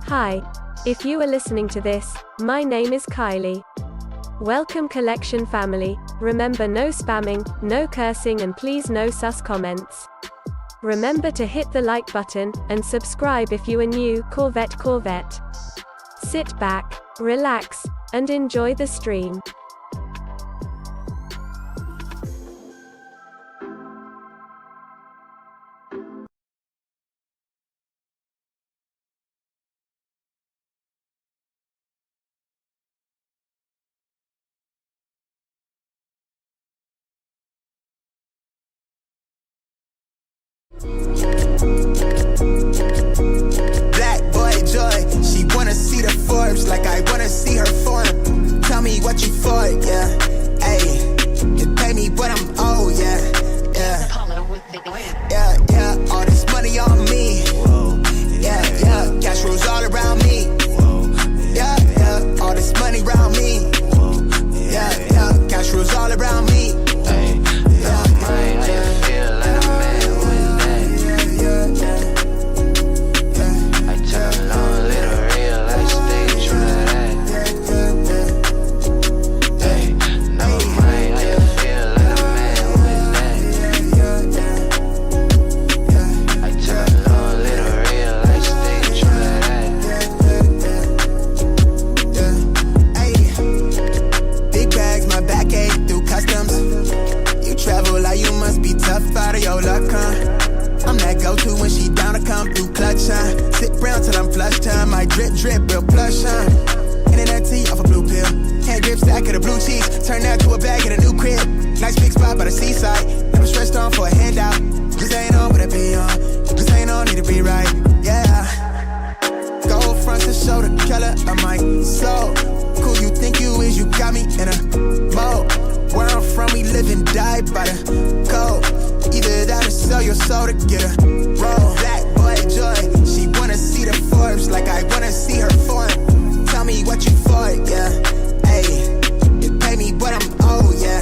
Hi. If you are listening to this, my name is Kylie. Welcome collection family. Remember, no spamming, no cursing, and please no sus comments. Remember to hit the like button, and subscribe if you are new. Corvette. Sit back, relax, and enjoy the stream. Black boy joy, she wanna see the Forbes like I wanna see her form. Tell me what you for, yeah. Ayy, you pay me what I'm owed, yeah. Yeah, all this money on me. Yeah, cash rolls all around me. Yeah, all this money around me. Yeah, cash rolls all around me. Out of your luck, huh? I'm that go-to when she down to come through clutch, huh? Sit brown till I'm flush time. My drip, real plush, huh? Internet tea off a blue pill. Hand grip stack of the blue cheese. Turn that to a bag in a new crib. Nice big spot by the seaside. Never stressed on for a handout. Just ain't on, but it be on. Just ain't on, need to be right, yeah. Gold fronts to show the color of my soul. Cool you think you is, you got me in a mode. Where I'm from, we live and die by the code. Either that or sell your soul to get a roll. Black boy joy, she wanna see the Forbes like I wanna see her form. Tell me what you for, yeah. Ayy, you pay me what I'm owed, yeah.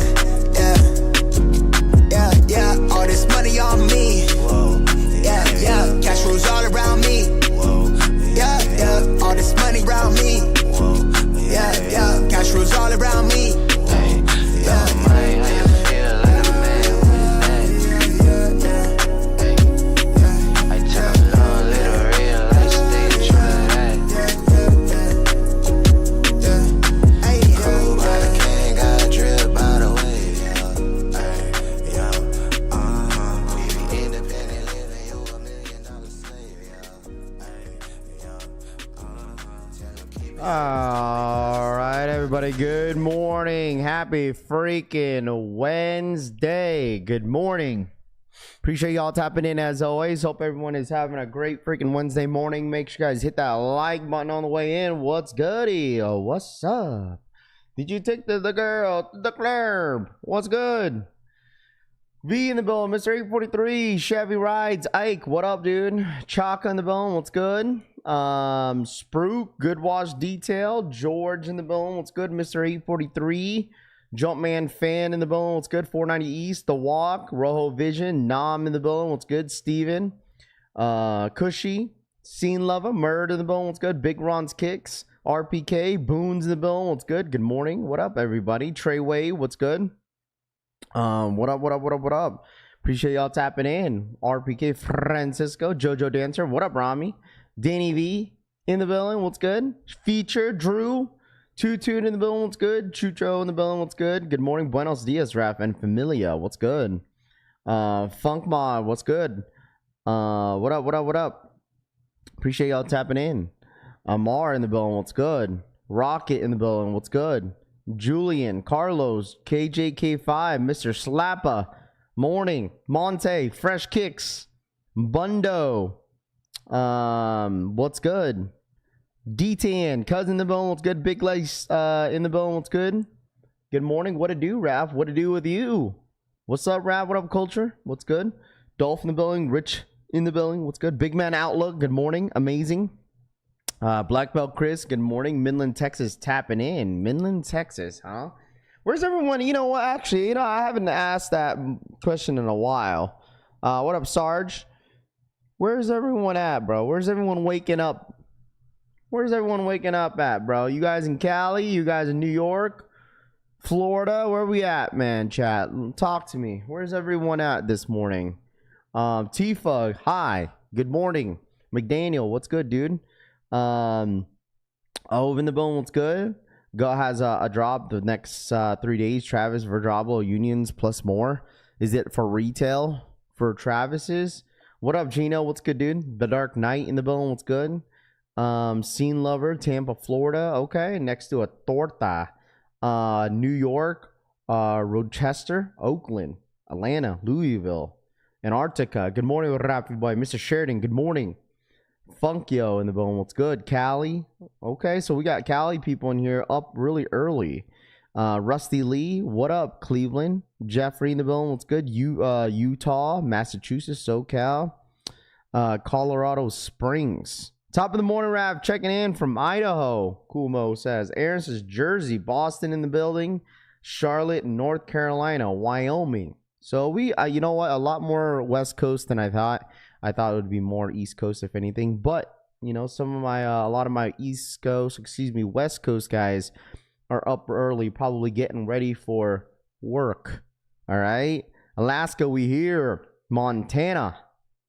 Yeah, all this money on me. Yeah, cash rolls all around me. Yeah, all this money around me. Yeah, cash rolls all around me. All right, everybody. Good morning. Happy freaking Wednesday. Good morning. Appreciate y'all tapping in as always. Hope everyone is having a great freaking Wednesday morning. Make sure you guys hit that like button on the way in. What's goody? Oh, what's up? Did you take the girl to the club? What's good? V in the building, Mr. 843, Chevy Rides, Ike, what up, dude? Chaka in the building, what's good? Spruik, Good Wash Detail, George in the building, what's good? Mr. 843, Jumpman Fan in the building, what's good? 490 East, The Walk, Rojo Vision, Nam in the building, what's good? Steven, Cushy, Scene Lover, Murd in the building, what's good? Big Ron's Kicks, RPK, Boons in the building, what's good? Good morning, what up, everybody? Treyway, what's good? What up? Appreciate y'all tapping in. RPK Francisco, Jojo Dancer, what up, Rami? Danny V in the building, what's good? Feature Drew, Toot in the building, what's good? Chucho in the building, what's good? Good morning, Buenos Dias, Raf and Familia, what's good? Funk Mod, what's good? What up? Appreciate y'all tapping in. Amar in the building, what's good? Rocket in the building, what's good? Julian, Carlos, KJK5, Mr. Slappa, Morning, Monte, Fresh Kicks, Bundo, what's good? D10, Cousin in the building, what's good? Big Lace in the building, what's good? Good morning, what to do, Raph? What to do with you? What's up, Raph? What up, Culture? What's good? Dolph in the building, Rich in the building, what's good? Big Man Outlook, good morning, amazing. Black Belt Chris, good morning. Midland, Texas, tapping in. Midland, Texas, huh? Where's everyone? You know what? Actually, I haven't asked that question in a while. What up, Sarge? Where's everyone at, bro? Where's everyone waking up Where's everyone waking up at, bro? You guys in Cali? You guys in New York? Florida? Where we at, man? Chat. Talk to me. Where's everyone at this morning? Tifa, hi. Good morning. McDaniel, what's good, dude? Oh, in the bone, what's good? Go has a drop the next 3 days. Travis Verdrabo unions plus more. Is it for retail for Travis's? What up, Gino? What's good, dude? The Dark Knight in the bone, what's good? Scene Lover, Tampa, Florida. Okay, next to a torta. New York, Rochester, Oakland, Atlanta, Louisville, Antarctica. Good morning, Rafi boy. Mr. Sheridan, good morning. Funkyo in the bone, what's good? Cali. Okay, so we got Cali people in here up really early. Rusty Lee, what up, Cleveland? Jeffrey in the bone, what's good? Utah, Massachusetts, SoCal, Colorado Springs. Top of the morning, Rav, checking in from Idaho. Kumo says. Aaron says Jersey, Boston in the building, Charlotte, North Carolina, Wyoming. So we, you know what, a lot more West Coast than I thought. I thought it would be more East Coast, if anything. But, you know, some of my, a lot of my West Coast guys are up early, probably getting ready for work. All right. Alaska, we hear. Montana,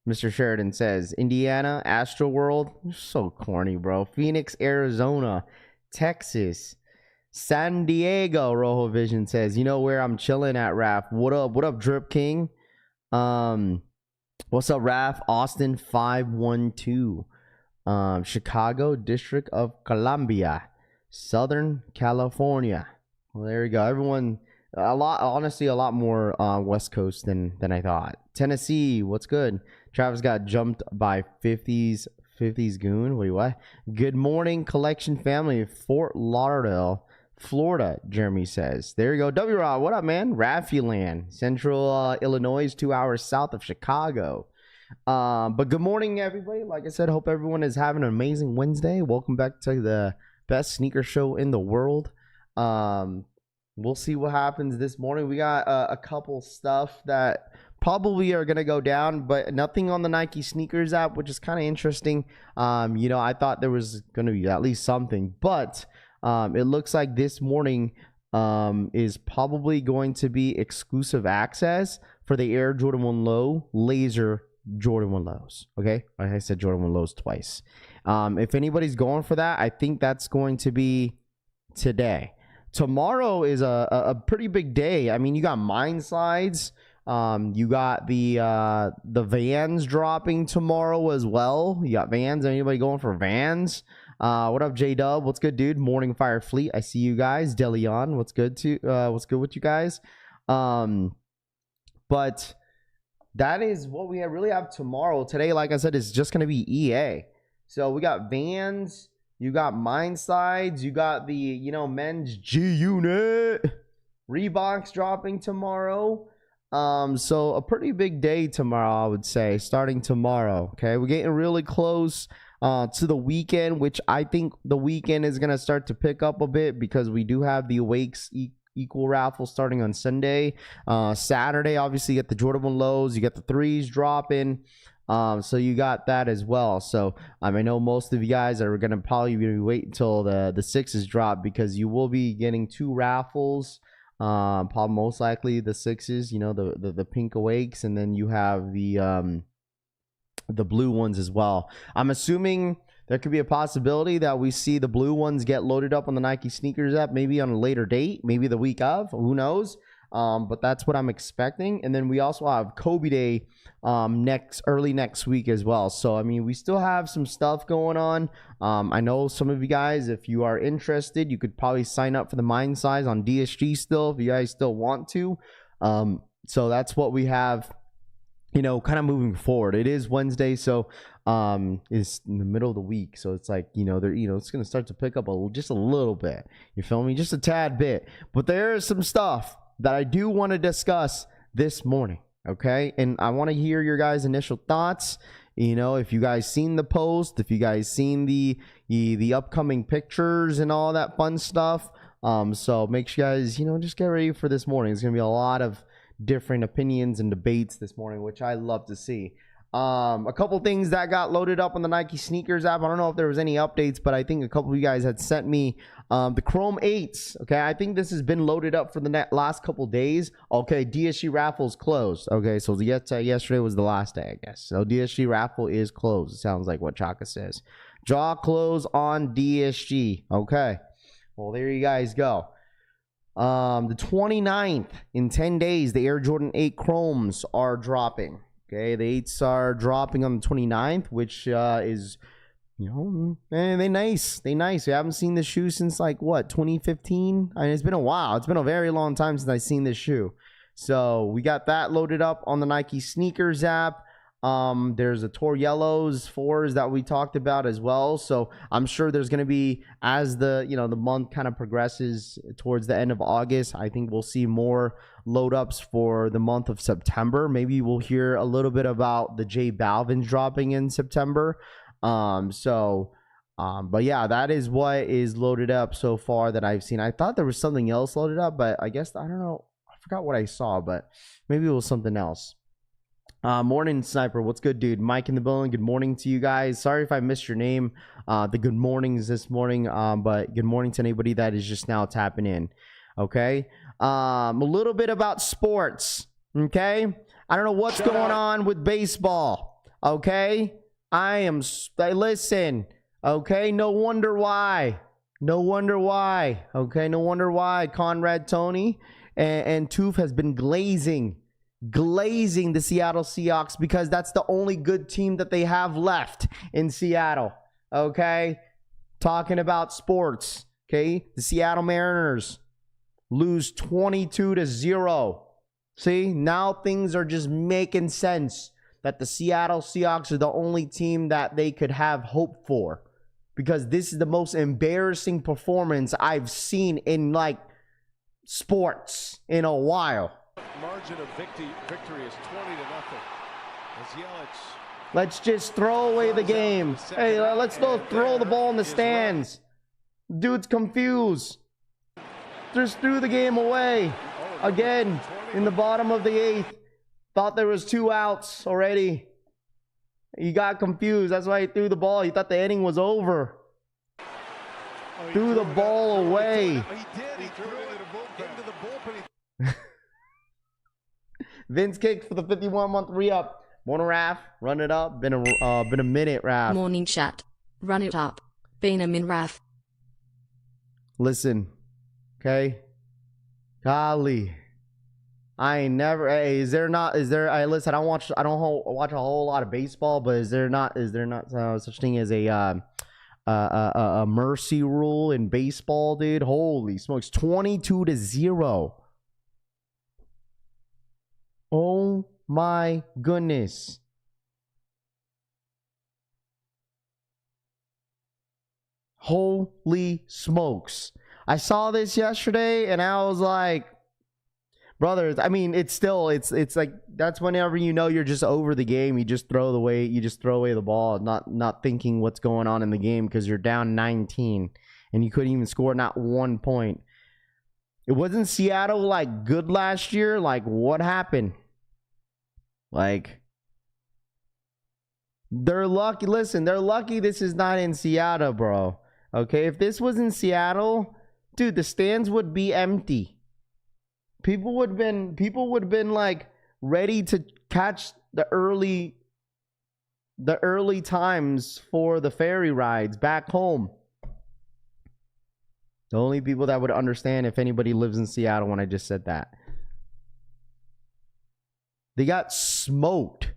Mr. Sheridan says. Indiana, Astroworld. You're so corny, bro. Phoenix, Arizona, Texas, San Diego, Rojo Vision says. You know where I'm chilling at, Raph. What up? What up, Drip King? What's up, Raph? Austin 512. Chicago, District of Columbia, Southern California. Well, there you go. Everyone, honestly, a lot more West Coast than I thought. Tennessee, what's good? Travis got jumped by 50s goon. Wait, what? Good morning, collection family. Fort Lauderdale, Florida, Jeremy says. There you go. W-Rod, what up, man? Raffuland, Central Illinois, 2 hours south of Chicago. But good morning, everybody. Like I said, hope everyone is having an amazing Wednesday. Welcome back to the best sneaker show in the world. We'll see what happens this morning. We got a couple stuff that probably are going to go down, but nothing on the Nike sneakers app, which is kind of interesting. You know, I thought there was going to be at least something, but it looks like this morning is probably going to be exclusive access for the Air Jordan 1 Low Laser Jordan 1 Lows. Okay, like I said, Jordan 1 Lows twice. If anybody's going for that, I think that's going to be today. Tomorrow is a pretty big day. I mean, you got Mind Slides. You got the Vans dropping tomorrow as well. You got Vans. Anybody going for Vans? What up, J-Dub? What's good, dude? Morning Fire Fleet. I see you guys. Deleon, what's good what's good with you guys? But that is what we really have tomorrow. Today, like I said, is just going to be EA. So we got Vans. You got Mind Slides. You got the, you know, men's G-Unit. Reeboks dropping tomorrow. So a pretty big day tomorrow, I would say, starting tomorrow. Okay, we're getting really close to the weekend, which I think the weekend is going to start to pick up a bit because we do have the Awakes equal raffle starting on Sunday. Saturday, obviously, you get the Jordan 1 Lows, you get the 3s dropping. So you got that as well. So I know most of you guys are going to probably wait until the 6s drop because you will be getting 2 raffles. Probably most likely the 6s, you know, the pink Awakes, and then you have the blue ones as well. I'm assuming there could be a possibility that we see the blue ones get loaded up on the Nike sneakers app, maybe on a later date, maybe the week of, who knows. But that's what I'm expecting. And then we also have Kobe Day early next week as well. So I mean, we still have some stuff going on. I know some of you guys, if you are interested, you could probably sign up for the Mind Size on DSG still, if you guys still want to. So that's what we have, you know, kind of moving forward. It is Wednesday, so it's in the middle of the week, so it's like, you know, it's going to start to pick up just a little bit. You feel me? Just a tad bit. But there is some stuff that I do want to discuss this morning, okay? And I want to hear your guys' initial thoughts. You know, if you guys seen the post, if you guys seen the upcoming pictures and all that fun stuff. So make sure you guys, you know, just get ready for this morning. It's going to be a lot of different opinions and debates this morning, which I love to see. A couple things that got loaded up on the Nike sneakers app. I don't know if there was any updates, but I think a couple of you guys had sent me the Chrome 8s. Okay, I think this has been loaded up for the last couple days. Okay, DSG raffle's closed. Okay, so yesterday was the last day, I guess. So DSG raffle is closed. It sounds like what Chaka says. Jaw close on DSG. Okay, well, there you guys go. The 29th, in 10 days, the Air Jordan 8 Chromes are dropping. Okay, the 8s are dropping on the 29th, which is, you know, they nice. They nice. We haven't seen this shoe since, like, what, 2015? I mean, it's been a while. It's been a very long time since I've seen this shoe. So we got that loaded up on the Nike sneakers app. There's a Tor Yellows 4s that we talked about as well. So I'm sure there's going to be, as the, you know, the month kind of progresses towards the end of August, I think we'll see more load ups for the month of September. Maybe we'll hear a little bit about the J Balvin's dropping in September. But yeah, that is what is loaded up so far that I've seen. I thought there was something else loaded up, but I guess, I don't know. I forgot what I saw, but maybe it was something else. Morning, Sniper. What's good, dude? Mike in the building. Good morning to you guys. Sorry if I missed your name. The good mornings this morning. But good morning to anybody that is just now tapping in. Okay. A little bit about sports. Okay. I don't know what's going on with baseball. Okay. Listen. Okay. No wonder why. No wonder why. Okay. No wonder why Conrad Tony and Toof has been glazing the Seattle Seahawks, because that's the only good team that they have left in Seattle. Okay, talking about sports. Okay, the Seattle Mariners lose 22-0. See, now things are just making sense that the Seattle Seahawks are the only team that they could have hope for, because this is the most embarrassing performance I've seen in, like, sports in a while. Margin of victory is 20-0. As Yelich, let's just throw away the game. Hey, let's go throw the ball in the stands. Dude's confused. Just threw the game away. Again, in the bottom of the 8th. Thought there was 2 outs already. He got confused. That's why he threw the ball. He thought the inning was over. Threw the ball away. He did. He threw it into the bullpen. Vince kicked for the 51-month re-up. Morning, Raph. Run it up. Been a minute, Raph. Morning, chat. Run it up. Been a min, Raph. Listen, okay? Golly, I ain't never. Hey, listen, I don't watch a whole lot of baseball, but is there not such thing as a mercy rule in baseball, dude? Holy smokes, 22-0. Oh my goodness. Holy smokes. I saw this yesterday and I was like, brothers, I mean, it's like, that's whenever you know you're just over the game, you just throw away the ball, not thinking what's going on in the game, because you're down 19 and you couldn't even score not 1 point. It wasn't Seattle like good last year. Like, what happened? Like, they're lucky. Listen, they're lucky this is not in Seattle, bro. Okay, if this was in Seattle, dude, the stands would be empty. People would have been like ready to catch the early times for the ferry rides back home. The only people that would understand if anybody lives in Seattle when I just said that. They got smoked.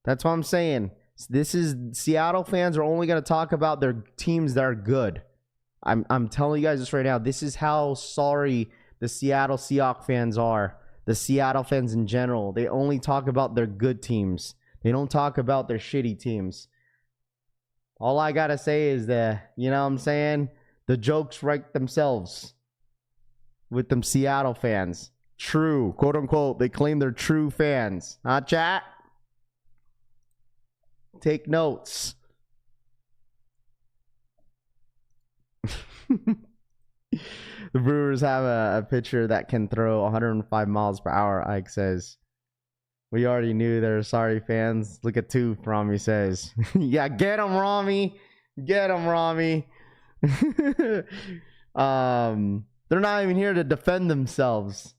That's what I'm saying. This is, Seattle fans are only going to talk about their teams that are good. I'm telling you guys this right now. This is how sorry the Seattle Seahawks fans are. The Seattle fans in general. They only talk about their good teams. They don't talk about their shitty teams. All I got to say is that, you know what I'm saying? The jokes write themselves with them Seattle fans. True, quote unquote. They claim they're true fans. Huh, chat? Take notes. The Brewers have a pitcher that can throw 105 miles per hour, Ike says. We already knew they're sorry fans. Look at two, Rami says. Yeah, get him, Rami. Get him, Rami. They're not even here to defend themselves.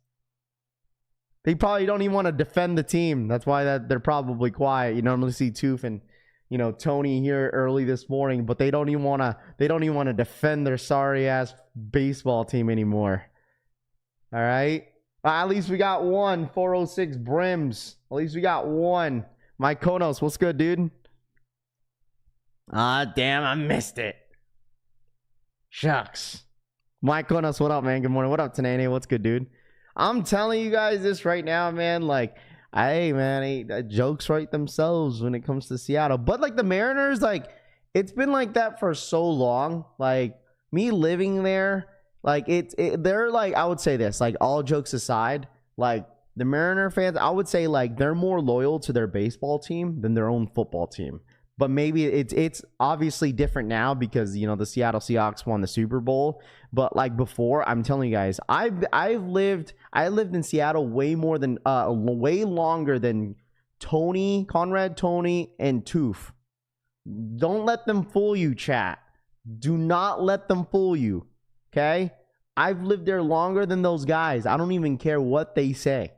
They probably don't even want to defend the team. That's why they're probably quiet. You normally see Toof and Tony here early this morning, but they don't even want to defend their sorry ass baseball team anymore. All right. At least we got one. 406 Brims. At least we got one. Mike Konos, what's good, dude? Damn, I missed it. Shucks. Mike Konos, what up, man? Good morning. What up, Tanane? What's good, dude? I'm telling you guys this right now, man. Like, hey, man, jokes write themselves when it comes to Seattle. But, like, the Mariners, like, it's been like that for so long. Like, me living there, like, they're, like, I would say this, like, all jokes aside, like, the Mariner fans, I would say, like, they're more loyal to their baseball team than their own football team. But maybe it's obviously different now because, the Seattle Seahawks won the Super Bowl. But like before, I'm telling you guys, I lived in Seattle way longer than Conrad, Tony, and Toof. Don't let them fool you, chat. Do not let them fool you. Okay? I've lived there longer than those guys. I don't even care what they say.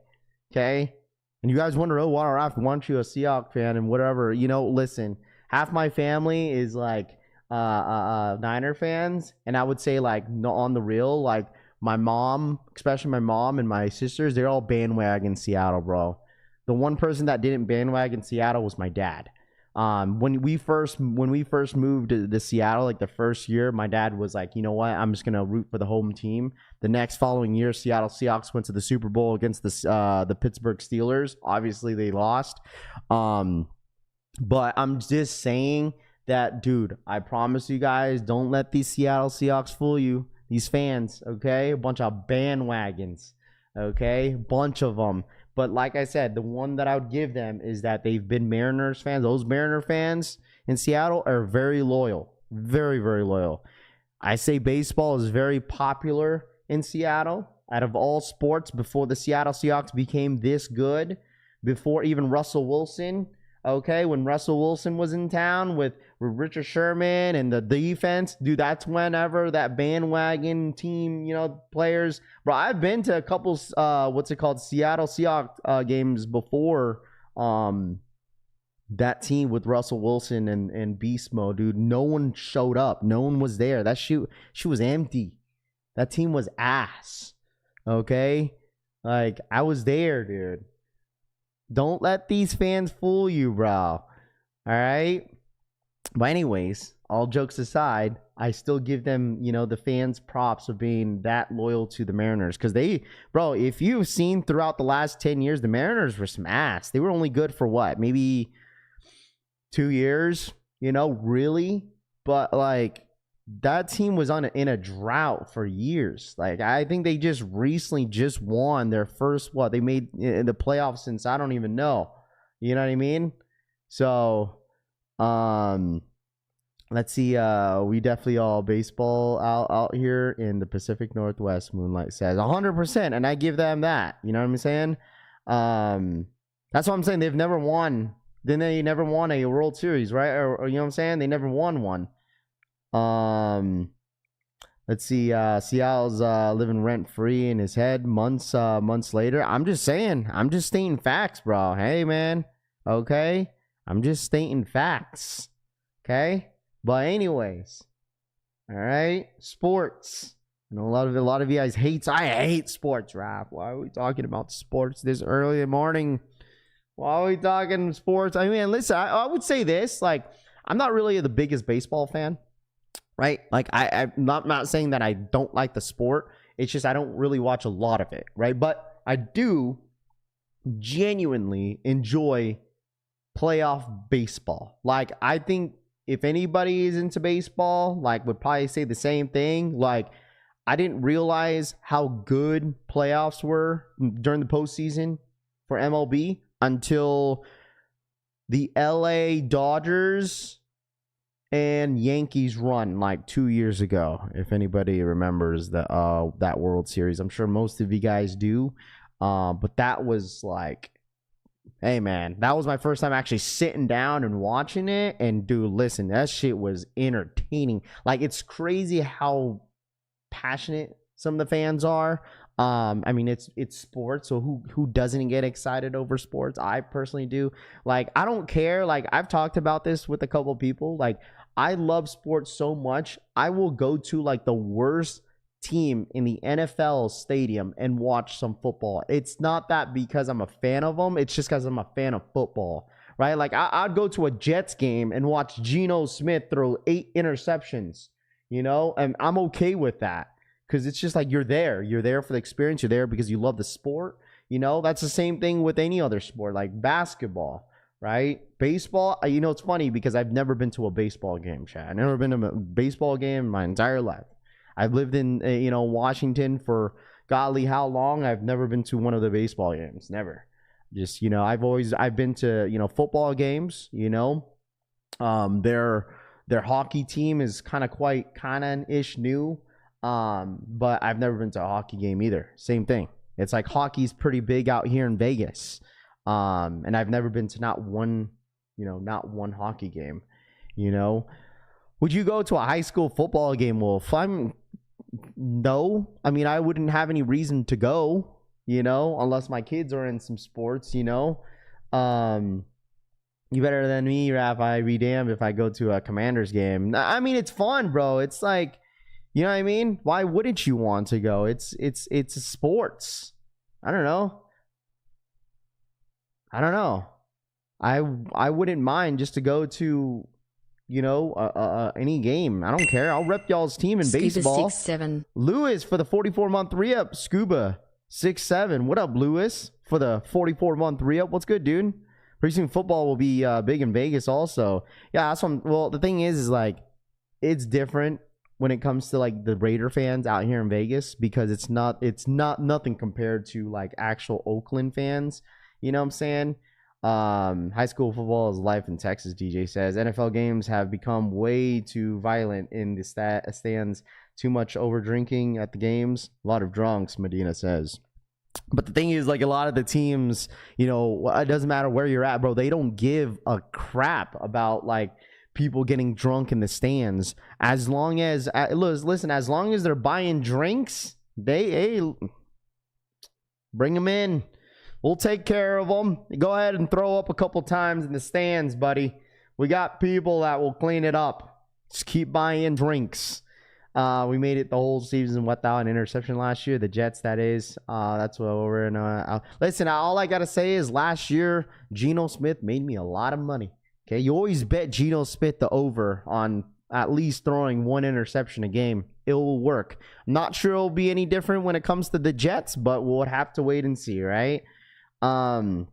Okay? And you guys wonder, why aren't you a Seahawks fan and whatever? Listen, half my family is like Niner fans, and I would say like on the real, like my mom, especially my mom and my sisters, they're all bandwagon Seattle, bro. The one person that didn't bandwagon Seattle was my dad. When we first moved to Seattle, like the first year, my dad was like, you know what, I'm just gonna root for the home team. The next following year, Seattle Seahawks went to the Super Bowl against the Pittsburgh Steelers. Obviously, they lost. But I'm just saying that, dude, I promise you guys, don't let these Seattle Seahawks fool you. These fans, okay? A bunch of bandwagons, okay? Bunch of them. But like I said, the one that I would give them is that they've been Mariners fans. Those Mariner fans in Seattle are very loyal. Very, very loyal. I say baseball is very popular in Seattle. Out of all sports, before the Seattle Seahawks became this good, before even Russell Wilson, okay, when Russell Wilson was in town with Richard Sherman and the defense, dude, that's whenever that bandwagon team, players. Bro, I've been to a couple, Seattle Seahawks games before that team with Russell Wilson and Beast Mode, dude. No one showed up. No one was there. That she was empty. That team was ass, okay? Like, I was there, dude. Don't let these fans fool you, bro. All right? But anyways, all jokes aside, I still give them, the fans props of being that loyal to the Mariners. Because if you've seen throughout the last 10 years, the Mariners were some ass. They were only good for what? Maybe 2 years, really? But, like, that team was in a drought for years. Like, I think they just recently won their first, they made in the playoffs since I don't even know. You know what I mean? So, let's see. We definitely all baseball out here in the Pacific Northwest, Moonlight says. 100%, and I give them that. You know what I'm saying? That's what I'm saying. They've never won. Then they never won a World Series, right? Or you know what I'm saying? They never won one. Let's see. Seattle's living rent free in his head months later. I'm just saying. I'm just stating facts, bro. Hey, man. Okay. I'm just stating facts. Okay. But anyways, all right. Sports. I know a lot of you guys hate. I hate sports, Raph. Why are we talking about sports this early in the morning? Why are we talking sports? I mean, listen. I would say this. Like, I'm not really the biggest baseball fan. Right? Like, I'm not saying that I don't like the sport. It's just I don't really watch a lot of it. Right? But I do genuinely enjoy playoff baseball. Like, I think if anybody is into baseball, like, would probably say the same thing. Like, I didn't realize how good playoffs were during the postseason for MLB until the LA Dodgers and Yankees run like 2 years ago, if anybody remembers that World Series. I'm sure most of you guys do. But that was like, Hey, man, that was my first time actually sitting down and watching it. And, dude, listen, that shit was entertaining. Like, it's crazy how passionate some of the fans are. I mean, it's sports, so who doesn't get excited over sports? I personally do. Like, I don't care. Like, I've talked about this with a couple people. Like, I love sports so much, I will go to like the worst team in the NFL stadium and watch some football. It's not that because I'm a fan of them. It's just because I'm a fan of football, right? Like I'd go to a Jets game and watch Geno Smith throw 8 interceptions, and I'm okay with that because it's just like you're there for the experience. You're there because you love the sport. That's the same thing with any other sport, like basketball, right? Baseball, it's funny because I've never been to a baseball game, Chad. I've never been to a baseball game in my entire life. I've lived in, Washington for godly how long. I've never been to one of the baseball games. Never. Just, I've been to, football games, their hockey team is kind of ish new. But I've never been to a hockey game either. Same thing. It's like hockey's pretty big out here in Vegas. And I've never been to not one hockey game, Would you go to a high school football game, Wolf? No. I mean, I wouldn't have any reason to go, unless my kids are in some sports, You better than me, Raph. I'd be damned if I go to a Commanders game. I mean, it's fun, bro. It's like, you know what I mean? Why wouldn't you want to go? It's sports. I don't know. I wouldn't mind just to go to any game. I don't care. I'll rep y'all's team in Scuba baseball. 6'7". Lewis for the 44-month re-up. Scuba 6'7". What up, Lewis? For the 44-month re-up. What's good, dude? Pretty soon football will be big in Vegas also. Yeah, that's what well, the thing is like it's different when it comes to like the Raider fans out here in Vegas because it's not nothing compared to like actual Oakland fans. You know what I'm saying? High school football is life in Texas, DJ says. NFL games have become way too violent in the stands. Too much over drinking at the games. A lot of drunks, Medina says. But the thing is, like a lot of the teams, it doesn't matter where you're at, bro. They don't give a crap about like people getting drunk in the stands. As long as, listen, as long as they're buying drinks, hey, bring them in. We'll take care of them. Go ahead and throw up a couple times in the stands, buddy. We got people that will clean it up. Just keep buying drinks. We made it the whole season without an interception last year. The Jets, that is. That's what we're in. Listen, all I got to say is last year, Geno Smith made me a lot of money. Okay, you always bet Geno Smith the over on at least throwing 1 interception a game. It will work. Not sure it'll be any different when it comes to the Jets, but we'll have to wait and see, right? You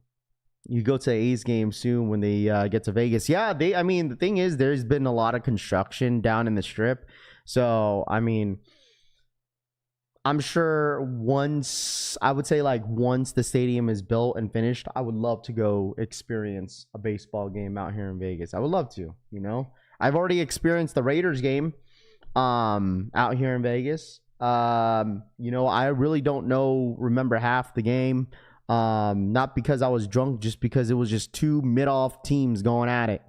go to the A's game soon when they get to Vegas. Yeah, the thing is, there's been a lot of construction down in the Strip. So, I'm sure once the stadium is built and finished, I would love to go experience a baseball game out here in Vegas. I would love to, I've already experienced the Raiders game out here in Vegas. I really don't remember half the game. Not because I was drunk, just because it was just 2 mid-off teams going at it,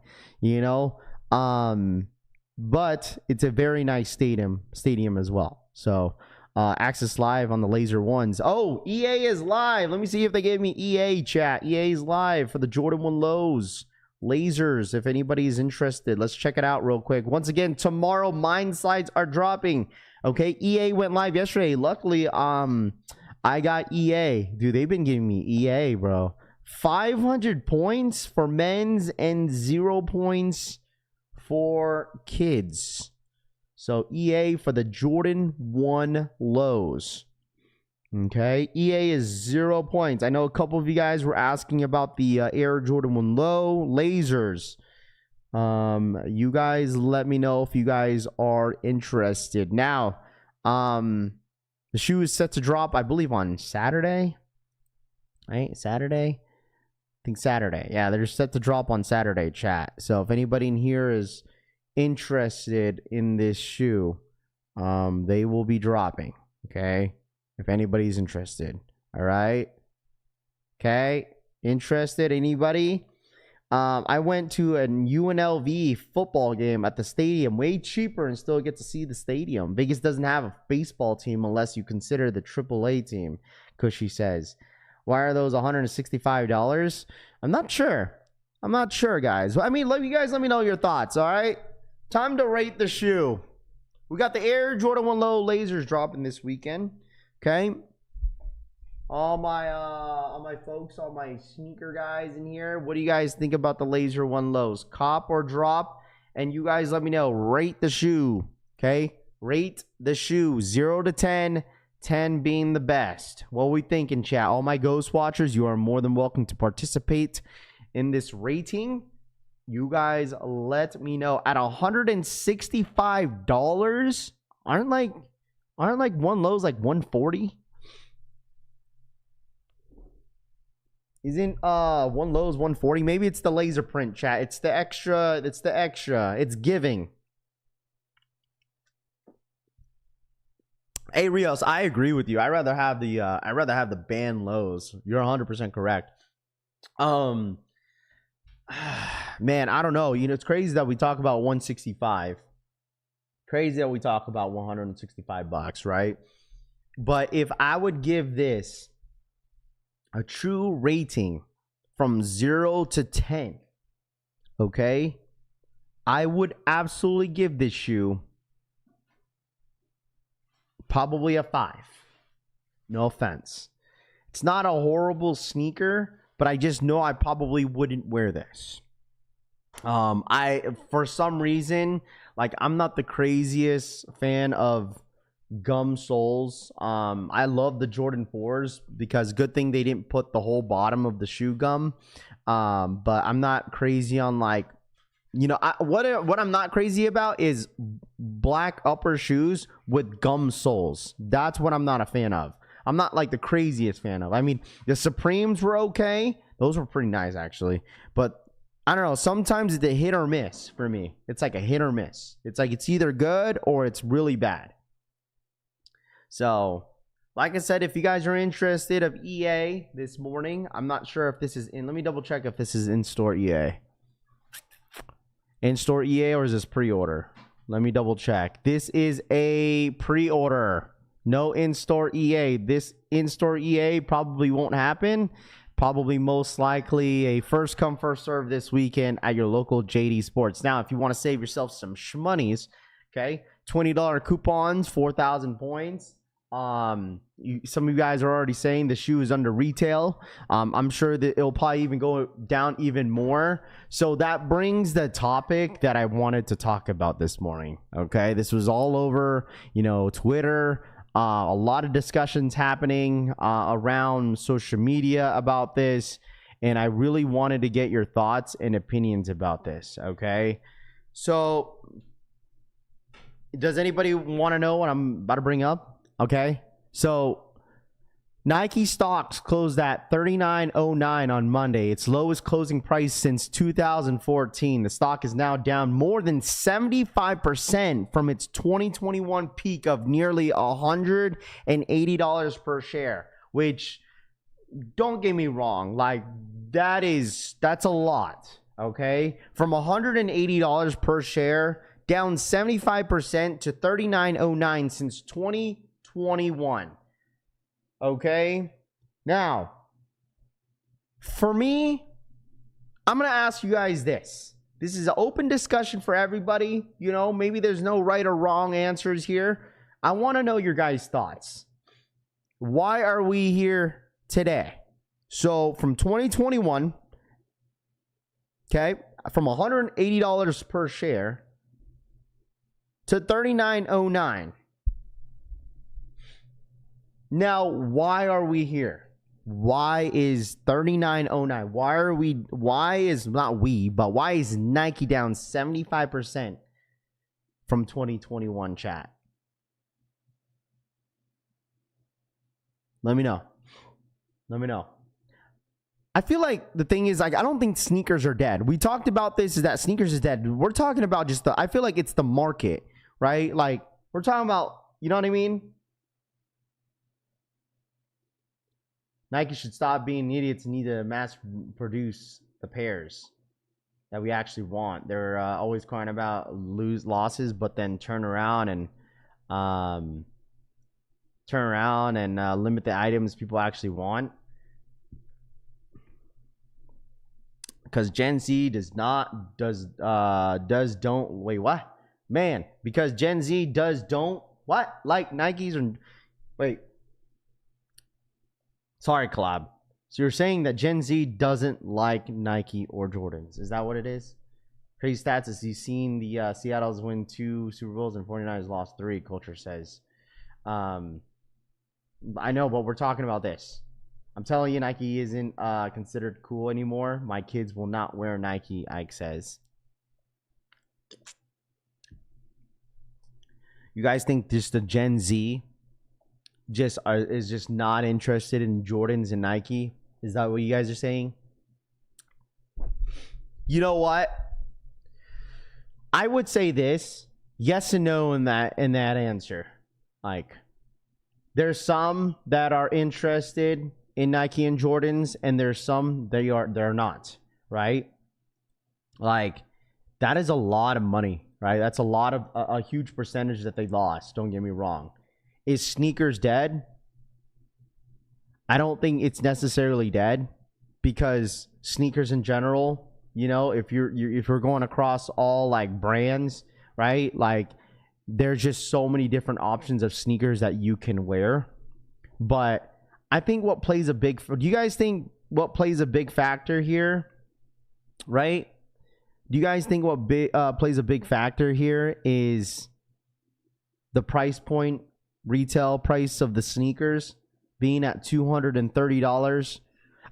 but it's a very nice stadium as well. So, Access Live on the Laser Ones. Oh, EA is live. Let me see if they gave me EA chat. EA is live for the Jordan 1 lows. Lasers, if anybody's interested. Let's check it out real quick. Once again, tomorrow, mine slides are dropping. Okay, EA went live yesterday. Luckily, I got EA. Dude, they've been giving me EA, bro. 500 points for men's and 0 points for kids. So EA for the Jordan 1 lows. Okay, EA is 0 points. I know a couple of you guys were asking about the Air Jordan 1 low lasers. You guys let me know if you guys are interested. Now, the shoe is set to drop, I believe, on Saturday. Right? Saturday? I think Saturday. Yeah, they're set to drop on Saturday, chat. So if anybody in here is interested in this shoe, they will be dropping. Okay? If anybody's interested. All right? Okay? Interested? Anybody? I went to a UNLV football game at the stadium, way cheaper, and still get to see the stadium. Vegas doesn't have a baseball team unless you consider the AAA team, Cushy says. Why are those $165? I'm not sure. I'm not sure, guys. I mean, let me know your thoughts, all right? Time to rate the shoe. We got the Air Jordan 1 Low lasers dropping this weekend, okay? All my folks, all my sneaker guys in here, what do you guys think about the Laser 1 Lows? Cop or drop? And you guys let me know. Rate the shoe, okay? Rate the shoe, 0 to 10, 10 being the best. What we thinking, chat? All my Ghost Watchers, you are more than welcome to participate in this rating. You guys let me know. At $165, aren't like 1 Lows like 140? Isn't 1 Lows 140? Maybe it's the laser print, chat. It's the extra. It's giving. Hey Rios, I agree with you. I'd rather have the band lows. You're 100% correct. Man, I don't know. You know, it's crazy that we talk about 165. Crazy that we talk about $165, right? But if I would give this a true rating from 0 to 10, okay, I would absolutely give this shoe probably a 5. No offense. It's not a horrible sneaker, but I just know I probably wouldn't wear this. For some reason, like, I'm not the craziest fan of gum soles. I love the Jordan 4s because good thing they didn't put the whole bottom of the shoe gum. But I'm not crazy on, like, you know, what I'm not crazy about is black upper shoes with gum soles. That's what I'm not a fan of. I'm not like the craziest fan of. I mean, the Supremes were okay. Those were pretty nice, actually. But I don't know. Sometimes it's a hit or miss for me. It's like a hit or miss. It's like it's either good or it's really bad. So, like I said, if you guys are interested of EA this morning, I'm not sure if this is in. Let me double check if this is in-store EA. In-store EA, or is this pre-order? Let me double check. This is a pre-order. No in-store EA. This in-store EA probably won't happen. Probably most likely a first come, first serve this weekend at your local Jdsports. Now, if you want to save yourself some shmoney's, okay, $20 coupons, 4,000 points. Some of you guys are already saying the shoe is under retail. I'm sure that it'll probably even go down even more. So that brings the topic that I wanted to talk about this morning. Okay, this was all over, you know, Twitter. A lot of discussions happening around social media about this, and I really wanted to get your thoughts and opinions about this. Okay, so does anybody want to know what I'm about to bring up? Okay, so Nike stocks closed at $39.09 on Monday, its lowest closing price since 2014. The stock is now down more than 75% from its 2021 peak of nearly $180 per share, which, don't get me wrong, like, that's a lot, okay? From $180 per share, down 75% to $39.09 since 2021. Okay, now, for me, I'm going to ask you guys this. This is an open discussion for everybody. You know, maybe there's no right or wrong answers here. I want to know your guys' thoughts. Why are we here today? So, from 2021, okay, from $180 per share to $39.09. Now, why are we here? Why is $39.09? Why is Nike down 75% from 2021, chat? Let me know. I feel like the thing is, like, I don't think sneakers are dead. We talked about this, is that sneakers is dead. We're talking about just I feel like it's the market, right? Like, we're talking about, you know what I mean? Nike should stop being idiots and need to mass produce the pairs that we actually want. They're always crying about losses, but then turn around and limit the items people actually want. Because Gen Z because Gen Z like Nikes or sorry, collab. So you're saying that Gen Z doesn't like Nike or Jordans? Is that what it is? Crazy stats is he's seen the Seattle's win 2 Super Bowls and 49ers lost 3. Culture says. I know, but we're talking about this. I'm telling you, Nike isn't considered cool anymore. My kids will not wear Nike, Ike says. You guys think just the Gen Z is just not interested in Jordans and Nike? Is that what you guys are saying? You know what? I would say this. Yes and no in that answer. Like, there's some that are interested in Nike and Jordans, and there's some they're not, right? Like, that is a lot of money, right? That's a lot of a huge percentage that they lost. Don't get me wrong. Is sneakers dead? I don't think it's necessarily dead, because sneakers in general, you know, if you're going across all like brands, right? Like, there's just so many different options of sneakers that you can wear. But I think what plays a big, do you guys think what plays a big factor here, right? Do you guys think what plays a big factor here is the price point, retail price of the sneakers being at $230?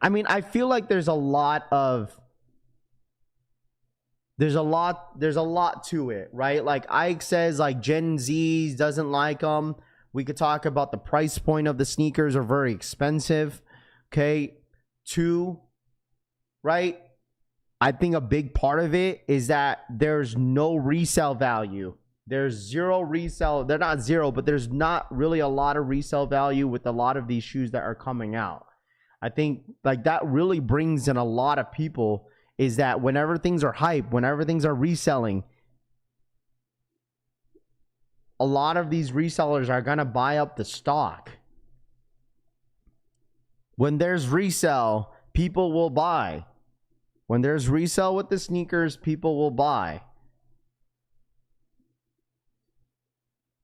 I mean, I feel like there's a lot to it, right? Like Ike says, like Gen Z doesn't like them. We could talk about the price point of the sneakers are very expensive. Okay. 2, right? I think a big part of it is that there's no resale value. There's zero resale. They're not zero, but there's not really a lot of resale value with a lot of these shoes that are coming out. I think like that really brings in a lot of people, is that whenever things are hype, whenever things are reselling, a lot of these resellers are going to buy up the stock. When there's resale, people will buy. When there's resale with the sneakers, people will buy.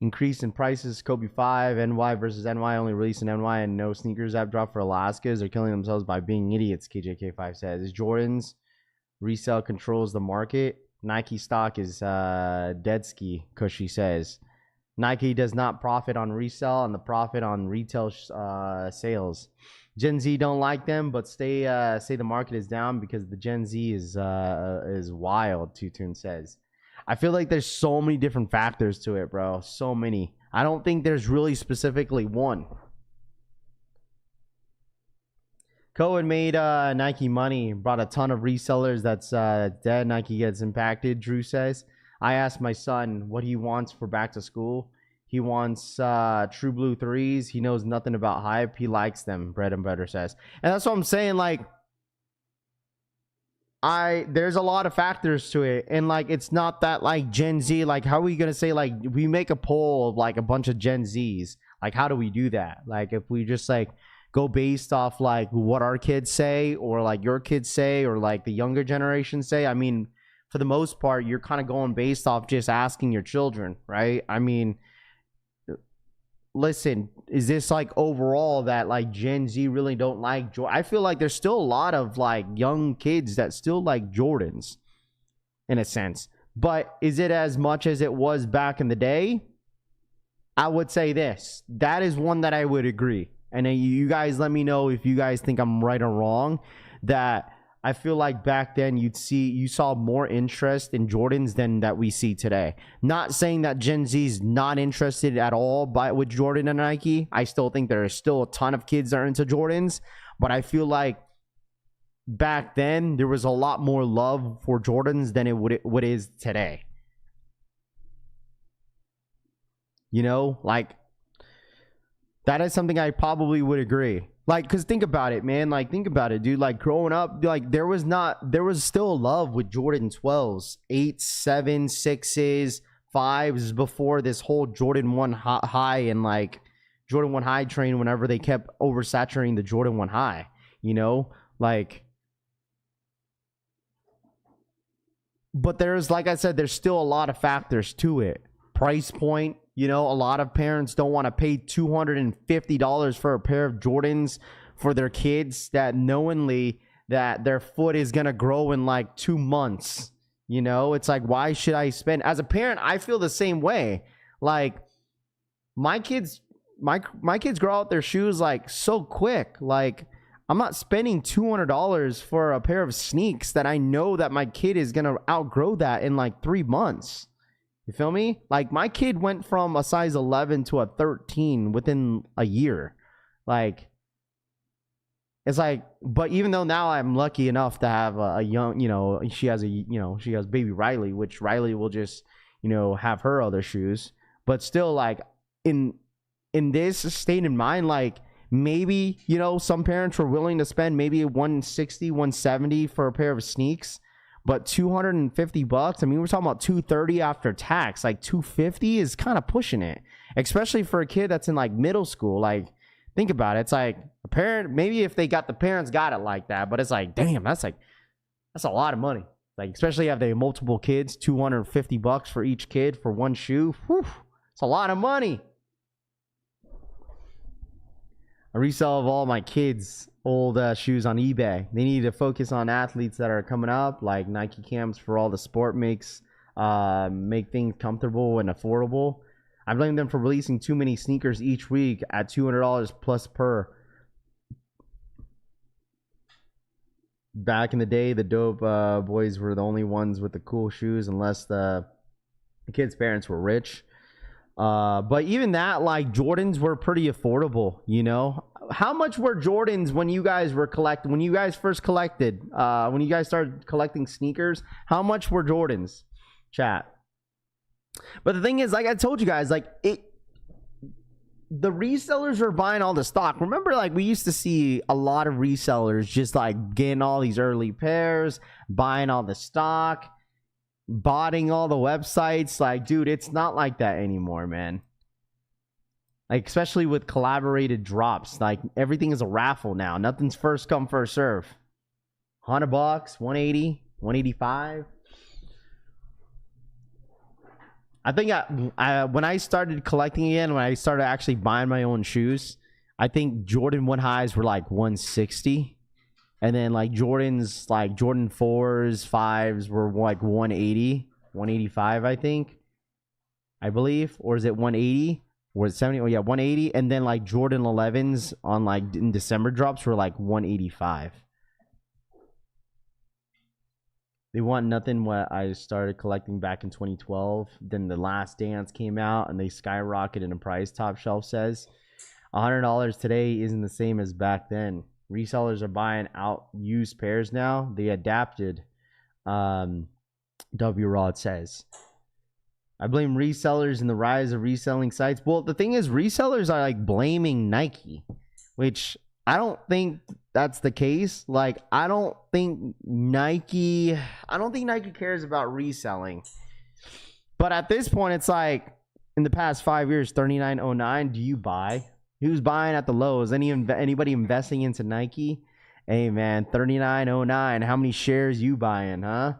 Increase in prices. Kobe 5, NY versus NY, only released in NY and no sneakers app drop for Alaska's. They're killing themselves by being idiots, KJK5 says. Is Jordan's resale controls the market? Nike stock is dead ski, Cushy says. Nike does not profit on resale and the profit on retail sales. Gen Z don't like them, but say the market is down because the Gen Z is wild, Tutun says. I feel like there's so many different factors to it, bro. So many. I don't think there's really specifically one. Cohen made Nike money, brought a ton of resellers. That's dead. Nike gets impacted, Drew says. I asked my son what he wants for back to school. He wants True Blue 3s. He knows nothing about hype. He likes them, Bread and Butter says. And that's what I'm saying. Like, there's a lot of factors to it. And, like, it's not that, like, Gen Z. Like, how are we going to say, like, we make a poll of, like, a bunch of Gen Zs. Like, how do we do that? Like, if we just, like, go based off, like, what our kids say or, like, your kids say or, like, the younger generation say. I mean, for the most part, you're kind of going based off just asking your children, right? I mean, listen, is this like overall that like Gen Z really don't like Jordan? I feel like there's still a lot of like young kids that still like Jordans in a sense. But is it as much as it was back in the day? I would say this. That is one that I would agree. And you guys let me know if you guys think I'm right or wrong. That I feel like back then you saw more interest in Jordans than that we see today. Not saying that Gen Z's not interested at all with Jordan and Nike. I still think there is still a ton of kids that are into Jordans, but I feel like back then there was a lot more love for Jordans than what is today. You know, like that is something I probably would agree. Like, because think about it, man. Like, think about it, dude. Like, growing up, like, there was still love with Jordan 12s, 8s, 7s, 6s, 5s before this whole Jordan 1 high and, like, Jordan 1 high train whenever they kept oversaturating the Jordan 1 high, you know? Like, but there's, like I said, there's still a lot of factors to it. Price point. You know, a lot of parents don't want to pay $250 for a pair of Jordans for their kids that knowingly that their foot is going to grow in like 2 months. You know, it's like, why should I spend? As a parent, I feel the same way. Like, my kids grow out their shoes like so quick. Like, I'm not spending $200 for a pair of sneaks that I know that my kid is going to outgrow that in like 3 months. You feel me? Like, my kid went from a size 11 to a 13 within a year. Like, it's like, but even though now I'm lucky enough to have a young, you know, she has baby Riley, which Riley will just, you know, have her other shoes. But still, like, in this state of mind, like, maybe, you know, some parents were willing to spend maybe $160, $170 for a pair of sneaks. But $250, I mean, we're talking about $230 after tax. Like, $250 is kind of pushing it, especially for a kid that's in like middle school. Like, think about it. It's like a parent, maybe if the parents got it like that, but it's like, damn, that's a lot of money. Like, especially if they have multiple kids, $250 for each kid for one shoe. Whew, it's a lot of money. I resell of all my kids' old shoes on eBay. They need to focus on athletes that are coming up, like Nike camps for all the sport makes, make things comfortable and affordable. I blame them for releasing too many sneakers each week at $200 plus per. Back in the day, the dope boys were the only ones with the cool shoes, unless the kids' parents were rich. But even that, like, Jordans were pretty affordable, you know. How much were Jordans when you guys were collecting, when you guys first collected, when you guys started collecting sneakers? How much were Jordans? Chat. But the thing is, like I told you guys, like, the resellers are buying all the stock. Remember, like, we used to see a lot of resellers just like getting all these early pairs, buying all the stock, botting all the websites. Like, dude, it's not like that anymore, man. Like, especially with collaborated drops, like, everything is a raffle now. Nothing's first come, first serve. $100, $180, $185. I think when I started collecting again, when I started actually buying my own shoes, I think Jordan 1 highs were like $160. And then, like, Jordans, like Jordan 4s, 5s were like $180, $185, I think. I believe. Or is it $180? Or 70? Oh yeah, $180. And then, like, Jordan 11s on, like, in December drops were like $185. They want nothing. What I started collecting back in 2012. Then The Last Dance came out and they skyrocketed in price. Top Shelf says $100 today isn't the same as back then. Resellers are buying out used pairs now. They adapted. W. Rod says, I blame resellers and the rise of reselling sites. Well, the thing is, resellers are like blaming Nike, which I don't think that's the case. Like, I don't think Nike cares about reselling. But at this point, it's like, in the past 5 years, $39.09, do you buy? Who's buying at the lows? Anybody investing into Nike? Hey, man, $39.09. How many shares you buying, huh?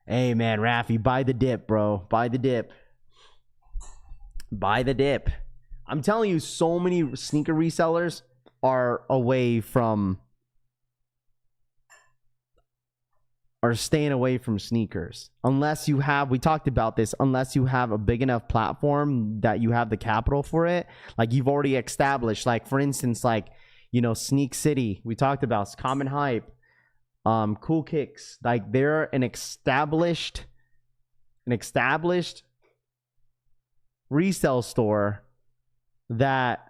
Hey, man, Rafi, buy the dip, bro. Buy the dip. Buy the dip. I'm telling you, so many sneaker resellers are staying away from sneakers. Unless you have, we talked about this, unless you have a big enough platform that you have the capital for it. Like, you've already established, like, for instance, like, you know, Sneak City, we talked about, Common Hype, Cool Kicks. Like, they're an established resale store that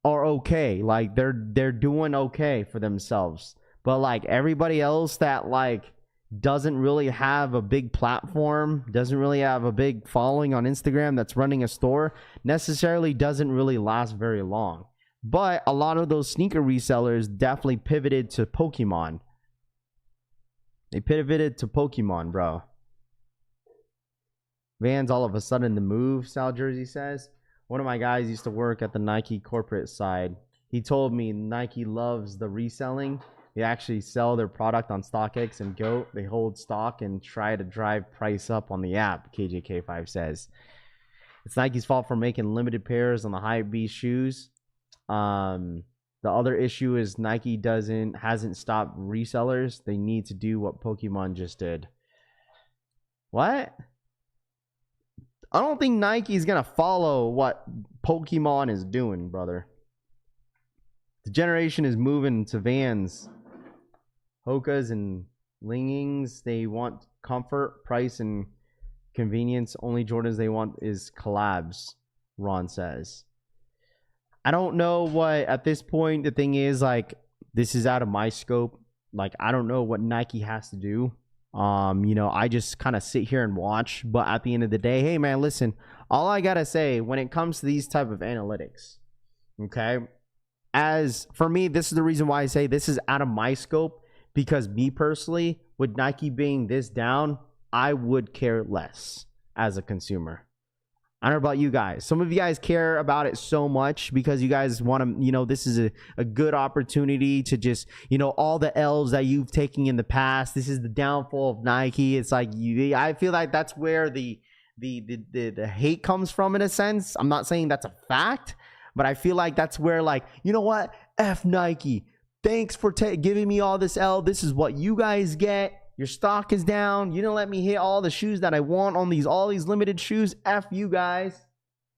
are okay. Like, they're doing okay for themselves. But, like, everybody else that, like, doesn't really have a big platform, doesn't really have a big following on Instagram, that's running a store, necessarily doesn't really last very long. But a lot of those sneaker resellers definitely pivoted to Pokemon. They pivoted to Pokemon, bro. Vans all of a sudden the move, Sal Jersey says. One of my guys used to work at the Nike corporate side. He told me Nike loves the reselling. They actually sell their product on StockX and GOAT. They hold stock and try to drive price up on the app, KJK5 says. It's Nike's fault for making limited pairs on the Hypebeast shoes. The other issue is Nike hasn't stopped resellers. They need to do what Pokemon just did. What? I don't think Nike's gonna follow what Pokemon is doing, brother. The generation is moving to Vans, Hokas, and Lingings. They want comfort, price, and convenience. Only Jordans they want is collabs, Ron says. I don't know what, at this point, the thing is, like, this is out of my scope. Like, I don't know what Nike has to do. I just kind of sit here and watch. But at the end of the day, hey, man, listen, all I got to say when it comes to these type of analytics, okay, as for me, this is the reason why I say this is out of my scope, because me personally, with Nike being this down, I would care less as a consumer. I don't know about you guys. Some of you guys care about it so much because you guys want to, this is a good opportunity to just, all the L's that you've taken in the past. This is the downfall of Nike. It's like, I feel like that's where the hate comes from, in a sense. I'm not saying that's a fact, but I feel like that's where, like, you know what? F Nike. Thanks for giving me all this L. This is what you guys get. Your stock is down. You don't let me hit all the shoes that I want on all these limited shoes. F you guys.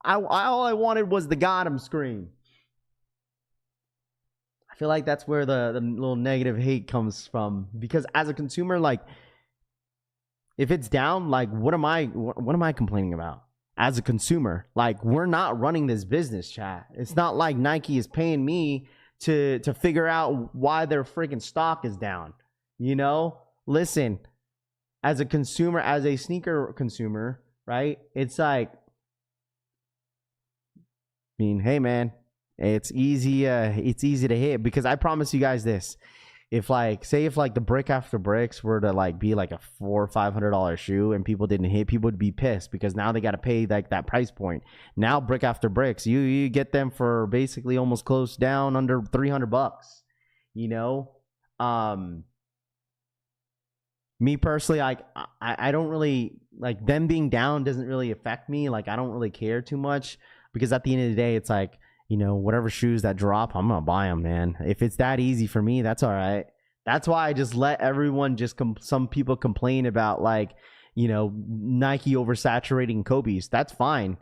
All I wanted was the Gotham screen. I feel like that's where the little negative hate comes from. Because as a consumer, like, if it's down, like, what am I complaining about? As a consumer, like, we're not running this business, chat. It's not like Nike is paying me to figure out why their freaking stock is down. Listen, as a consumer, as a sneaker consumer, right? It's like, hey, man, it's easy to hit, because I promise you guys this. If the brick after bricks were to like be like a $400 or $500 shoe and people didn't hit, people would be pissed because now they got to pay like that price point. Now brick after bricks, you get them for basically almost close down under $300. Me personally, I don't really like them being down. Doesn't really affect me. Like, I don't really care too much, because at the end of the day, it's like, whatever shoes that drop, I'm gonna buy them, man. If it's that easy for me, that's all right. That's why I just let everyone some people complain about, like, Nike oversaturating Kobe's. That's fine.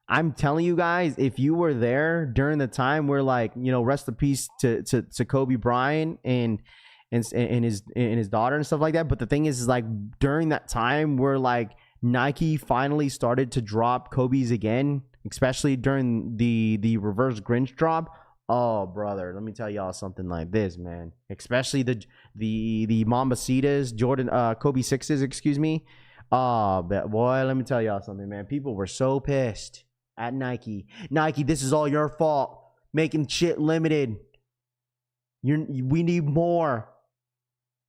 I'm telling you guys, if you were there during the time where, like, rest in peace to Kobe Bryant and his daughter and stuff like that. But the thing is like, during that time where, like, Nike finally started to drop Kobe's again, especially during the reverse Grinch drop. Oh, brother, let me tell y'all something like this, man. Especially the Mambacitas, Jordan, Kobe 6s, excuse me. Oh, but boy, let me tell y'all something, man. People were so pissed at Nike. Nike, this is all your fault. Making shit limited. We need more.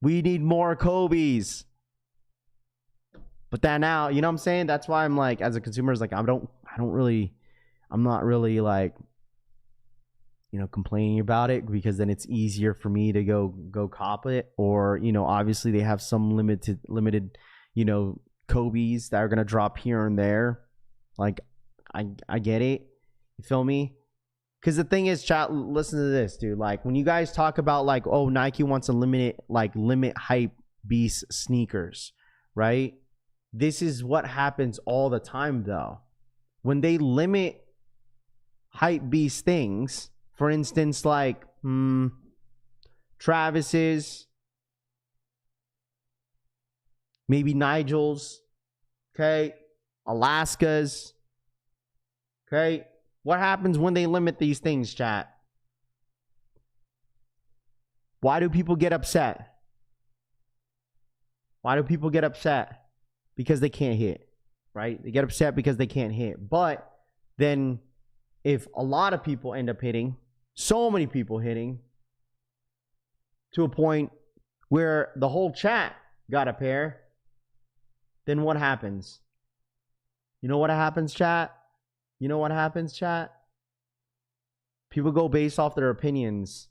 We need more Kobe's. But that now, you know what I'm saying? That's why I'm like, as a consumer, it's like, I'm not really like, complaining about it, because then it's easier for me to go cop it. Or, obviously they have some limited, Kobe's that are going to drop here and there. Like, I get it. You feel me? Because the thing is, chat, listen to this, dude. Like, when you guys talk about, like, oh, Nike wants to limit hype beast sneakers, right? This is what happens all the time, though. When they limit hype beast things, for instance, like Travis's, maybe Nigel's, okay, Alaska's, okay. What happens when they limit these things, chat? Why do people get upset? Why do people get upset? Because they can't hit, right? They get upset because they can't hit. But then if a lot of people end up hitting, So many people hitting to a point where the whole chat got a pair. Then what happens? You know what happens, chat? You know what happens, chat? People go based off their opinions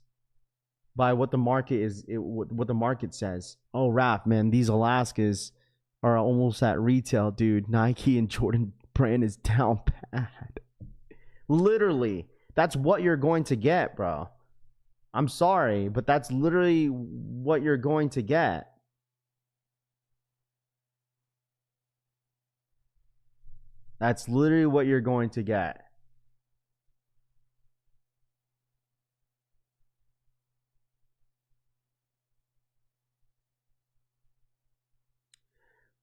by what the market is, what the market says. Oh, Raph, man, these Alaskas are almost at retail, dude. Nike and Jordan brand is down bad. Literally, that's what you're going to get, bro. I'm sorry, but that's literally what you're going to get. That's literally what you're going to get.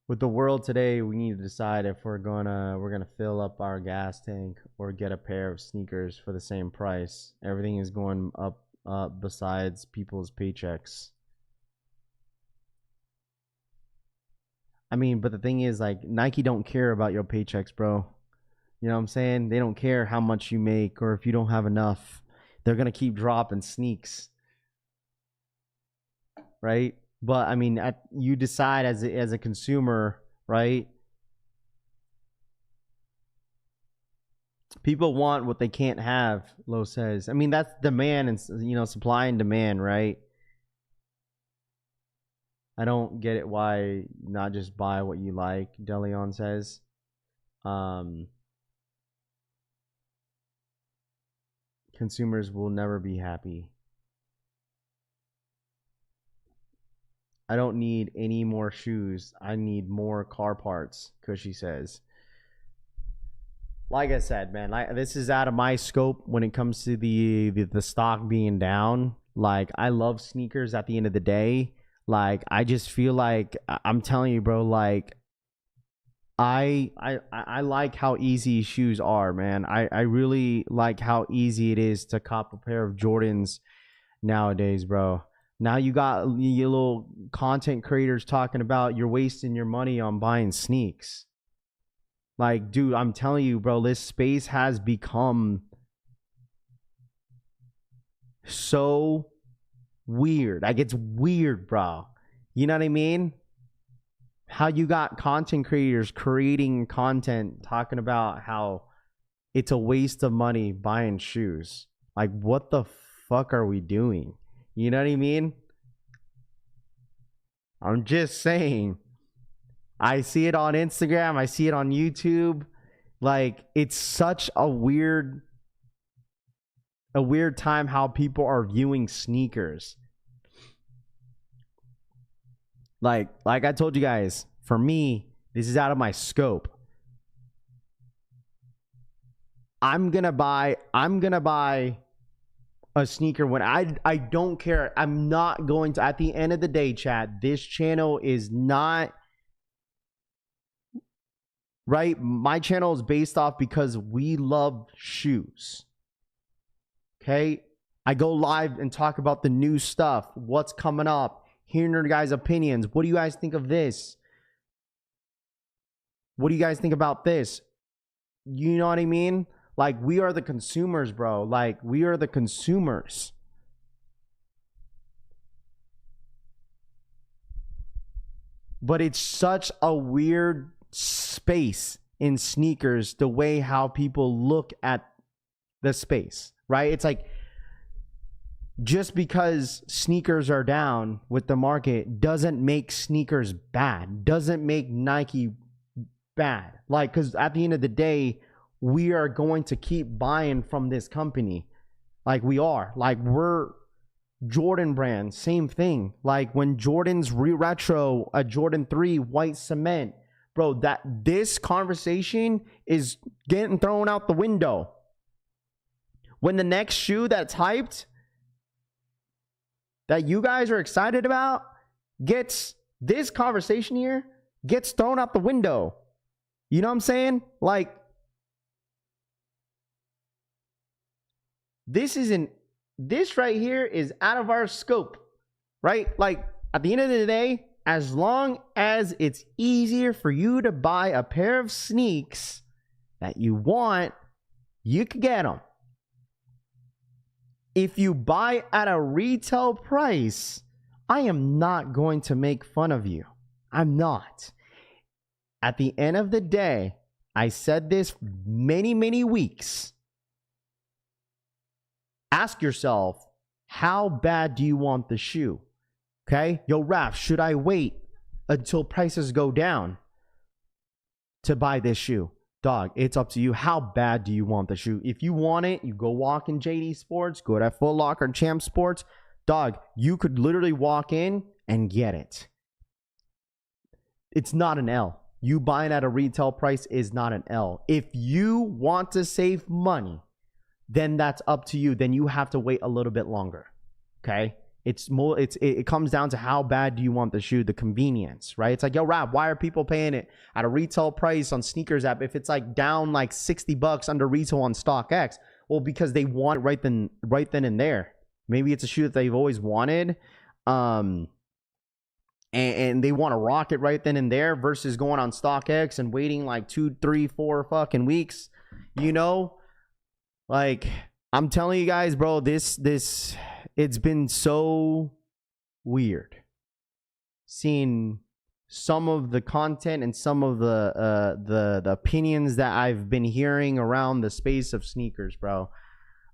With the world today, we need to decide if we're gonna fill up our gas tank or get a pair of sneakers for the same price. Everything is going up besides people's paychecks. I mean, but the thing is, like, Nike don't care about your paychecks, bro. You know what I'm saying? They don't care how much you make or if you don't have enough. They're gonna keep dropping sneaks, right? But I mean, you decide as a consumer, right? People want what they can't have, Lo says. I mean, that's demand and, you know, supply and demand, right? I don't get it why not just buy what you like, Deleon says. Consumers will never be happy. I don't need any more shoes. I need more car parts, Cushy says. Like I said, man, this is out of my scope when it comes to the stock being down. Like, I love sneakers at the end of the day. Like, I just feel like, I'm telling you, bro, like, I like how easy shoes are, man. I really like how easy it is to cop a pair of Jordans nowadays, bro. Now you got your little content creators talking about you're wasting your money on buying sneaks. Like, dude, I'm telling you, bro, this space has become so weird. Like, it's weird, bro. You know what I mean? How you got content creators creating content talking about how it's a waste of money buying shoes. Like, what the fuck are we doing? You know what I mean? I'm just saying. I see it on Instagram. I see it on YouTube. Like, it's such a weird time how people are viewing sneakers. Like I told you guys, for me, this is out of my scope. I'm gonna buy a sneaker when I don't care. I'm not going to, at the end of the day, chat, this channel is not right. My channel is based off because we love shoes. Okay? I go live and talk about the new stuff, what's coming up, hearing your guys' opinions. What do you guys think of this? What do you guys think about this? You know what I mean? Like, we are the consumers, bro. Like, we are the consumers. But it's such a weird space in sneakers, the way how people look at the space, right? It's like, just because sneakers are down with the market doesn't make sneakers bad, doesn't make Nike bad. Like, because at the end of the day, we are going to keep buying from this company. Like, we are. Like, we're Jordan brand, same thing. Like, when Jordan's retro a Jordan 3 white cement, bro, that this conversation is getting thrown out the window. When the next shoe that's hyped, that you guys are excited about, gets this conversation here, gets thrown out the window. You know what I'm saying? Like, this right here is out of our scope, right? Like, at the end of the day, as long as it's easier for you to buy a pair of sneaks that you want, you can get them. If you buy at a retail price, I am not going to make fun of you. I'm not. At the end of the day, I said this many weeks. Ask yourself, how bad do you want the shoe? Okay? Yo, Raph, should I wait until prices go down to buy this shoe? Dog, it's up to you. How bad do you want the shoe? If you want it, you go walk in Jdsports, go to Foot Locker, Jdsports. Dog, you could literally walk in and get it. It's not an L. You buying at a retail price is not an L. If you want to save money, then that's up to you. Then you have to wait a little bit longer. Okay? It comes down to how bad do you want the shoe, the convenience, right? It's like, yo, Rob, why are people paying it at a retail price on sneakers app if it's like down like $60 under retail on StockX? Well, because they want it right then and there. Maybe it's a shoe that they've always wanted, and they want to rock it right then and there versus going on StockX and waiting like 2, 3, 4 fucking weeks. You know, like I'm telling you guys, bro, this. It's been so weird seeing some of the content and some of the opinions that I've been hearing around the space of sneakers, bro.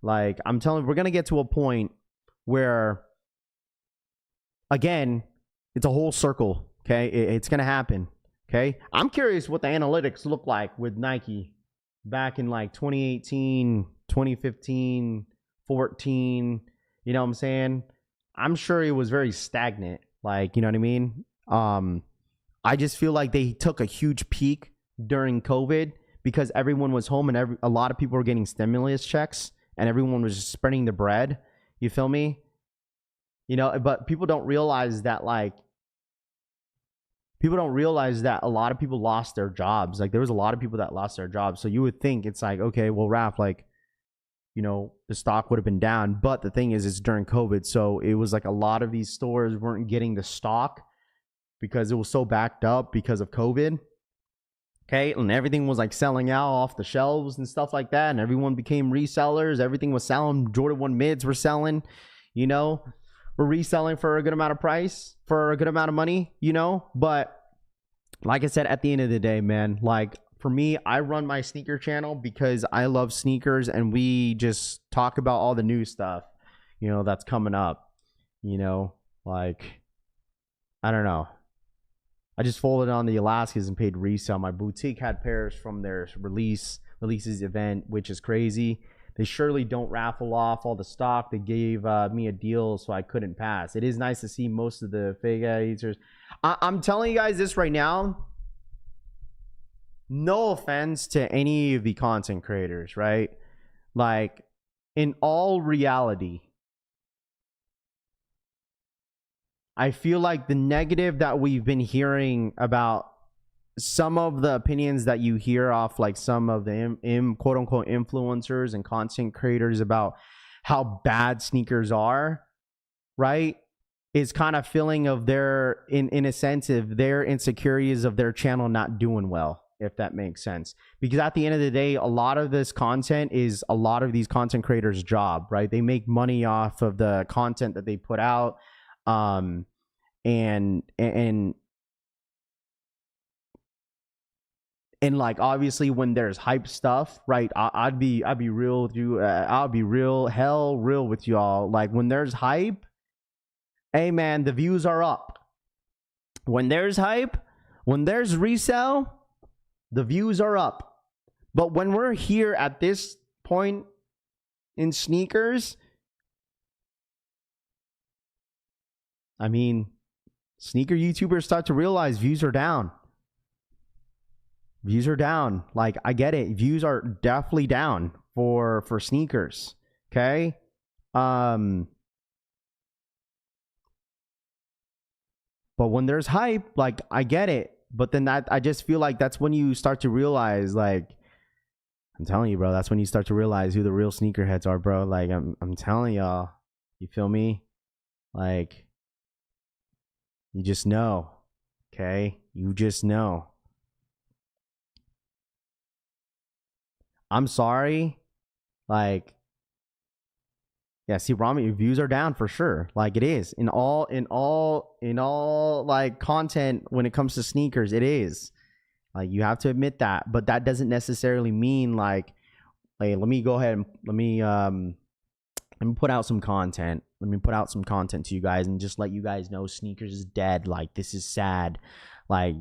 Like, I'm telling you, we're going to get to a point where, again, it's a whole circle, okay? It's going to happen, okay? I'm curious what the analytics look like with Nike back in like 2018, 2015, 14. You know what I'm saying? I'm sure it was very stagnant. Like, you know what I mean? I just feel like they took a huge peak during COVID because everyone was home and a lot of people were getting stimulus checks and everyone was just spreading the bread. You feel me? You know, but people don't realize that, like, a lot of people lost their jobs. Like, there was a lot of people that lost their jobs. So you would think it's like, okay, well, Raph, like, you know, the stock would have been down. But the thing is, it's during COVID. So it was like a lot of these stores weren't getting the stock because it was so backed up because of COVID. Okay. And everything was like selling out off the shelves and stuff like that. And everyone became resellers. Everything was selling. Jordan 1 mids were selling, you know, we're reselling for a good amount of price, for a good amount of money, you know. But like I said, at the end of the day, man, like, for me, I run my sneaker channel because I love sneakers and we just talk about all the new stuff, you know, that's coming up, you know, like, I don't know. I just folded on the Alaskas and paid resale. My boutique had pairs from their releases event, which is crazy. They surely don't raffle off all the stock. They gave me a deal so I couldn't pass. It is nice to see most of the fake eaters. I'm telling you guys this right now. No offense to any of the content creators, right? Like, in all reality, I feel like the negative that we've been hearing about some of the opinions that you hear off like some of the quote unquote influencers and content creators about how bad sneakers are, right? Is kind of feeling of their, in a sense, of their insecurities of their channel not doing well, if that makes sense. Because at the end of the day, a lot of this content is a lot of these content creators' job, right? They make money off of the content that they put out. And like, obviously when there's hype stuff, right? I'd be real with you. I'll be real with y'all. Like, when there's hype, hey man, the views are up. When there's hype, when there's resale, the views are up. But when we're here at this point in sneakers, I mean, sneaker YouTubers start to realize views are down. Views are down. Like, I get it. Views are definitely down for sneakers. Okay? But when there's hype, like, I get it. But then I just feel like that's when you start to realize, like, I'm telling you, bro, that's when you start to realize who the real sneakerheads are, bro. Like, I'm telling y'all. You feel me? Like, you just know. Okay? You just know. I'm sorry. Like, Yeah, see, Rami, views are down for sure. Like it is in all like content when it comes to sneakers, it is. Like you have to admit that, but that doesn't necessarily mean like, hey, let me go ahead and let me put out some content. Let me put out some content to you guys and just let you guys know sneakers is dead. Like this is sad. Like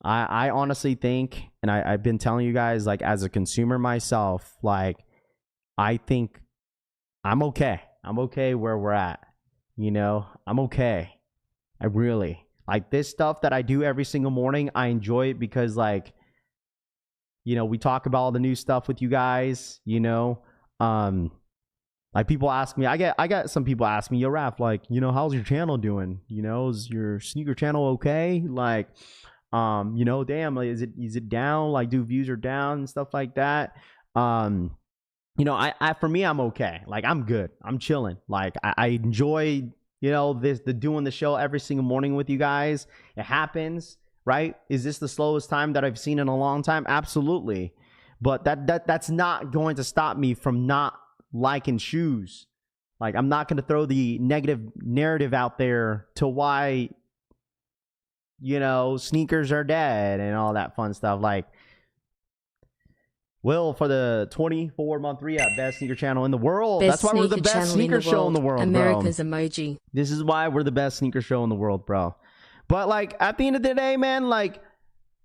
I honestly think, and I've been telling you guys, like as a consumer myself, like I think I'm okay. I'm okay where we're at. You know, I'm okay. I really like this stuff that I do every single morning. I enjoy it because like, you know, we talk about all the new stuff with you guys, you know, like people ask me, I got some people ask me, yo, Raph, like, you know, how's your channel doing? You know, is your sneaker channel okay? Like, you know, damn, like, is it down? Like, do views are down and stuff like that? You know, I for me, I'm okay. Like, I'm good. I'm chilling. Like, I enjoy, you know, doing the show every single morning with you guys. It happens, right? Is this the slowest time that I've seen in a long time? Absolutely. But that's not going to stop me from not liking shoes. Like, I'm not going to throw the negative narrative out there to why, you know, sneakers are dead and all that fun stuff. Like, Will, for the 24-month re-up, best sneaker channel in the world. Best That's why we're the sneaker best channel sneaker in the show in the world, America's bro. emoji. This is why we're the best sneaker show in the world, bro. But, like, at the end of the day, man, like,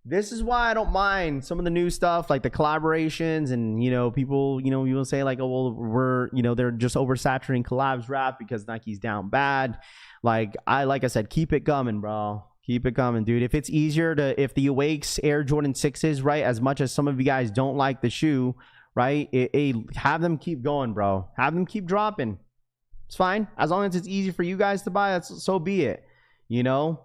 this is why I don't mind some of the new stuff, like the collaborations, and, you know, people, you know, you will say, like, oh, well, we're, you know, they're just oversaturating collabs rap because Nike's down bad. Like I said, keep it coming, bro. Keep it coming, dude. If it's easier to, if the Awakes Air Jordan 6s, right, as much as some of you guys don't like the shoe, right, have them keep going, bro. Have them keep dropping. It's fine. As long as it's easy for you guys to buy, so be it, you know?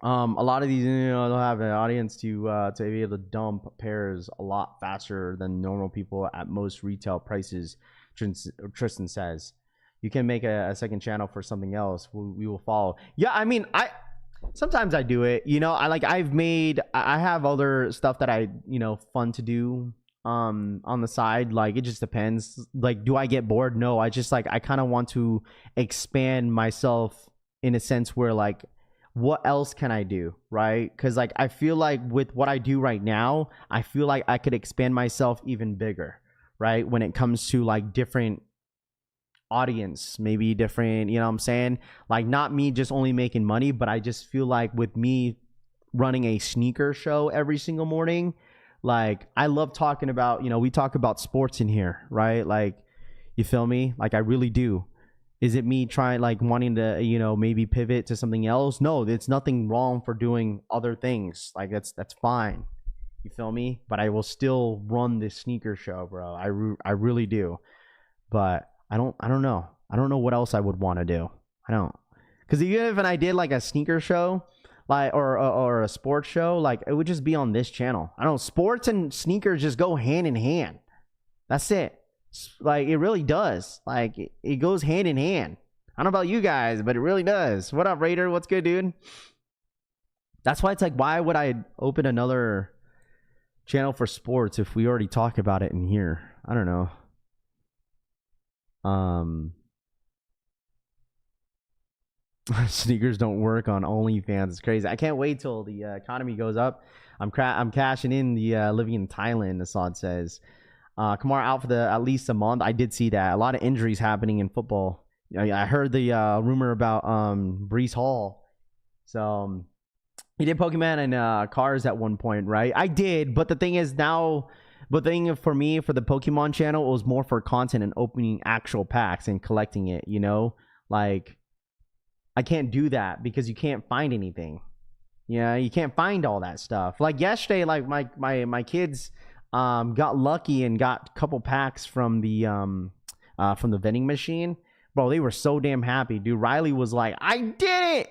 A lot of these, you know, they'll have an audience to be able to dump pairs a lot faster than normal people at most retail prices, Tristan says. You can make a second channel for something else. We will follow. Yeah, I mean, sometimes I do it, you know. I have other stuff that I, you know, fun to do on the side. Like, it just depends. Like, do I get bored? No, I just, like, I kind of want to expand myself in a sense where, like, what else can I do, right? Because, like, I feel like with what I do right now, I feel like I could expand myself even bigger, right? When it comes to, like, different audience, maybe different, you know what I'm saying? Like, not me just only making money, but I just feel like with me running a sneaker show every single morning, like, I love talking about, you know, we talk about sports in here, right? Like, you feel me? Like, I really do. Is it me trying, like, wanting to, you know, maybe pivot to something else? No, it's nothing wrong for doing other things. Like, that's fine. You feel me? But I will still run this sneaker show, bro. I really do. But I don't know. I don't know what else I would want to do. I don't. Because even if I did, like, a sneaker show, like, or a sports show, like, it would just be on this channel. I don't know. Sports and sneakers just go hand in hand. That's it. Like, it really does. Like, it goes hand in hand. I don't know about you guys, but it really does. What up, Raider? What's good, dude? That's why it's like, why would I open another channel for sports if we already talk about it in here? I don't know. Sneakers don't work on OnlyFans. It's crazy. I can't wait till the economy goes up. I'm cashing in the living in Thailand, Assad says. Kamara out for at least a month. I did see that. A lot of injuries happening in football. I heard the rumor about Breece Hall. So he did Pokemon and cars at one point, right? I did, but the thing is now, but the thing for me, for the Pokemon channel, it was more for content and opening actual packs and collecting it, you know? Like, I can't do that because you can't find anything. Yeah, you can't find all that stuff. Like yesterday, like my kids got lucky and got a couple packs from the vending machine. Bro, they were so damn happy, dude. Riley was like, I did it.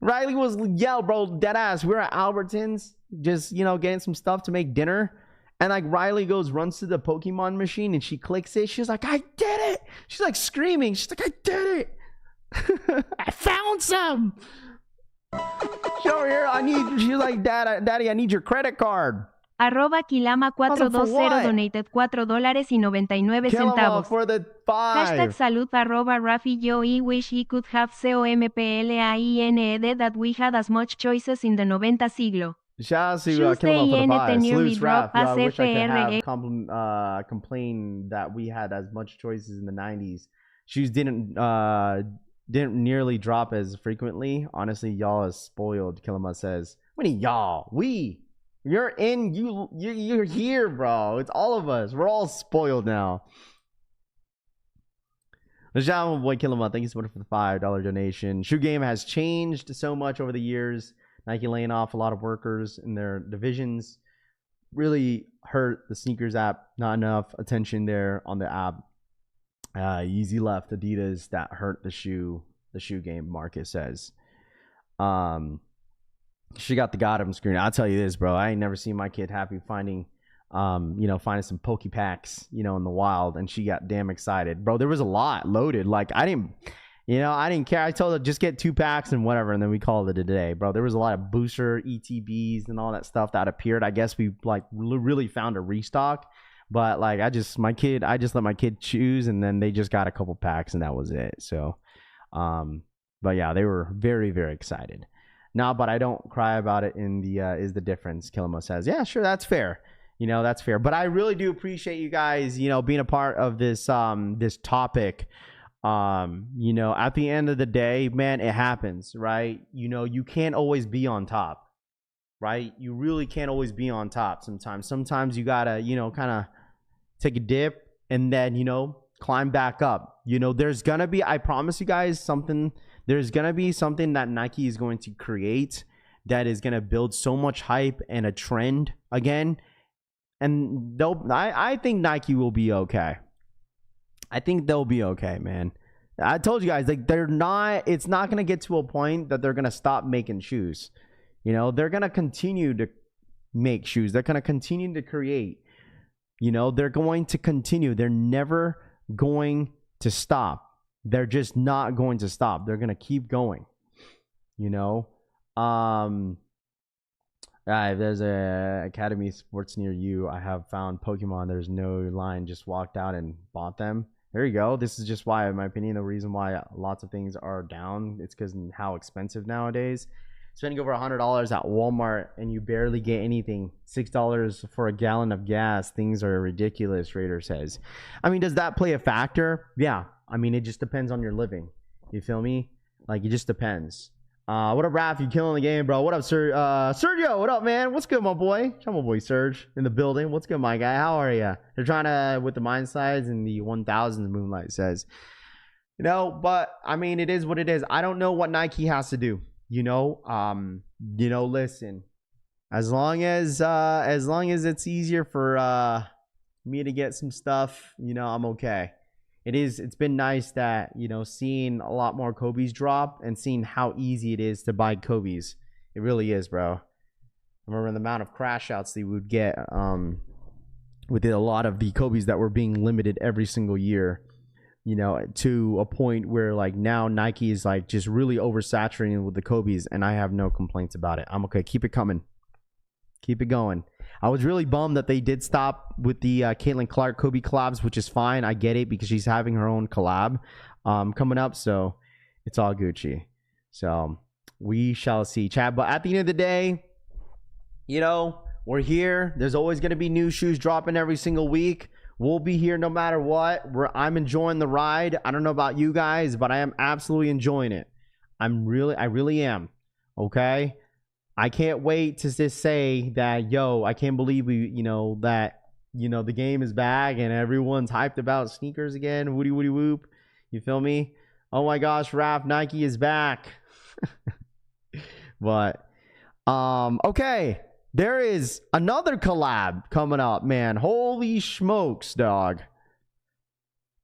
Riley was bro, dead ass. We were at Albertsons just, you know, getting some stuff to make dinner. And like Riley runs to the Pokemon machine and she clicks it. She's like, I did it. She's like screaming. She's like, I did it. I found some. She's over here. She's like, Daddy, I need your credit card. @Kilama420 donated $4.99. for the 5. Hashtag salud @Rafi Joey wish he could have COMPLAINED that we had as much choices in the 90 siglo. Shout out to Tuesday Kilma for the 5. INT nearly Salutes, dropped Raph. Yo, as I wish I could FRA. have complained that we had as much choices in the 90s. Shoes didn't nearly drop as frequently. Honestly, y'all is spoiled, Kilma says. What do y'all? You're in, you're here, bro. It's all of us. We're all spoiled now. Shout out my boy Kilma. Thank you so much for the $5 donation. Shoe game has changed so much over the years. Nike laying off a lot of workers in their divisions really hurt the sneakers app. Not enough attention there on the app. Yeezy left Adidas. That hurt the shoe game, Marcus says. She got the Gotham screen. I'll tell you this, bro. I ain't never seen my kid happy finding some Poke Packs, in the wild, and she got damn excited. Bro, there was a lot loaded. Like, I didn't care. I told her just get 2 packs and whatever, and then we called it a day, bro. There was a lot of booster ETBs and all that stuff that appeared. I guess we really found a restock, but I just let my kid choose, and then they just got a couple packs, and that was it. So, but yeah, they were very, very excited. No, but I don't cry about it in the is the difference, Kilmo says. Yeah, sure, that's fair. That's fair. But I really do appreciate you guys, being a part of this this topic. At the end of the day, man, it happens, right? You can't always be on top, right? You really can't always be on top sometimes. Sometimes you gotta, kind of take a dip and then, climb back up. There's gonna be, I promise you guys, there's gonna be something that Nike is going to create that is gonna build so much hype and a trend again. And I think Nike will be okay. I think they'll be okay, man. I told you guys, it's not going to get to a point that they're going to stop making shoes. They're going to continue to make shoes. They're going to continue to create. They're going to continue. They're never going to stop. They're just not going to stop. They're going to keep going. If there's a Academy Sports near you, I have found Pokemon. There's no line. Just walked out and bought them. There you go. This is just why, in my opinion, the reason why lots of things are down. It's because of how expensive nowadays. Spending over $100 at Walmart and you barely get anything. $6 for a gallon of gas. Things are ridiculous, Raider says. I mean, does that play a factor? Yeah. I mean, it just depends on your living. You feel me? It just depends. What up, Raph? You killing the game, bro. What up, Sergio? What up, man? What's good, my boy? Shout out my boy Serge in the building. What's good, my guy? How are you? They're trying to with the mind sides and the 1000s. Moonlight says, but I mean, it is what it is. I don't know what Nike has to do. Listen. As long as it's easier for me to get some stuff, I'm okay. It's been nice that, seeing a lot more Kobe's drop and seeing how easy it is to buy Kobe's. It really is, bro. I remember the amount of crash outs they would get with a lot of the Kobe's that were being limited every single year, to a point where now Nike is just really oversaturated with the Kobe's, and I have no complaints about it. I'm okay. Keep it coming. Keep it going. I was really bummed that they did stop with the Caitlin Clark Kobe collabs, which is fine. I get it because she's having her own collab coming up, so it's all Gucci. So we shall see, Chad. But at the end of the day, we're here. There's always going to be new shoes dropping every single week. We'll be here no matter what. I'm enjoying the ride. I don't know about you guys, but I am absolutely enjoying it. I really am. Okay. I can't wait to just say that, I can't believe the game is back and everyone's hyped about sneakers again. Woody, woody, whoop. You feel me? Oh my gosh, Raph, Nike is back. But, okay. There is another collab coming up, man. Holy smokes, dog.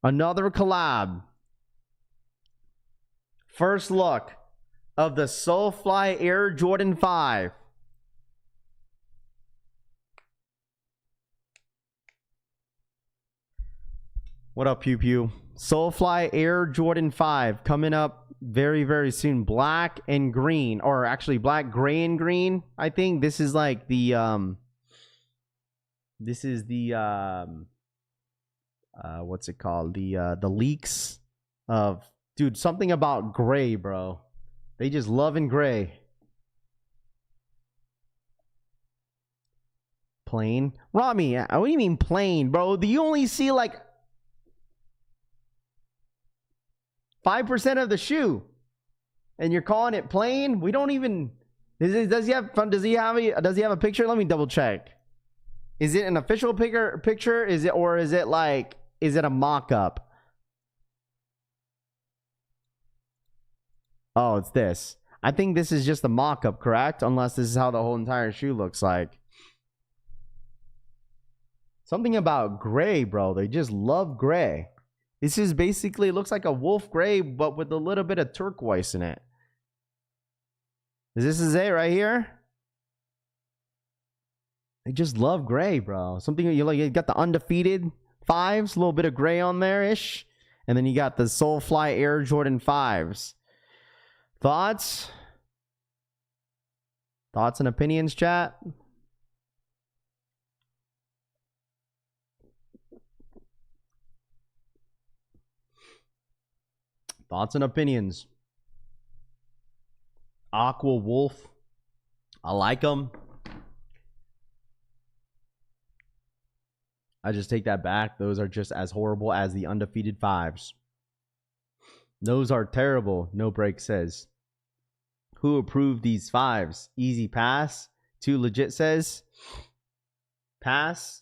Another collab. First look of the Soulfly Air Jordan 5. What up, Pew Pew? Soulfly Air Jordan 5 coming up very, very soon. Black and green, or actually black, gray, and green. I think this is the This is the what's it called? The leaks of, dude, something about gray, bro. They just love in gray. Plain. Rami, what do you mean plain, bro? Do you only see like 5% of the shoe? And you're calling it plain? We don't even. Does he have a picture? Let me double check. Is it an official picture? Is it a mock-up? Oh, it's this. I think this is just a mock-up, correct? Unless this is how the whole entire shoe looks like. Something about gray, bro. They just love gray. This is basically, it looks like a wolf gray, but with a little bit of turquoise in it. This is it right here. They just love gray, bro. Something you like. You got the undefeated 5s, a little bit of gray on there ish, and then you got the Soulfly Air Jordan 5s. Thoughts and opinions, chat. Thoughts and opinions. Aqua Wolf. I like them. I just take that back. Those are just as horrible as the undefeated 5s. Those are terrible, No Break says. Who approved these 5s? Easy pass. 2 legit says. Pass.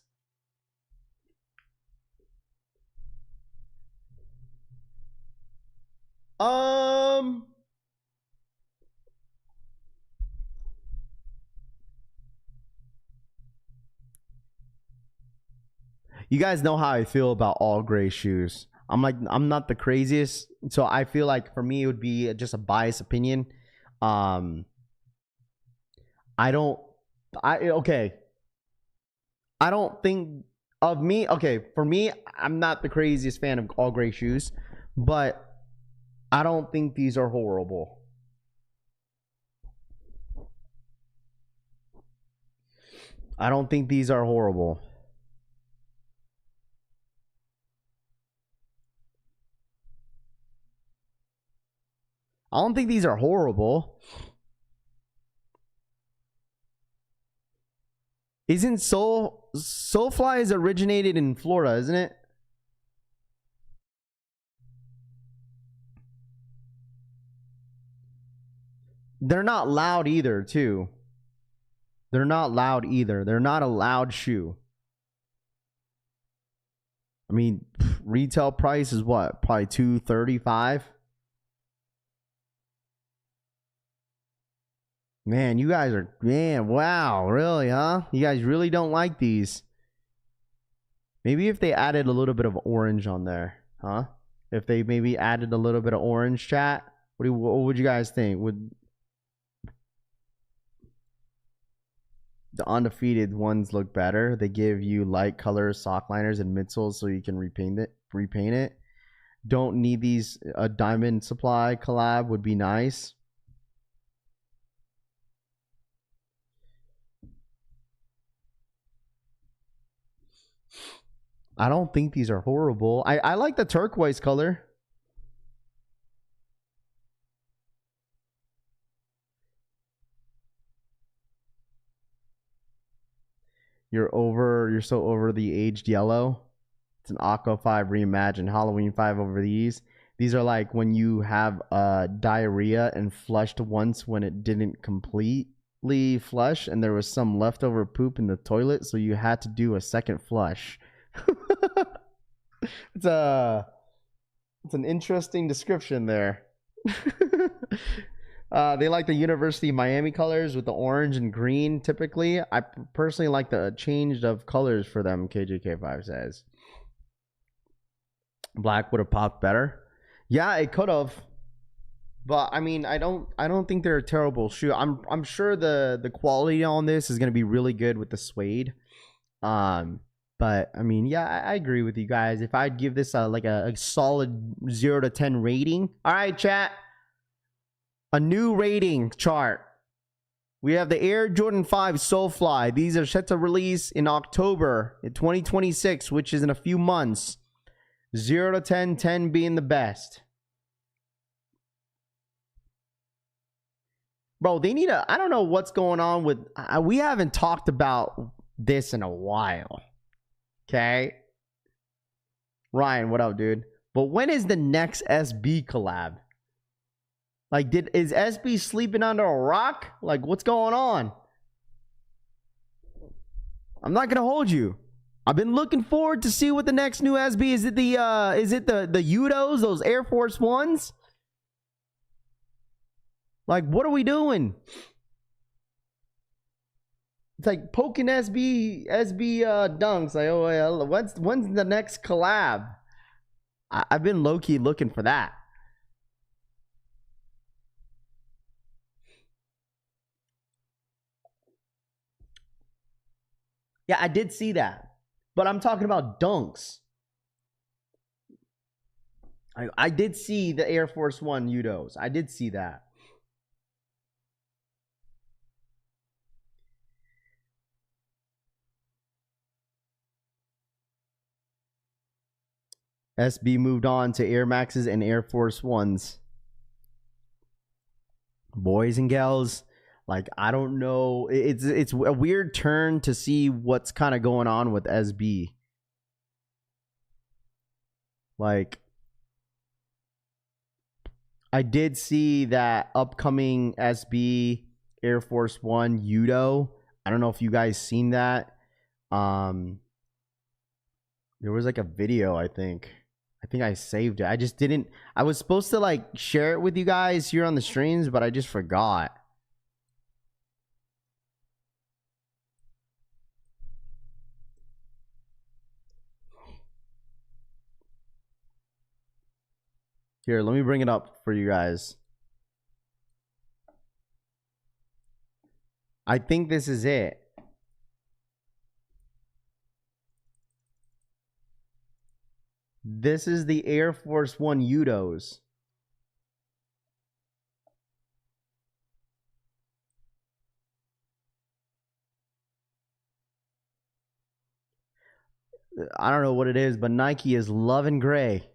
You guys know how I feel about all gray shoes. I'm not the craziest, so I feel like for me it would be just a biased opinion. I don't think of me. Okay, for me, I'm not the craziest fan of all gray shoes, but I don't think these are horrible. I don't think these are horrible. I don't think these are horrible. Isn't Soulfly is originated in Florida, isn't it? They're not loud either, too. They're not loud either. They're not a loud shoe. I mean, retail price is what? Probably $235. Man, you guys are, man, wow, really, huh? You guys really don't like these. Maybe if they added a little bit of orange on there, huh? If they maybe added a little bit of orange, chat, what would you guys think? Would the undefeated ones look better? They give you light color sock liners and midsoles so you can repaint it. Don't need these. A diamond supply collab would be nice. I don't think these are horrible. I like the turquoise color. You're so over the aged yellow. It's an Aqua 5 reimagined. Halloween 5 over these. These are like when you have diarrhea and flushed once when it didn't completely flush and there was some leftover poop in the toilet, so you had to do a second flush. It's an interesting description there. They like the University of Miami colors with the orange and green typically. I personally like the change of colors for them, KJK5 says. Black would have popped better. Yeah, it could have. But I mean, I don't think they're a terrible shoe. I'm sure the quality on this is going to be really good with the suede. But I mean, yeah, I agree with you guys. If I'd give this a solid 0 to 10 rating. All right, chat. A new rating chart. We have the Air Jordan 5 Soulfly. These are set to release in October in 2026, which is in a few months. 0 to 10, 10 being the best. Bro, they need a... I don't know what's going on with... we haven't talked about this in a while. Okay? Ryan, what up, dude? But when is the next SB collab? Like, is SB sleeping under a rock? Like, what's going on? I'm not gonna hold you. I've been looking forward to see what the next new SB is. The Udos, those Air Force Ones? Like, what are we doing? It's like poking SB dunks. Like, oh, yeah, when's the next collab? I've been low key looking for that. Yeah, I did see that. But I'm talking about dunks. I did see the Air Force One Udos. I did see that. SB moved on to Air Maxes and Air Force Ones. Boys and gals, like, I don't know. It's a weird turn to see what's kind of going on with SB. Like, I did see that upcoming SB Air Force One Udo. I don't know if you guys seen that. There was like a video, I think I saved it. I just didn't. I was supposed to like share it with you guys here on the streams, but I just forgot. Here, let me bring it up for you guys. I think this is it. This is the Air Force One Udos. I don't know what it is, but Nike is loving gray.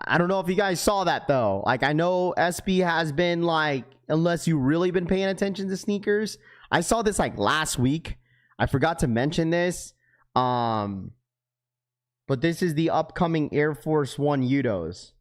I don't know if you guys saw that though. Like, I know SB has been like, unless you really been paying attention to sneakers. I saw this like last week. I forgot to mention this. But this is the upcoming Air Force One Udos.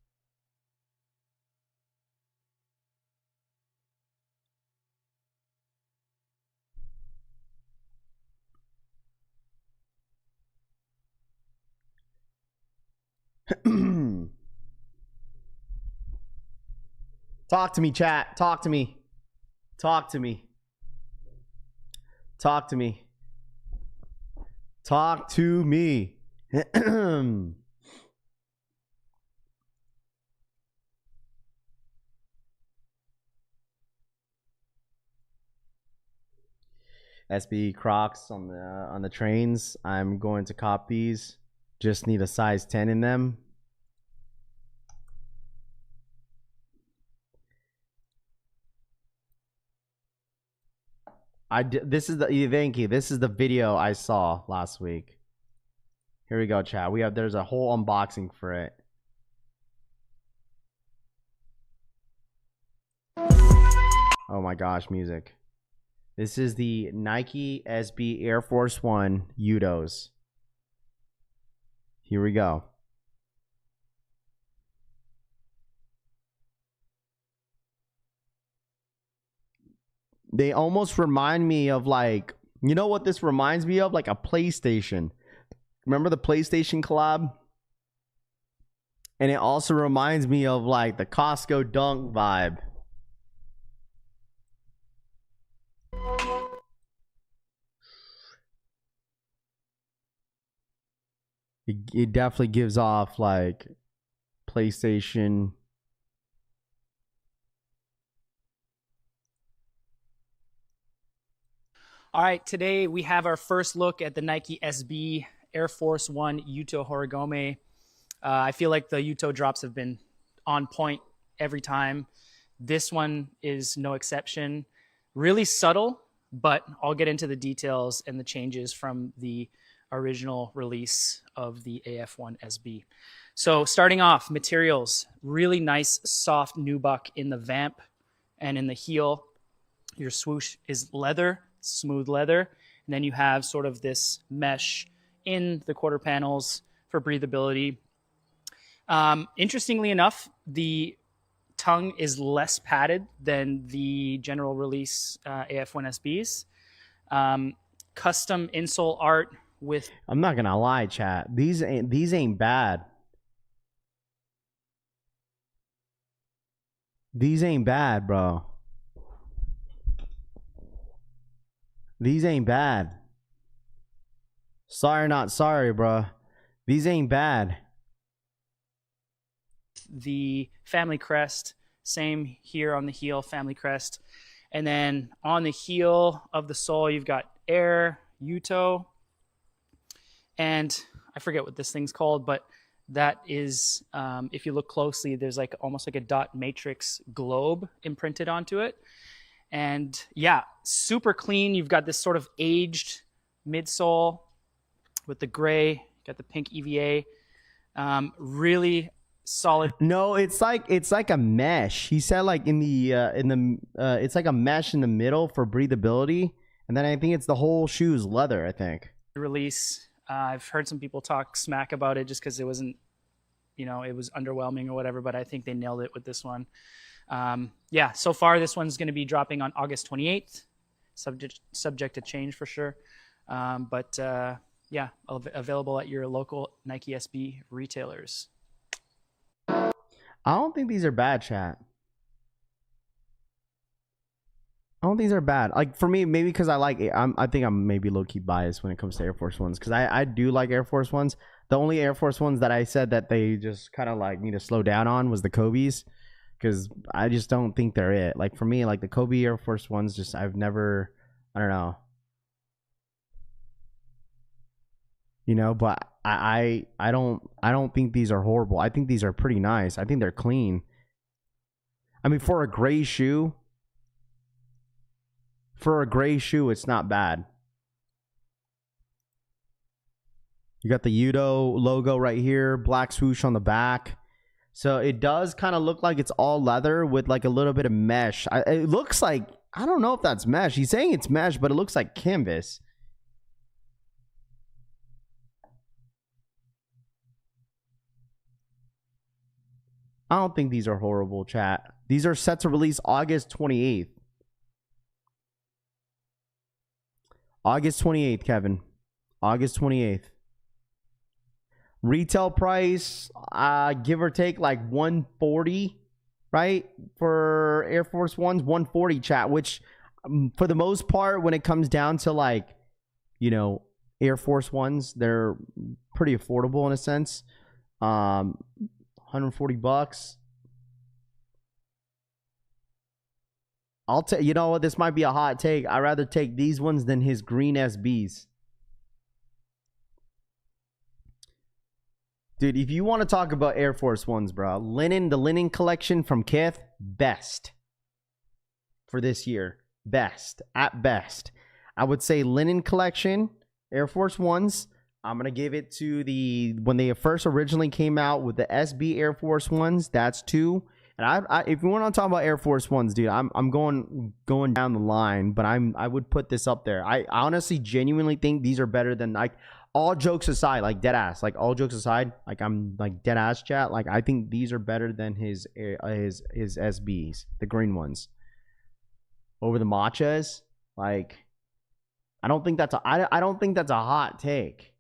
Talk to me, chat. Talk to me. Talk to me. Talk to me. Talk to me. SB Crocs on the trains. I'm going to cop these. Just need a size 10 in them. This is the video I saw last week. Here we go, chat. There's a whole unboxing for it. Oh my gosh, music. This is the Nike SB Air Force One Udos. Here we go. They almost remind me of, like, you know what this reminds me of? Like a PlayStation. Remember the PlayStation collab? And it also reminds me of like the Costco Dunk vibe. It definitely gives off like PlayStation. All right, today we have our first look at the Nike SB Air Force One Yuto Horigome. I feel like the Yuto drops have been on point every time. This one is no exception. Really subtle, but I'll get into the details and the changes from the original release of the AF1 SB. So starting off, materials, really nice soft nubuck in the vamp and in the heel. Your swoosh is leather, smooth leather, and then you have sort of this mesh in the quarter panels for breathability. Interestingly enough, the tongue is less padded than the general release AF1 SBs. Custom insole art with... I'm not gonna lie, chat. These ain't bad. These ain't bad, bro. These ain't bad. Sorry, not sorry, bro. These ain't bad. The family crest, same here on the heel, family crest. And then on the heel of the sole, you've got Air, Yuto, and I forget what this thing's called, but that is, if you look closely, there's like almost like a dot matrix globe imprinted onto it. And yeah, super clean. You've got this sort of aged midsole with the gray, got the pink EVA. Really solid. No, it's like a mesh. He said like it's like a mesh in the middle for breathability, and then I think it's the whole shoe's leather, I think. Release. I've heard some people talk smack about it just because it wasn't, it was underwhelming or whatever, but I think they nailed it with this one. Yeah, so far this one's going to be dropping on August 28th, subject to change for sure. But yeah, available at your local Nike SB retailers. I don't think these are bad, chat. I don't think these are bad. Like for me, maybe because I think I'm maybe low-key biased when it comes to Air Force Ones, because I do like Air Force Ones. The only Air Force Ones that I said that they just kind of like need to slow down on was the Kobe's, because I just don't think they're it. Like for me, like the Kobe Air Force Ones, just I've never, I don't know. But I don't think these are horrible. I think these are pretty nice. I think they're clean. I mean, for a gray shoe, it's not bad. You got the Yuto logo right here, black swoosh on the back. So it does kind of look like it's all leather with like a little bit of mesh. It looks like, I don't know if that's mesh. He's saying it's mesh, but it looks like canvas. I don't think these are horrible, chat. These are set to release August 28th. August 28th, Kevin. August 28th. Retail price, give or take like 140, right? For Air Force Ones, 140, chat, which for the most part, when it comes down to like, Air Force Ones, they're pretty affordable in a sense. $140. I'll take, you know what, this might be a hot take. I'd rather take these ones than his green SBs. Dude, if you want to talk about Air Force Ones, bro, the linen collection from Kith, best for this year. Best, at best. I would say linen collection, Air Force Ones. I'm going to give it to when they first originally came out with the SB Air Force Ones, that's 2. And if you want to talk about Air Force Ones, dude, I'm going down the line, but I would put this up there. I honestly genuinely think these are better than, like, all jokes aside, like dead ass, like all jokes aside, like I'm like dead ass, chat. Like I think these are better than his SBs, the green ones, over the matchas. Like I don't think that's a hot take.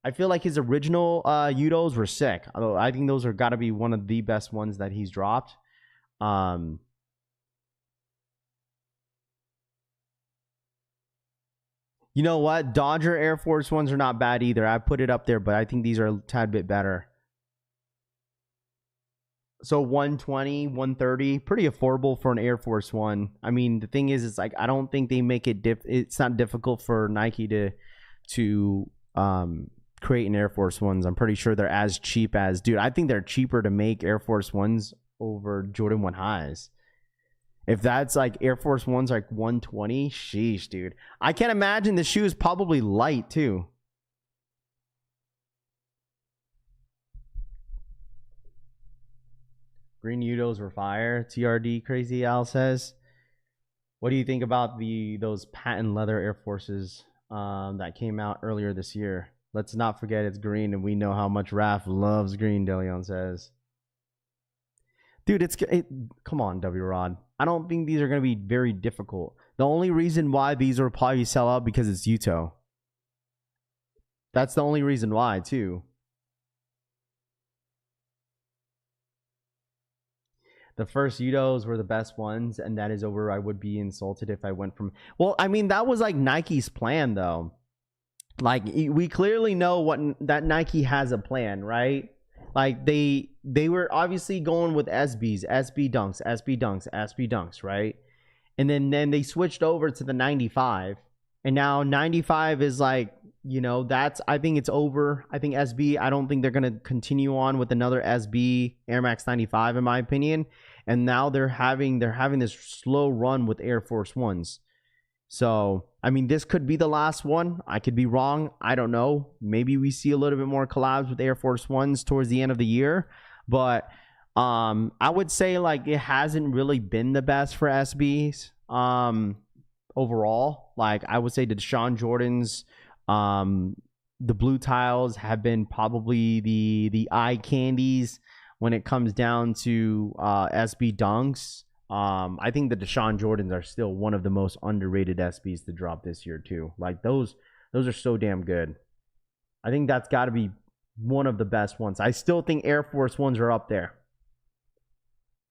I feel like his original Udos were sick. Although I think those are got to be one of the best ones that he's dropped. You know what? Dodger Air Force Ones are not bad either. I put it up there, but I think these are a tad bit better. So 120, 130, pretty affordable for an Air Force One. I mean, the thing is, it's like I don't think they make it it's not difficult for Nike to creating Air Force Ones. I'm pretty sure they're as cheap as, dude, I think they're cheaper to make Air Force Ones over Jordan 1 highs. If that's like Air Force Ones like 120, sheesh, dude. I can't imagine the shoe is probably light too. Green Udos were fire. TRD Crazy Al says. What do you think about those patent leather Air Forces that came out earlier this year? Let's not forget it's green, and we know how much Raph loves green, Deleon says. Dude, come on, W Rod. I don't think these are going to be very difficult. The only reason why these will probably sell out because it's Yuto. That's the only reason why, too. The first Udos were the best ones, and that is over. I would be insulted if I went from... Well, I mean, that was like Nike's plan, though. Like, we clearly know that Nike has a plan, right? Like, they were obviously going with SBs, SB Dunks, SB Dunks, SB Dunks, right? And then they switched over to the 95. And now 95 is like, you know, I think it's over. I think SB, I don't think they're going to continue on with another SB Air Max 95, in my opinion. And now they're having this slow run with Air Force Ones. So, I mean, this could be the last one. I could be wrong. I don't know. Maybe we see a little bit more collabs with Air Force Ones towards the end of the year. But I would say, like, it hasn't really been the best for SBs overall. Like, I would say the Deshaun Jordans, the blue tiles have been probably the eye candies when it comes down to SB Dunks. I think the Deshaun Jordans are still one of the most underrated SBs to drop this year too. Like those are so damn good. I think that's got to be one of the best ones. I still think Air Force Ones are up there.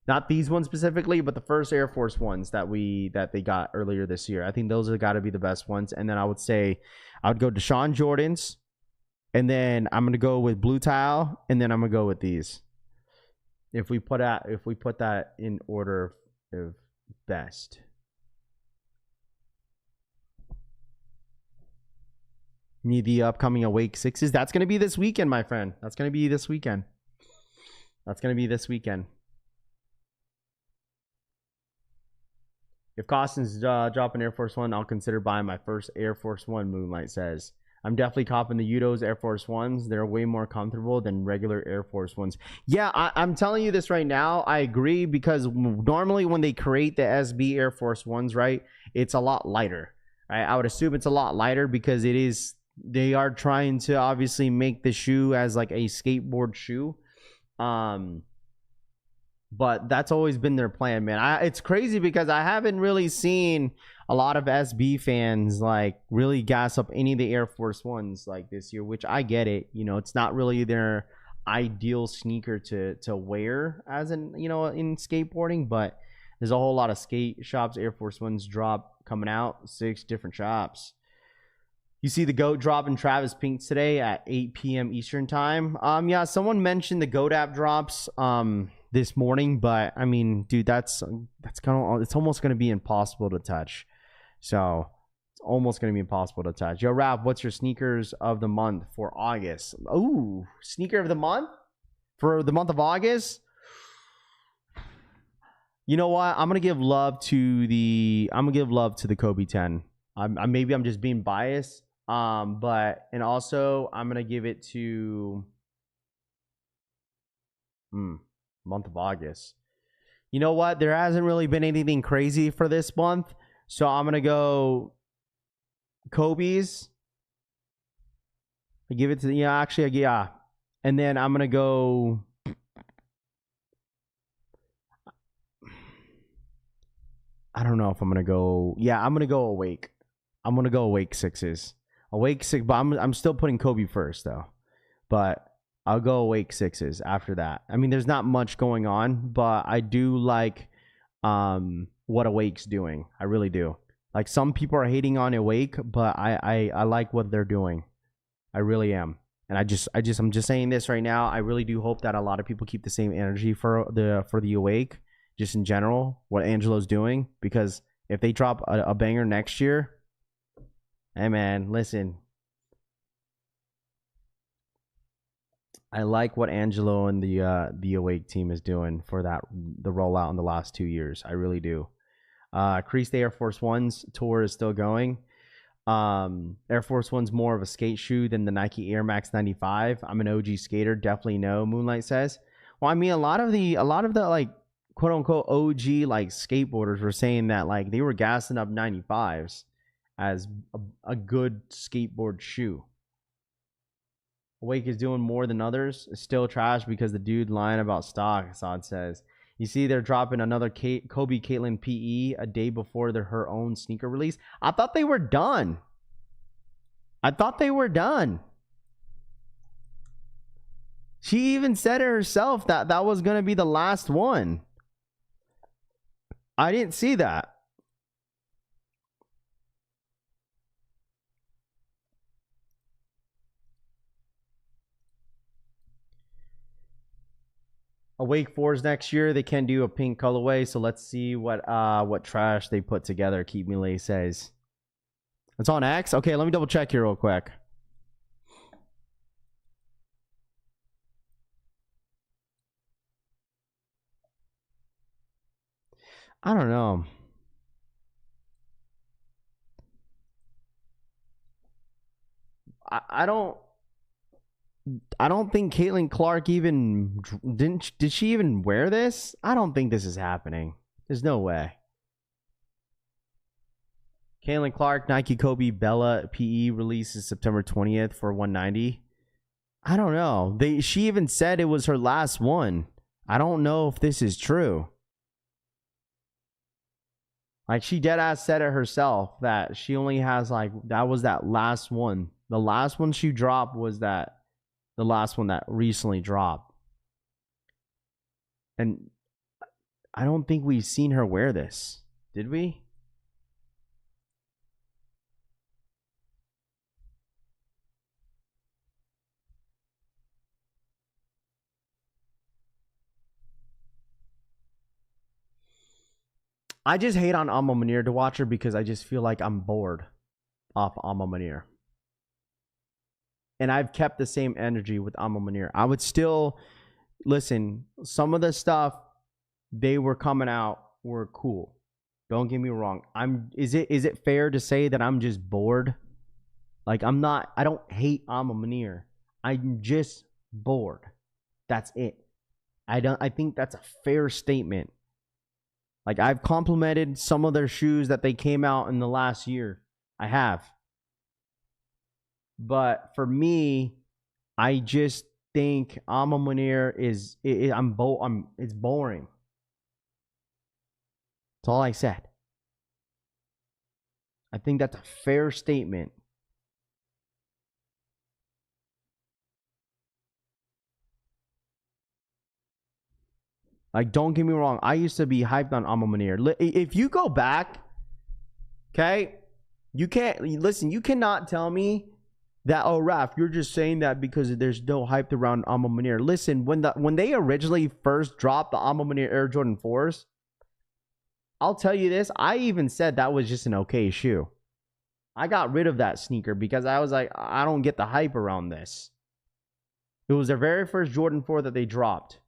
Not these ones specifically, but the first Air Force Ones that they got earlier this year. I think those are got to be the best ones. And then I would say I would go Deshaun Jordans, and then I'm gonna go with blue tile, and then I'm gonna go with these. If we put that in order of best. Need the upcoming Awake 6s. That's going to be this weekend, my friend. That's going to be this weekend. If Costin's dropping Air Force One, I'll consider buying my first Air Force One, Moonlight says. I'm definitely copping the Udos Air Force Ones. They're way more comfortable than regular Air Force Ones. Yeah, I'm telling you this right now. I agree, because normally when they create the SB Air Force Ones, right, it's a lot lighter. Right? I would assume it's a lot lighter because they are trying to obviously make the shoe as like a skateboard shoe. But that's always been their plan, man. It's crazy because I haven't really seen a lot of SB fans like really gas up any of the Air Force Ones like this year, which I get it. You know, it's not really their ideal sneaker to wear as in skateboarding, but there's a whole lot of skate shops Air Force Ones drop coming out, 6 different shops. You see the GOAT dropping Travis Pink today at 8 p.m. Eastern time. Yeah, someone mentioned the GOAT app drops this morning, but I mean, dude, it's almost gonna be impossible to touch. So it's almost gonna be impossible to touch. Yo, Rav, what's your sneakers of the month for August? Ooh, sneaker of the month for the month of August. You know what? I'm gonna give love to the Kobe 10. Maybe I'm just being biased. And also I'm gonna give it to month of August. You know what? There hasn't really been anything crazy for this month, so I'm gonna go Kobe's. I give it to yeah. And then I'm gonna go. I don't know if I'm gonna go. Yeah, I'm gonna go Awake. I'm gonna go Awake 6s. Awake 6, but I'm still putting Kobe first though. But I'll go Awake 6s after that. I mean, there's not much going on, but I do like what Awake's doing. I really do. Like, some people are hating on Awake, but I like what they're doing. I really am. And I'm just saying this right now. I really do hope that a lot of people keep the same energy for the Awake, just in general, what Angelo's doing, because if they drop a banger next year, hey man, listen. I like what Angelo and the Awake team is doing for the rollout in the last 2 years. I really do. Creased Air Force One's tour is still going. Air Force One's more of a skate shoe than the Nike Air Max 95. I'm an OG skater, definitely know. Moonlight says. Well, I mean, a lot of the like quote unquote OG like skateboarders were saying that like they were gassing up 95s as a good skateboard shoe. Awake is doing more than others. It's still trash because the dude lying about stock, Assad says. You see, they're dropping another Kobe Caitlin PE a day before her own sneaker release. I thought they were done. She even said it herself that that was going to be the last one. I didn't see that. Awake 4s next year. They can do a pink colorway, so let's see what trash they put together. Keep Me Lay says. It's on X? Okay, let me double check here real quick. I don't know. I don't think Caitlin Clark even did she even wear this? I don't think this is happening. There's no way. Caitlin Clark, Nike Kobe Bella PE releases September 20th for 190. I don't know. She even said it was her last one. I don't know if this is true. Like she dead ass said it herself that she only has like that was that last one. The last one she dropped was the last one that recently dropped. And I don't think we've seen her wear this. Did we? I just hate on Alma Munir to watch her because I just feel like I'm bored off Alma Munir. And I've kept the same energy with Alma Munir. I would still listen. Some of the stuff they were coming out were cool. Don't get me wrong. Is it fair to say that I'm just bored? Like I don't hate Alma Munir. I'm just bored. That's it. I think that's a fair statement. Like I've complimented some of their shoes that they came out in the last year. I have. But for me, I just think Alma Munir is it's boring. That's all I said. I think that's a fair statement. Like, don't get me wrong. I used to be hyped on Alma Munir. If you go back, okay, you cannot tell me that, oh, Raph, you're just saying that because there's no hype around Alma Munir. Listen, when they originally first dropped the Alma Munir Air Jordan 4s, I'll tell you this, I even said that was just an okay shoe. I got rid of that sneaker because I was like, I don't get the hype around this. It was their very first Jordan 4 that they dropped.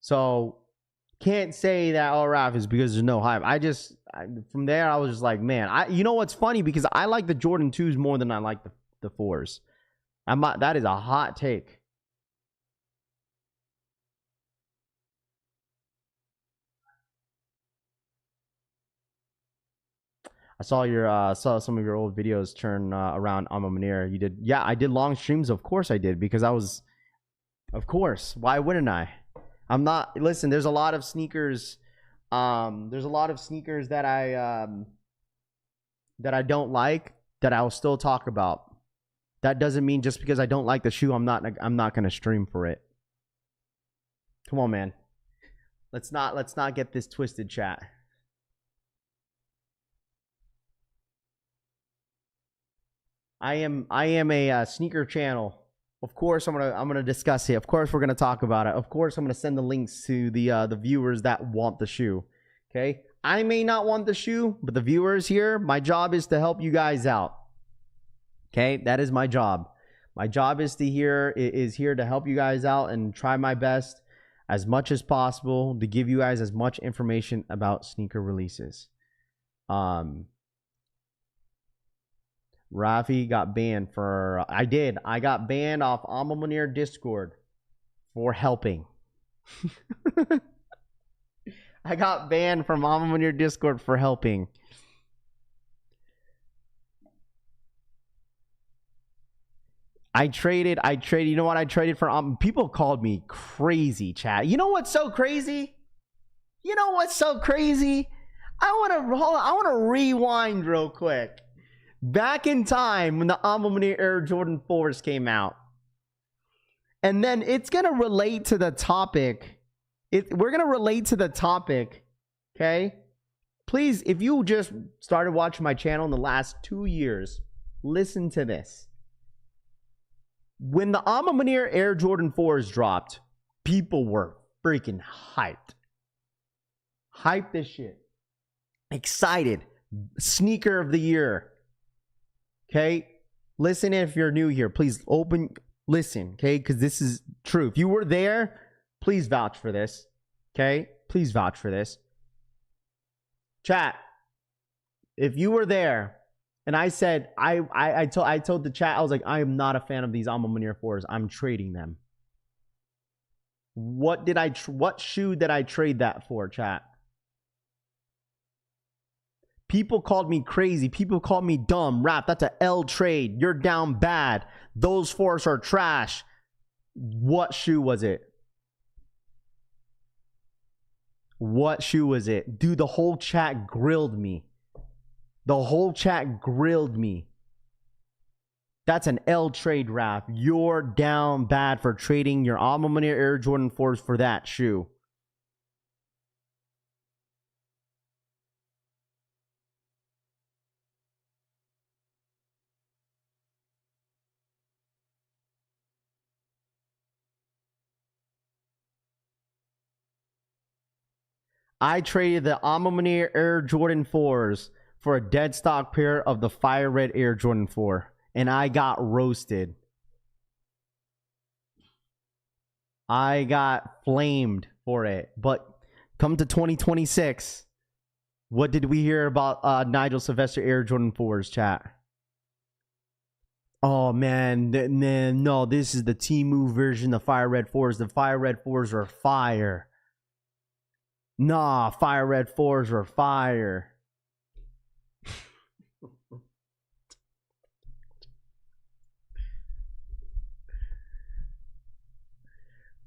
So, can't say that all Raph is because there's no hype. From there, I was just like, man, you know what's funny? Because I like the Jordan 2s more than I like the 4s. That is a hot take. I saw some of your old videos turn around Alma Munir. You did, yeah. I did long streams, of course I did, because of course. Why wouldn't I? I'm not. Listen, there's a lot of sneakers. There's a lot of sneakers that I don't like that I'll still talk about. That doesn't mean just because I don't like the shoe, I'm not gonna stream for it. Come on, man. Let's not get this twisted, chat. I am a sneaker channel. Of course, I'm gonna discuss it. Of course, we're gonna talk about it. Of course, I'm gonna send the links to the viewers that want the shoe. Okay, I may not want the shoe, but the viewers here, my job is to help you guys out. Okay, that is my job. My job is here to help you guys out and try my best as much as possible to give you guys as much information about sneaker releases. Rafi got banned for I got banned off Alma Munir Discord for helping. I got banned from Alma Munir Discord for helping. I traded, you know what I traded for? People called me crazy, chat. You know what's so crazy? I want to rewind real quick. Back in time when the Alma Munir Air Jordan 4s came out. And then it's going to relate to the topic. We're going to relate to the topic, okay? Please, if you just started watching my channel in the last 2 years, listen to this. When the Alma Munir Air Jordan 4s dropped, people were freaking hyped. Hyped this shit. Excited. Sneaker of the year. Okay? Listen if you're new here. Please listen, okay? Because this is true. If you were there, please vouch for this. Okay? Please vouch for this. Chat. If you were there, and I said, I told the chat, I was like, I am not a fan of these Alma Munir 4s. I'm trading them. What shoe did I trade that for, chat? People called me crazy. People called me dumb. Rap, that's a L trade. You're down bad. Those 4s are trash. What shoe was it? What shoe was it? Dude, the whole chat grilled me. The whole chat grilled me. That's an L trade, Rap. You're down bad for trading your Alma Munir Air Jordan 4s for that shoe. I traded the Alma Munir Air Jordan 4s for a dead stock pair of the Fire Red Air Jordan 4. And I got roasted. I got flamed for it. But come to 2026, what did we hear about Nigel Sylvester Air Jordan 4s, chat? Oh, man. No, this is the Temu version of Fire Red 4s. The Fire Red 4s are fire. Nah, Fire Red 4s are fire.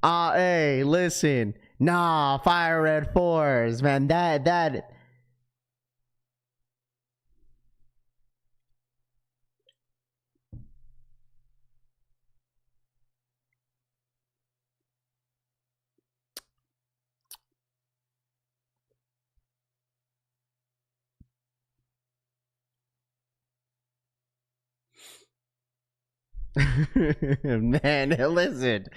Hey, listen. Nah, Fire Red 4s, man. That man, listen.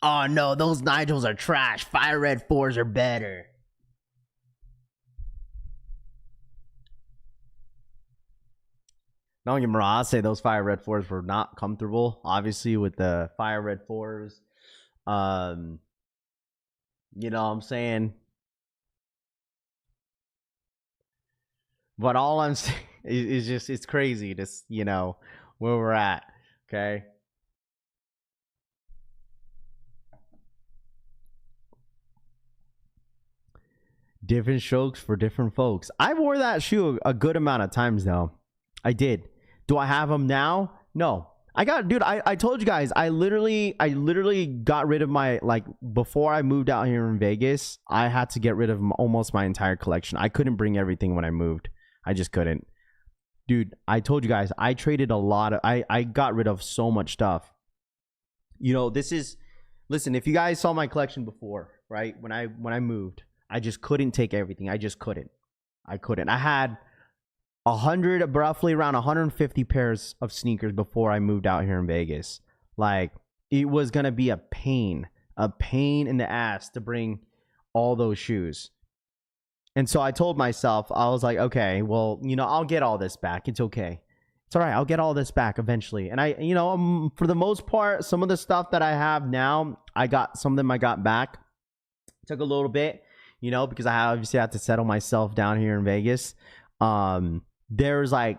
Oh no, those Nigels are trash. Fire Red 4s are better. Don't get me wrong, I'll say those Fire Red 4s were not comfortable. Obviously, with the Fire Red 4s. You know what I'm saying? But all I'm saying is just, it's crazy to, you know, where we're at. Okay? Different strokes for different folks. I wore that shoe a good amount of times, though. I did. Do I have them now? No. I told you guys, I literally got rid of my, like, before I moved out here in Vegas, I had to get rid of almost my entire collection. I couldn't bring everything when I moved. I just couldn't. Dude, I told you guys, I traded a lot of, I got rid of so much stuff. You know, listen, if you guys saw my collection before, right? When I moved, I just couldn't take everything. I just couldn't. I had roughly around 150 pairs of sneakers before I moved out here in Vegas. Like, it was going to be a pain a pain in the ass to bring all those shoes. And so I told myself, I was like, okay, well, I'll get all this back. It's okay. It's all right. I'll get all this back eventually. And I, for the most part, some of the stuff that I have now, some of them I got back. Took a little bit, because I obviously had to settle myself down here in Vegas. There's like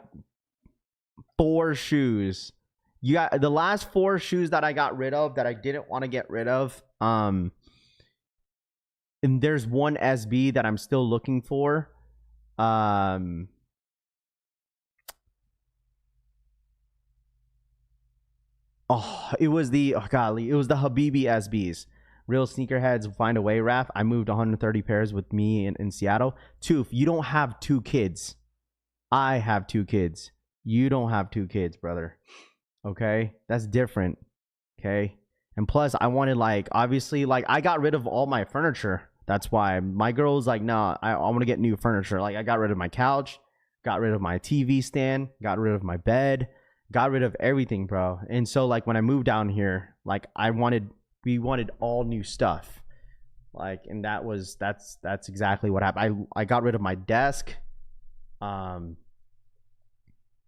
4 shoes. You got the last 4 shoes that I got rid of that I didn't want to get rid of. And there's one SB that I'm still looking for. It was the Habibi SBs. Real sneakerheads find a way, Raph. I moved 130 pairs with me in Seattle. Toof, you don't have 2 kids. I have 2 kids. You don't have 2 kids, brother. Okay? That's different. Okay? And plus, I wanted, obviously, I got rid of all my furniture. That's why my girl was like, nah, I want to get new furniture. I got rid of my couch, got rid of my TV stand, got rid of my bed, got rid of everything, bro. And so, when I moved down here, we wanted all new stuff. And that's exactly what happened. I got rid of my desk.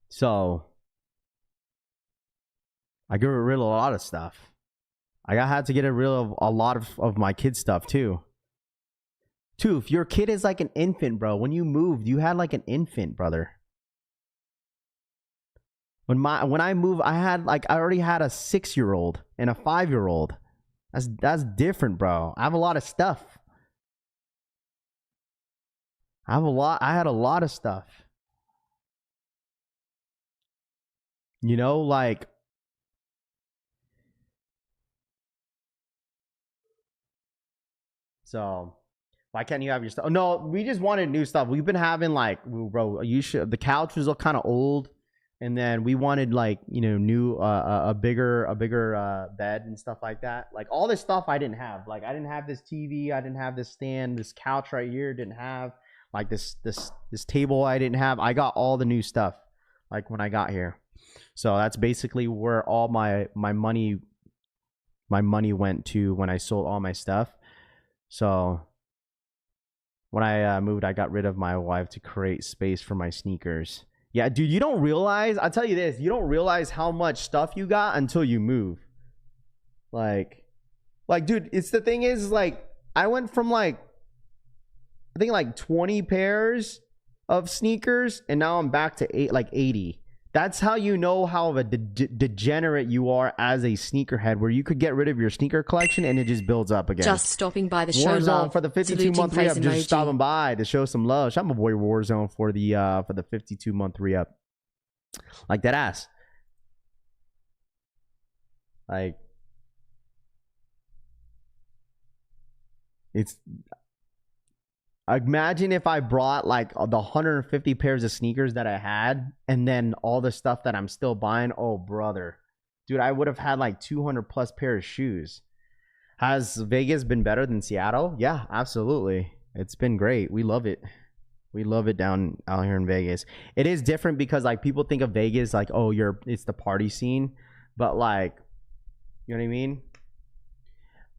So I got rid of a lot of stuff. I had to get rid of a lot of my kid stuff too. Toof, your kid is like an infant, bro. When you moved, you had like an infant, brother. When I moved, I already had a 6-year-old and a 5-year-old. That's different, bro. I have a lot of stuff. I had a lot of stuff. So why can't you have your stuff? No, we just wanted new stuff. We've been having bro, the couch was kind of old, and then we wanted new a bigger bed and stuff like that. All this stuff I didn't have. I didn't have this TV, I didn't have this stand, this couch right here didn't have. This table I didn't have. I got all the new stuff when I got here. So that's basically where all my money went to when I sold all my stuff. So when I moved, I got rid of my wife to create space for my sneakers. Yeah, dude, you don't realize, I'll tell you this, you don't realize how much stuff you got until you move. Dude, it's the thing is, I went from I think 20 pairs of sneakers, and now I'm back to 80. That's how you know how of a degenerate you are as a sneakerhead, where you could get rid of your sneaker collection and it just builds up again. Just stopping by the show, Warzone love. for the 52-month re-up. Just stopping by to show some love. Shout out my boy Warzone for the 52-month re-up. That ass. It's... Imagine if I brought the 150 pairs of sneakers that I had, and then all the stuff that I'm still buying. Oh, brother. Dude, I would have had 200 plus pairs of shoes. Has Vegas been better than Seattle? Yeah, absolutely. It's been great. We love it. We love it down out here in Vegas. It is different because people think of Vegas it's the party scene, but you know what I mean?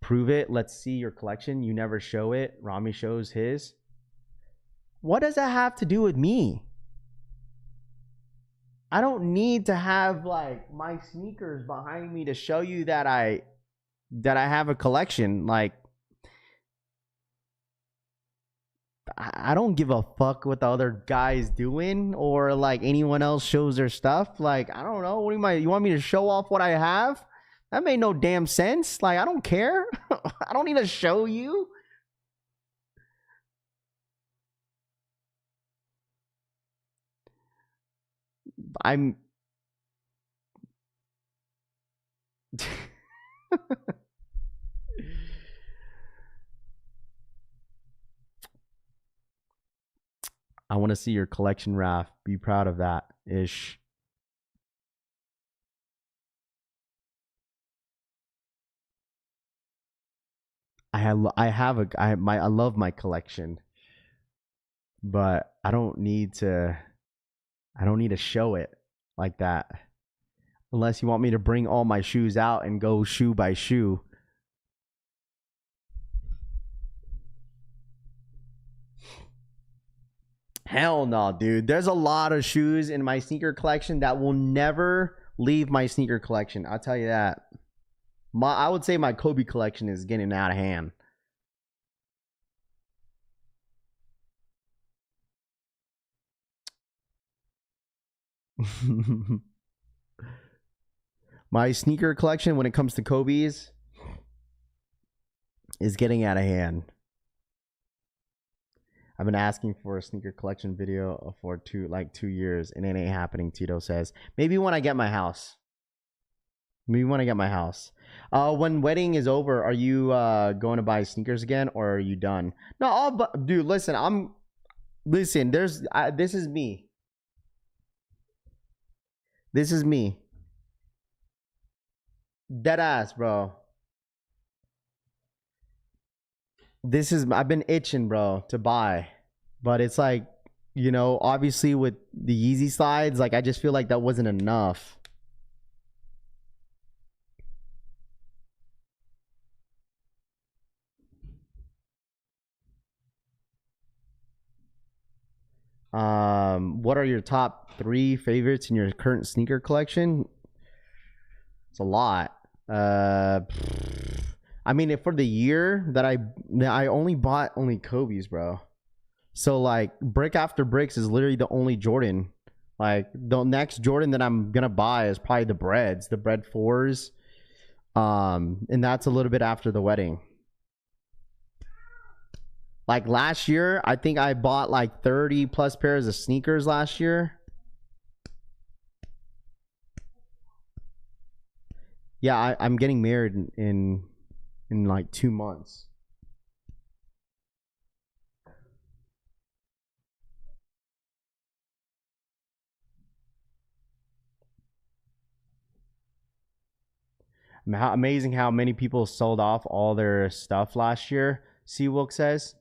Prove it. Let's see your collection. You never show it. Rami shows his. What does that have to do with me? I don't need to have my sneakers behind me to show you that I have a collection. I don't give a fuck what the other guy's doing or anyone else shows their stuff. I don't know. What do you want me to show off what I have? That made no damn sense. I don't care. I don't need to show you. I'm... I want to see your collection, Raph. Be proud of that, ish. I love my collection, but I don't need to show it like that. Unless you want me to bring all my shoes out and go shoe by shoe. Hell no, dude. There's a lot of shoes in my sneaker collection that will never leave my sneaker collection. I'll tell you that. I would say my Kobe collection is getting out of hand. My sneaker collection when it comes to Kobe's is getting out of hand. I've been asking for a sneaker collection video for 2 years and it ain't happening, Tito says. Maybe when I get my house. Maybe when I get my house. When wedding is over, are you going to buy sneakers again or are you done? No, dude, listen, this is me. This is me. Dead ass, bro. I've been itching, bro, to buy. But it's like, you know, obviously with the Yeezy slides, like I just feel like that wasn't enough. What are your top 3 favorites in your current sneaker collection? It's a lot. I mean, for the year that I only bought Kobe's, bro. So like brick after bricks is literally the only Jordan. Like the next Jordan that I'm gonna buy is probably the Bread 4s. And that's a little bit after the wedding. Like last year, I think I bought like 30 plus pairs of sneakers last year. Yeah, I'm getting married in like 2 months. Amazing how many people sold off all their stuff last year. Seawilk says.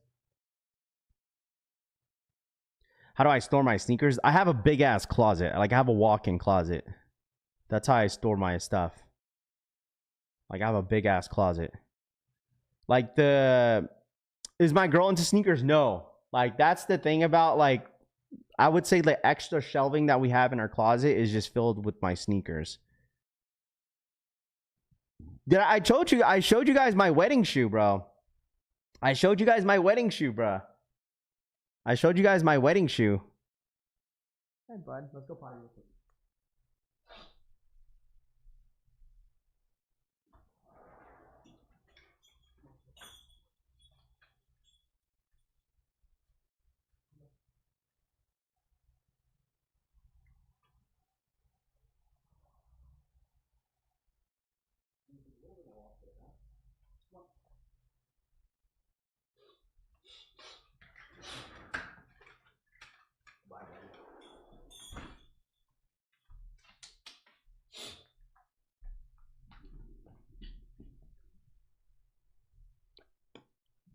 How do I store my sneakers? I have a big ass closet. Like I have a walk-in closet. That's how I store my stuff. Like I have a big ass closet. Like is my girl into sneakers? No. Like that's the thing about like, I would say the extra shelving that we have in our closet is just filled with my sneakers. I showed you guys my wedding shoe, bro. I showed you guys my wedding shoe, bro. I showed you guys my wedding shoe. Hey, bud, let's go potty real quick.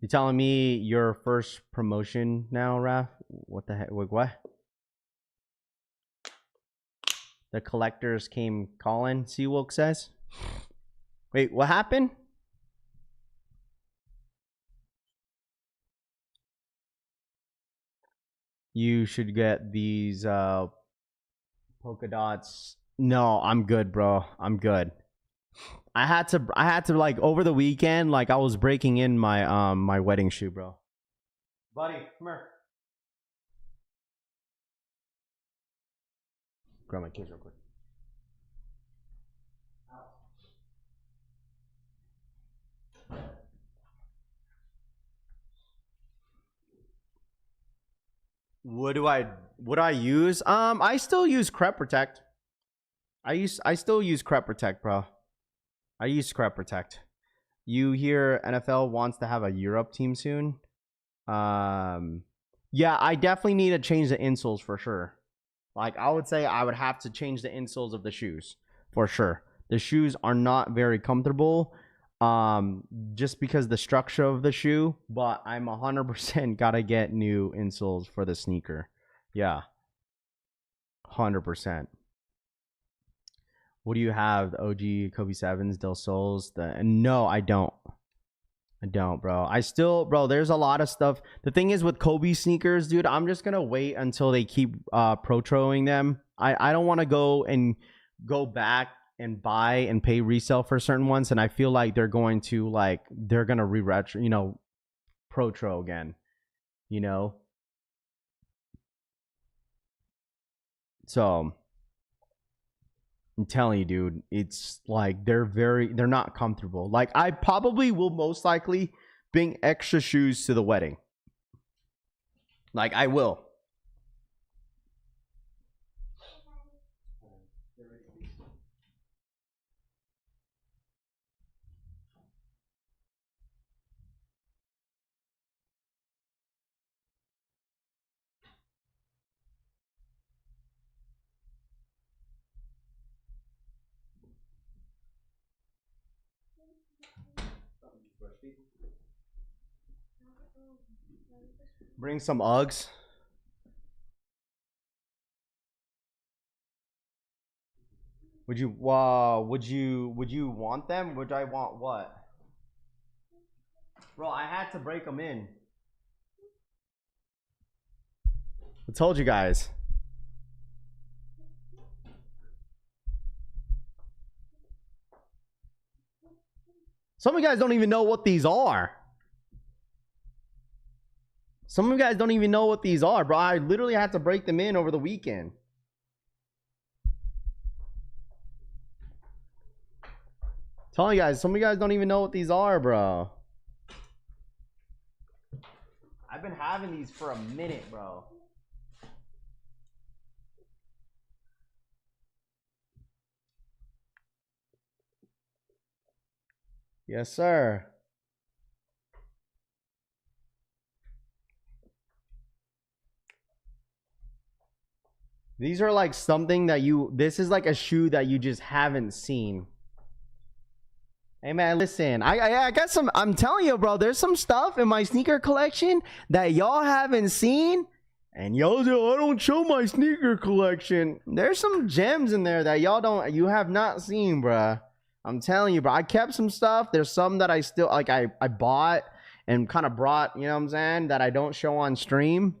You telling me your first promotion now, Raph? What the heck? Wait, what? The collectors came calling, Seawolk says. Wait, what happened? You should get these polka dots. No, I'm good, bro. I'm good. I had to like over the weekend, like I was breaking in my my wedding shoe, bro. Buddy, come here. Grab my kids real quick. What do I use? I still use Crep Protect. I still use Crep Protect, bro. I use Crep Protect. You hear NFL wants to have a Europe team soon? Yeah, I definitely need to change the insoles for sure. Like I would say I would have to change the insoles of the shoes for sure. The shoes are not very comfortable. Just because the structure of the shoe, but I'm 100% gotta get new insoles for the sneaker. Yeah, 100%. What do you have? The OG Kobe 7s, Del Sols? No, I don't. I don't, bro. I still, bro, there's a lot of stuff. The thing is with Kobe sneakers, dude, I'm just going to wait until they keep protroing them. I don't want to go back and buy and pay resale for certain ones. And I feel like they're going to re-retro, protro again, So I'm telling you, dude, it's like they're not comfortable. Like I probably will most likely bring extra shoes to the wedding. Like I will. Bring some Uggs. Would you want them? Would I want what? Bro, I had to break them in. I told you guys. Some of you guys don't even know what these are. Some of you guys don't even know what these are, bro. I literally had to break them in over the weekend. Telling you guys, some of you guys don't even know what these are, bro. I've been having these for a minute, bro. Yes, sir. These are like something that this is like a shoe that you just haven't seen. Hey man, listen, I got some, I'm telling you, bro, there's some stuff in my sneaker collection that y'all haven't seen. And y'all say, I don't show my sneaker collection. There's some gems in there that you have not seen, bro. I'm telling you, bro. I kept some stuff. There's some that I still, like, I bought and kind of brought, you know what I'm saying, that I don't show on stream.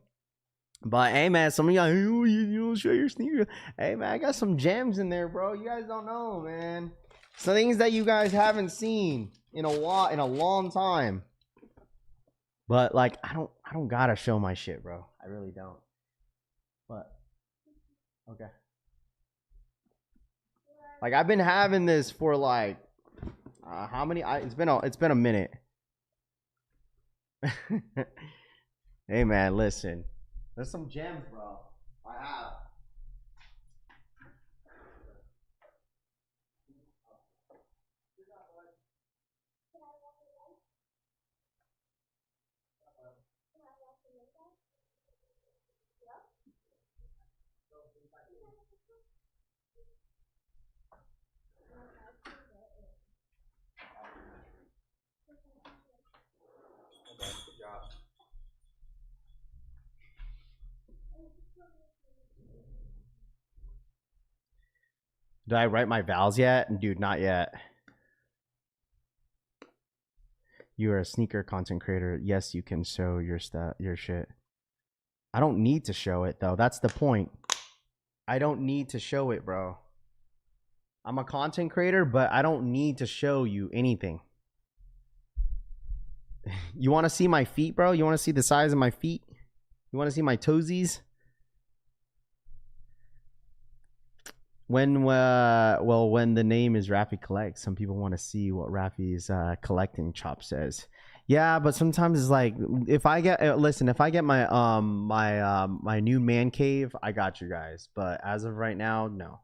But, hey, man, some of y'all, you don't show your sneaker. Hey, man, I got some gems in there, bro. You guys don't know, man. Some things that you guys haven't seen in a long time. But, like, I don't gotta show my shit, bro. I really don't. But, okay. Like, I've been having this for, like, how many? It's been a minute. Hey, man, listen. There's some gems, bro. I have. Did I write my vows yet? Dude, not yet. You are a sneaker content creator. Yes, you can show your shit. I don't need to show it, though. That's the point. I don't need to show it, bro. I'm a content creator, but I don't need to show you anything. You want to see my feet, bro? You want to see the size of my feet? You want to see my toesies? When the name is Rafi Collect, some people want to see what Rafi's collecting chop says. Yeah, but sometimes it's like, if I get my my new man cave, I got you guys. But as of right now, no.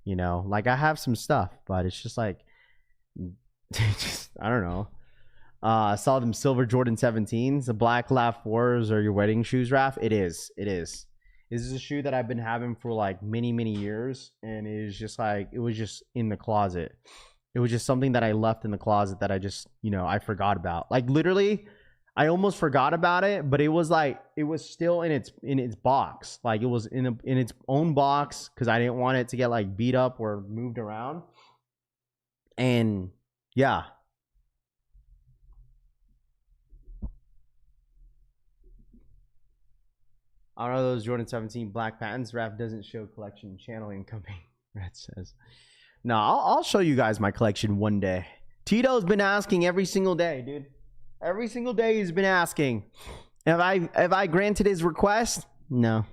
You know, like I have some stuff, but it's just like, just, I don't know. I saw them silver Jordan 17s, the black Laf 4s are your wedding shoes, Raf. It is. This is a shoe that I've been having for like many years, and it is just like, it was just in the closet. It was just something that I left in the closet that I just, I forgot about. Like literally, I almost forgot about it, but it was like, it was still in its box. Like it was in its own box because I didn't want it to get like beat up or moved around. And yeah. I don't know those Jordan 17 black patents. Raf doesn't show collection channel incoming. Red says. No, I'll show you guys my collection one day. Tito's been asking every single day, dude. Every single day he's been asking. Have I granted his request? No.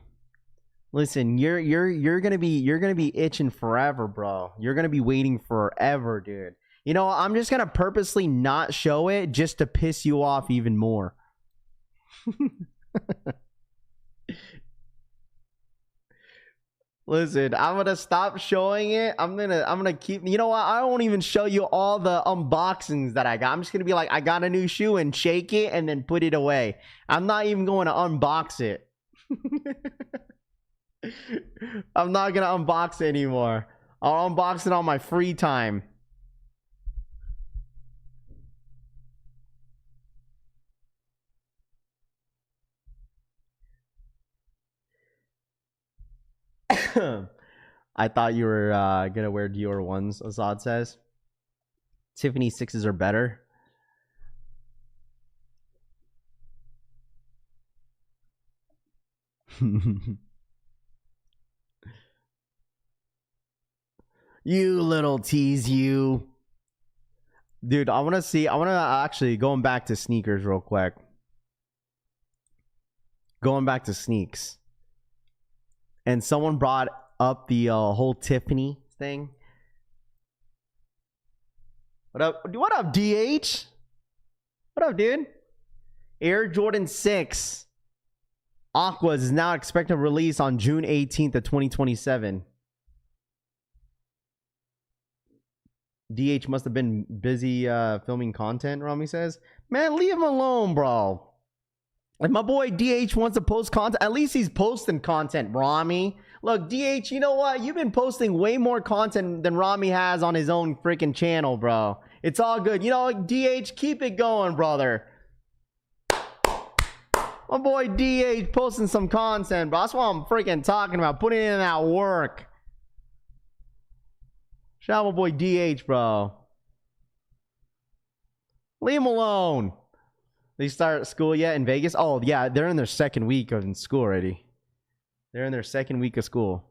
Listen, you're gonna be itching forever, bro. You're gonna be waiting forever, dude. You know, I'm just gonna purposely not show it just to piss you off even more. Listen, I'm gonna stop showing it. I'm gonna keep. You know what? I won't even show you all the unboxings that I got. I'm just gonna be like, I got a new shoe and shake it and then put it away. I'm not even going to unbox it. I'm not gonna unbox it anymore. I'll unbox it on my free time. I thought you were gonna wear Dior ones, Azad says. Tiffany 6s are better. You little tease, you. Dude, I want to actually, going back to sneakers real quick. Going back to sneaks. And someone brought up the whole Tiffany thing. What up, DH? What up, dude? Air Jordan 6 Aquas is now expected to release on June 18th of 2027. DH must have been busy filming content, Rami says. Man, leave him alone, bro. If my boy DH wants to post content, at least he's posting content, Rami. Look, DH, you know what? You've been posting way more content than Rami has on his own freaking channel, bro. It's all good. You know, DH, keep it going, brother. My boy DH posting some content, bro. That's what I'm freaking talking about. Putting in that work. Shout out my boy DH, bro. Leave him alone. They start school yet in Vegas? Oh, yeah. They're in their second week of in school already. They're in their second week of school.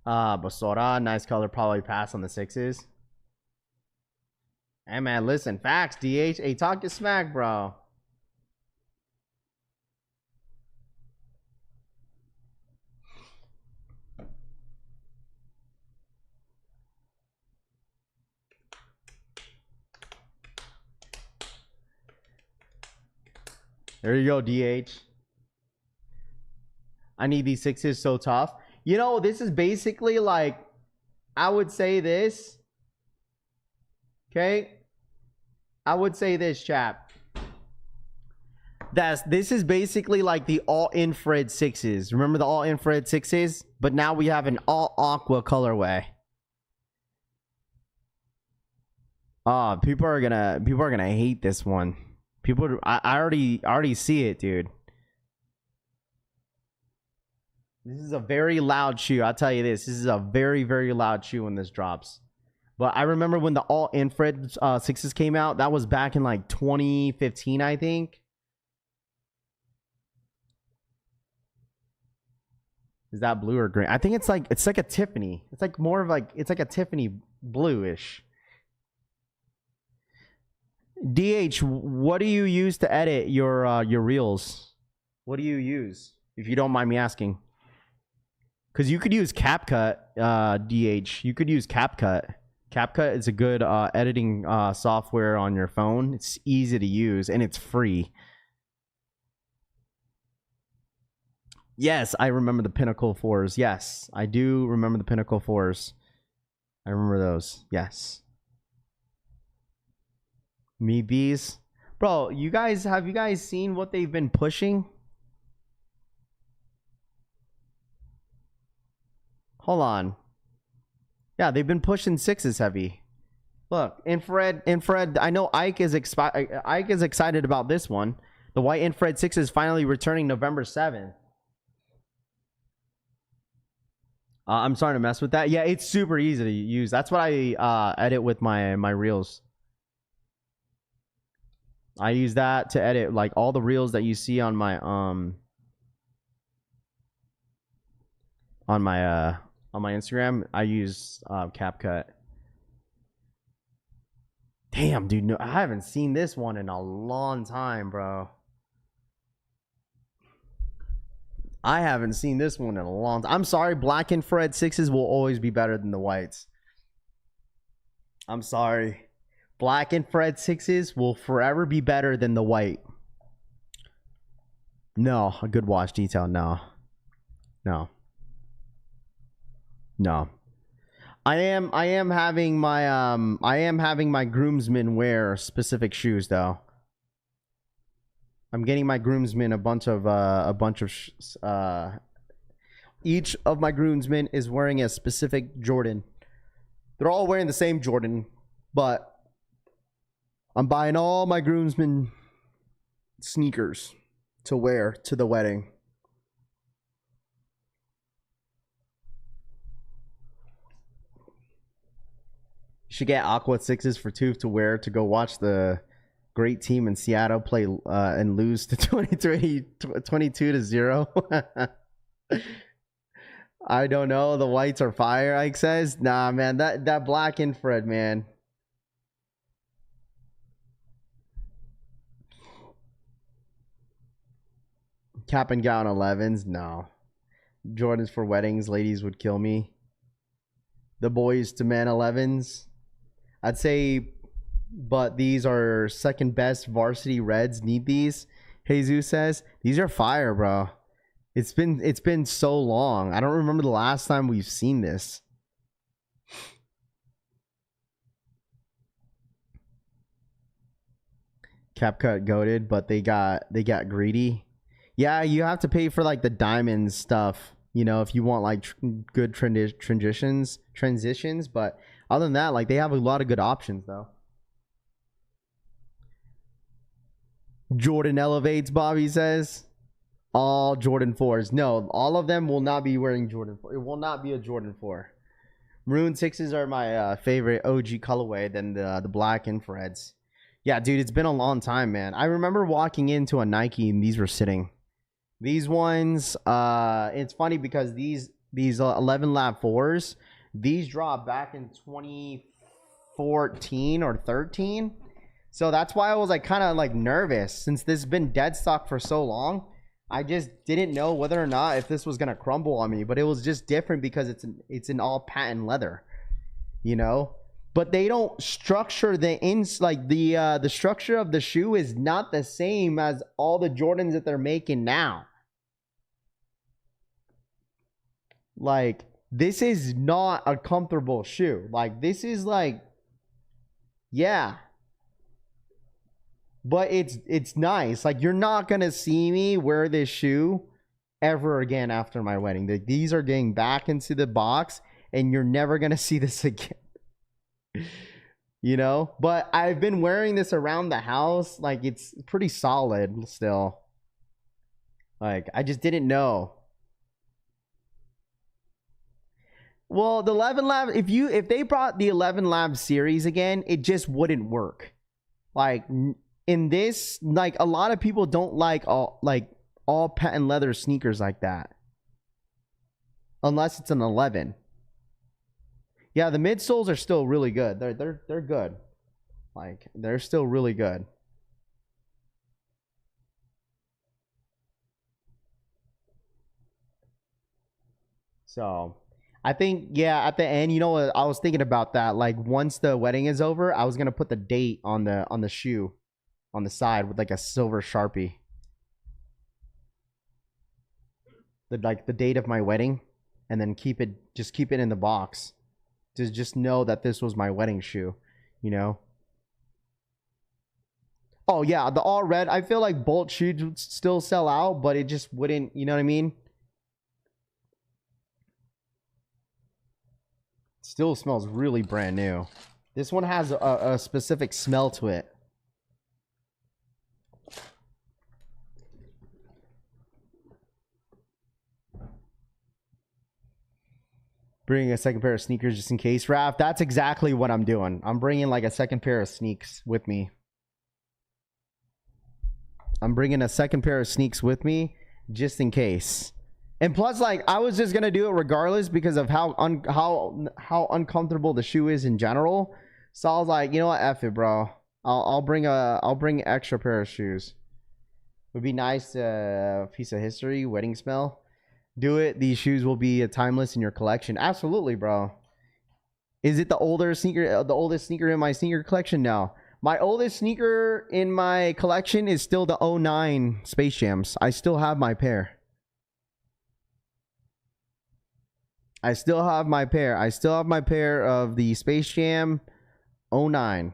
Basora, nice color, probably pass on the 6s. Hey, man, listen. Facts, DH. Hey, talk your smack, bro. There you go, DH. I need these 6s so tough. You know, this is basically like, I would say this. Okay? I would say this, chap. This is basically like the all-infrared 6s. Remember the all-infrared 6s? But now we have an all-aqua colorway. People are gonna hate this one. I already see it, dude. This is a very loud shoe. I'll tell you this. This is a very, very loud shoe when this drops. But I remember when the all-infrared 6s came out. That was back in like 2015, I think. Is that blue or green? I think it's like a Tiffany. It's like more of like, it's like a Tiffany bluish. DH, what do you use to edit your reels? What do you use, if you don't mind me asking? Because you could use CapCut, DH. You could use CapCut. CapCut is a good editing software on your phone. It's easy to use and it's free. Yes, I remember the Pinnacle 4s. Yes, I do remember the Pinnacle 4s. I remember those. Yes. Me bees. Bro, have you guys seen what they've been pushing? Hold on. Yeah, they've been pushing 6s heavy. Look, infrared. I know Ike is excited about this one. The white infrared 6 is finally returning November 7th. I'm starting to mess with that. Yeah, it's super easy to use. That's what I edit with my reels. I use that to edit like all the reels that you see on my Instagram. I use CapCut. Damn, dude, no, I haven't seen this one in a long time, bro. I haven't seen this one in a long time. I'm sorry, black infrared 6s will always be better than the whites. I'm sorry. Black infrared 6s will forever be better than the white. No, a good wash detail, no. No. No. I am having my groomsmen wear specific shoes though. I'm getting my groomsmen a bunch of each of my groomsmen is wearing a specific Jordan. They're all wearing the same Jordan, but I'm buying all my groomsmen sneakers to wear to the wedding. You should get Aqua 6s for Tooth to wear to go watch the great team in Seattle play and lose to 22-0. I don't know. The whites are fire, Ike says. Nah, man, that black infrared, man. Cap and gown 11s, no. Jordans for weddings, ladies would kill me. The boys to men 11s, I'd say, but these are second best. Varsity Reds need these. Jesus says these are fire, bro. It's been so long. I don't remember the last time we've seen this. CapCut goated, but they got greedy. Yeah, you have to pay for like the diamond stuff, you know, if you want like good transitions. But other than that, like they have a lot of good options though. Jordan elevates, Bobby says. All Jordan 4s. No, all of them will not be wearing Jordan 4. It will not be a Jordan 4. Maroon 6s are my favorite OG colorway than the black infrareds. Yeah, dude, it's been a long time, man. I remember walking into a Nike and these were sitting. These ones, it's funny because these 11 Lab 4s, these dropped back in 2014 or 13. So that's why I was like kind of like nervous since this has been dead stock for so long. I just didn't know whether or not if this was gonna crumble on me, but it was just different because it's an all patent leather, you know. But they don't structure the structure of the shoe is not the same as all the Jordans that they're making now. Like this is not a comfortable shoe. Like this is like, yeah. But it's nice. Like you're not gonna see me wear this shoe ever again after my wedding. These are getting back into the box, and you're never gonna see this again. You know. But I've been wearing this around the house. Like it's pretty solid still. Like I just didn't know. Well, the 11 Lab. If they brought the 11 Lab series again, it just wouldn't work. Like. In this, like a lot of people don't like all patent leather sneakers like that, unless it's an 11. Yeah, the midsoles are still really good. They're good. Like they're still really good. So, I think at the end, you know what, I was thinking about that. Like once the wedding is over, I was gonna put the date on the shoe. On the side with like a silver Sharpie. The date of my wedding, and then keep it in the box. To just know that this was my wedding shoe, you know. Oh yeah, the all red, I feel like Bolt shoes would still sell out, but it just wouldn't, you know what I mean? Still smells really brand new. This one has a specific smell to it. Bring a second pair of sneakers just in case. Raph, that's exactly what I'm doing. I'm bringing like a second pair of sneaks with me. I'm bringing a second pair of sneaks with me just in case. And plus, like, I was just gonna do it regardless because of how uncomfortable the shoe is in general. So I was like, you know what, F it, bro. I'll bring an extra pair of shoes. Would be nice, piece of history, wedding smell. Do it. These shoes will be timeless in your collection. Absolutely, bro. Is it the oldest sneaker in my sneaker collection? No. My oldest sneaker in my collection is still the 09 Space Jams. I still have my pair. I still have my pair. I still have my pair of the Space Jam 09.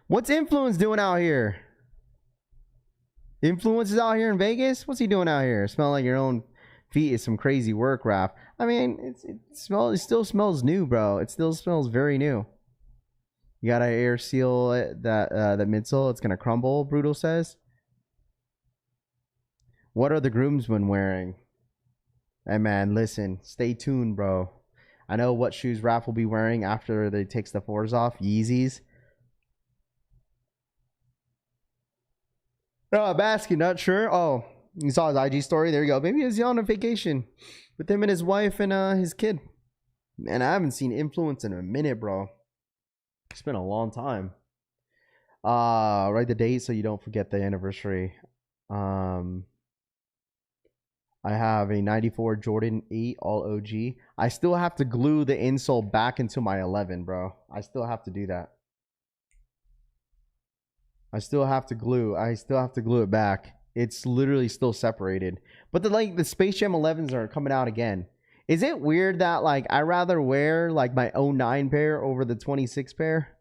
What's Influence doing out here? Influence is out here in Vegas? What's he doing out here? Smell like your own feet is some crazy work, Raph. I mean, it still smells new, bro. It still smells very new. You gotta air seal that midsole. It's gonna crumble, Brutal says. What are the groomsmen wearing? Hey man, listen, stay tuned, bro. I know what shoes Raph will be wearing after they takes the 4s off. Yeezys. Oh, basket nut, sure. Oh, you saw his IG story. There you go. Maybe he's on a vacation with him and his wife and his kid. Man, I haven't seen Influence in a minute, bro. It's been a long time. Write the date so you don't forget the anniversary. I have a 94 Jordan 8 all OG. I still have to glue the insole back into my 11, bro. I still have to do that. I still have to glue it back. It's literally still separated. But the Space Jam 11s are coming out again. Is it weird that like I rather wear like my 09 pair over the 26 pair?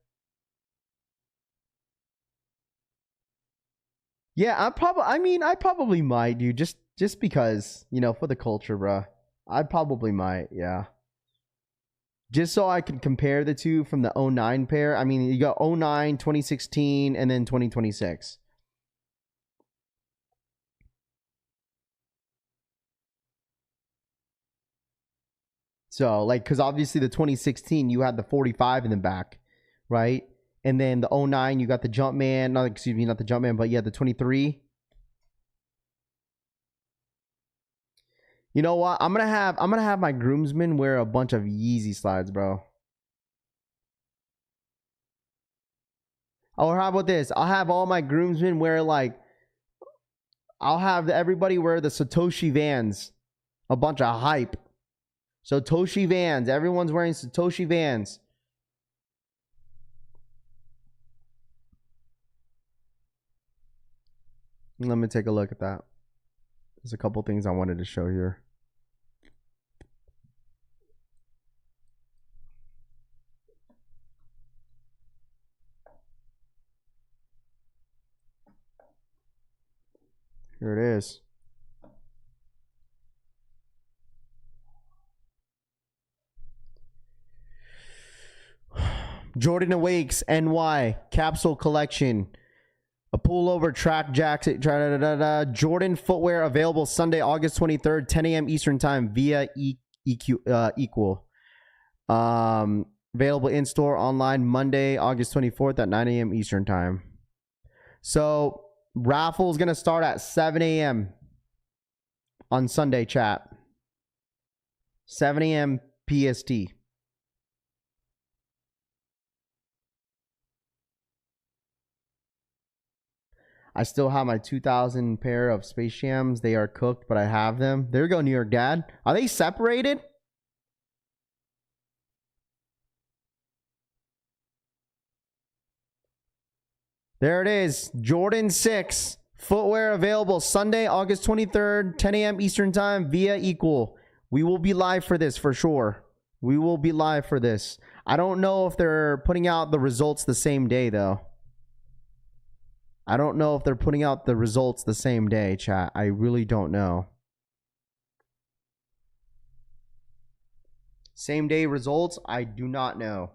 Yeah, I probably might, dude. Just because, you know, for the culture, bro. I probably might, yeah. Just so I can compare the two from the 09 pair. I mean, you got 09, 2016, and then 2026. So, like, because obviously the 2016, you had the 45 in the back, right? And then the 09, you got the Jumpman. Not the Jumpman, but yeah, the 23. You know what? I'm gonna have my groomsmen wear a bunch of Yeezy slides, bro. Or how about this? I'll have all my groomsmen wear I'll have everybody wear the Satoshi Vans. A bunch of hype. Satoshi Vans. Everyone's wearing Satoshi Vans. Let me take a look at that. There's a couple things I wanted to show here. Here it is. Jordan Awakes NY capsule collection. A pullover track jacket. Jordan footwear available Sunday, August 23rd, 10 a.m. Eastern time via Equal. Available in store, online Monday, August 24th at 9 a.m. Eastern time. So raffle is gonna start at 7 a.m. on Sunday, chat. 7 a.m. PST. I still have my 2000 pair of Space Jams. They are cooked, but I have them. There you go, New York Dad. Are they separated? There it is. Jordan 6. Footwear available Sunday, August 23rd, 10 a.m. Eastern time via Equal. We will be live for this for sure. We will be live for this. I don't know if they're putting out the results the same day, though. I don't know if they're putting out the results the same day, chat. I really don't know. Same day results? I do not know.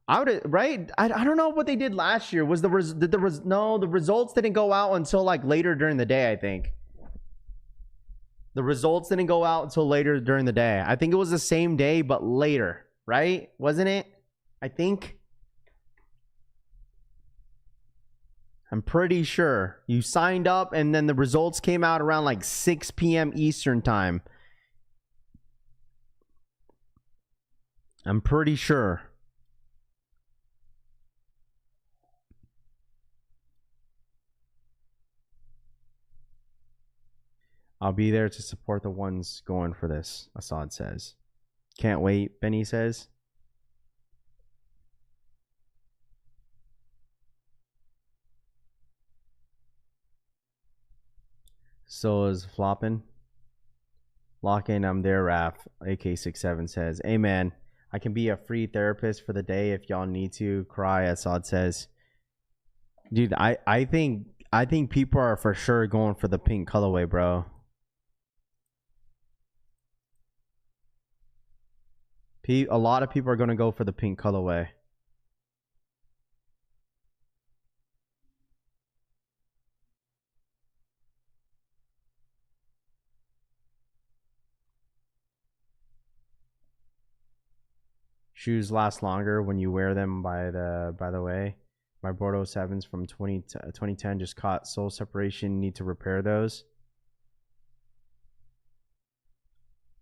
I would, right? I don't know what they did last year. Was the results didn't go out until like later during the day, I think. The results didn't go out until later during the day. I think it was the same day, but later, right? Wasn't it? I think. I'm pretty sure. You signed up and then the results came out around like 6 p.m. Eastern time. I'm pretty sure. I'll be there to support the ones going for this, Assad says. Can't wait, Benny says. So is flopping. Lock in, I'm there, Raph. AK67 says, hey man, I can be a free therapist for the day if y'all need to. Cry, Assad says. Dude, I think people are for sure going for the pink colorway, bro. A lot of people are going to go for the pink colorway. Shoes last longer when you wear them, by the way. My Bordeaux 7s from 2010 just caught sole separation. Need to repair those.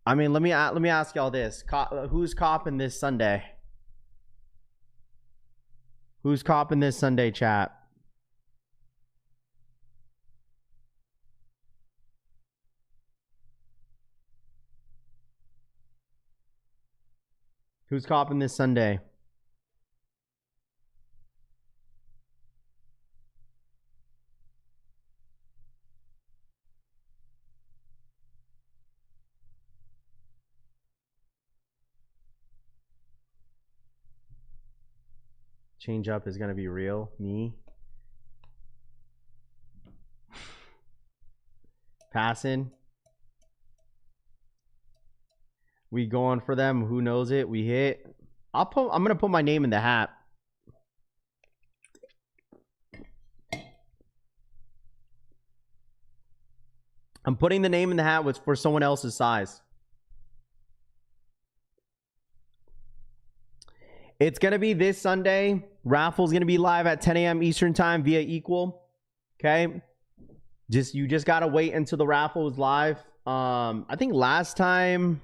I mean, let me ask y'all this. Who's copping this Sunday? Who's copping this Sunday, chat? Who's copping this Sunday? Change up is going to be real. Me. Passing. We going for them. Who knows it? We hit. I'm going to put my name in the hat. I'm putting the name in the hat for someone else's size. It's going to be this Sunday. Raffle's going to be live at 10 a.m. Eastern time via Equal. Okay? You just got to wait until the raffle is live. I think last time,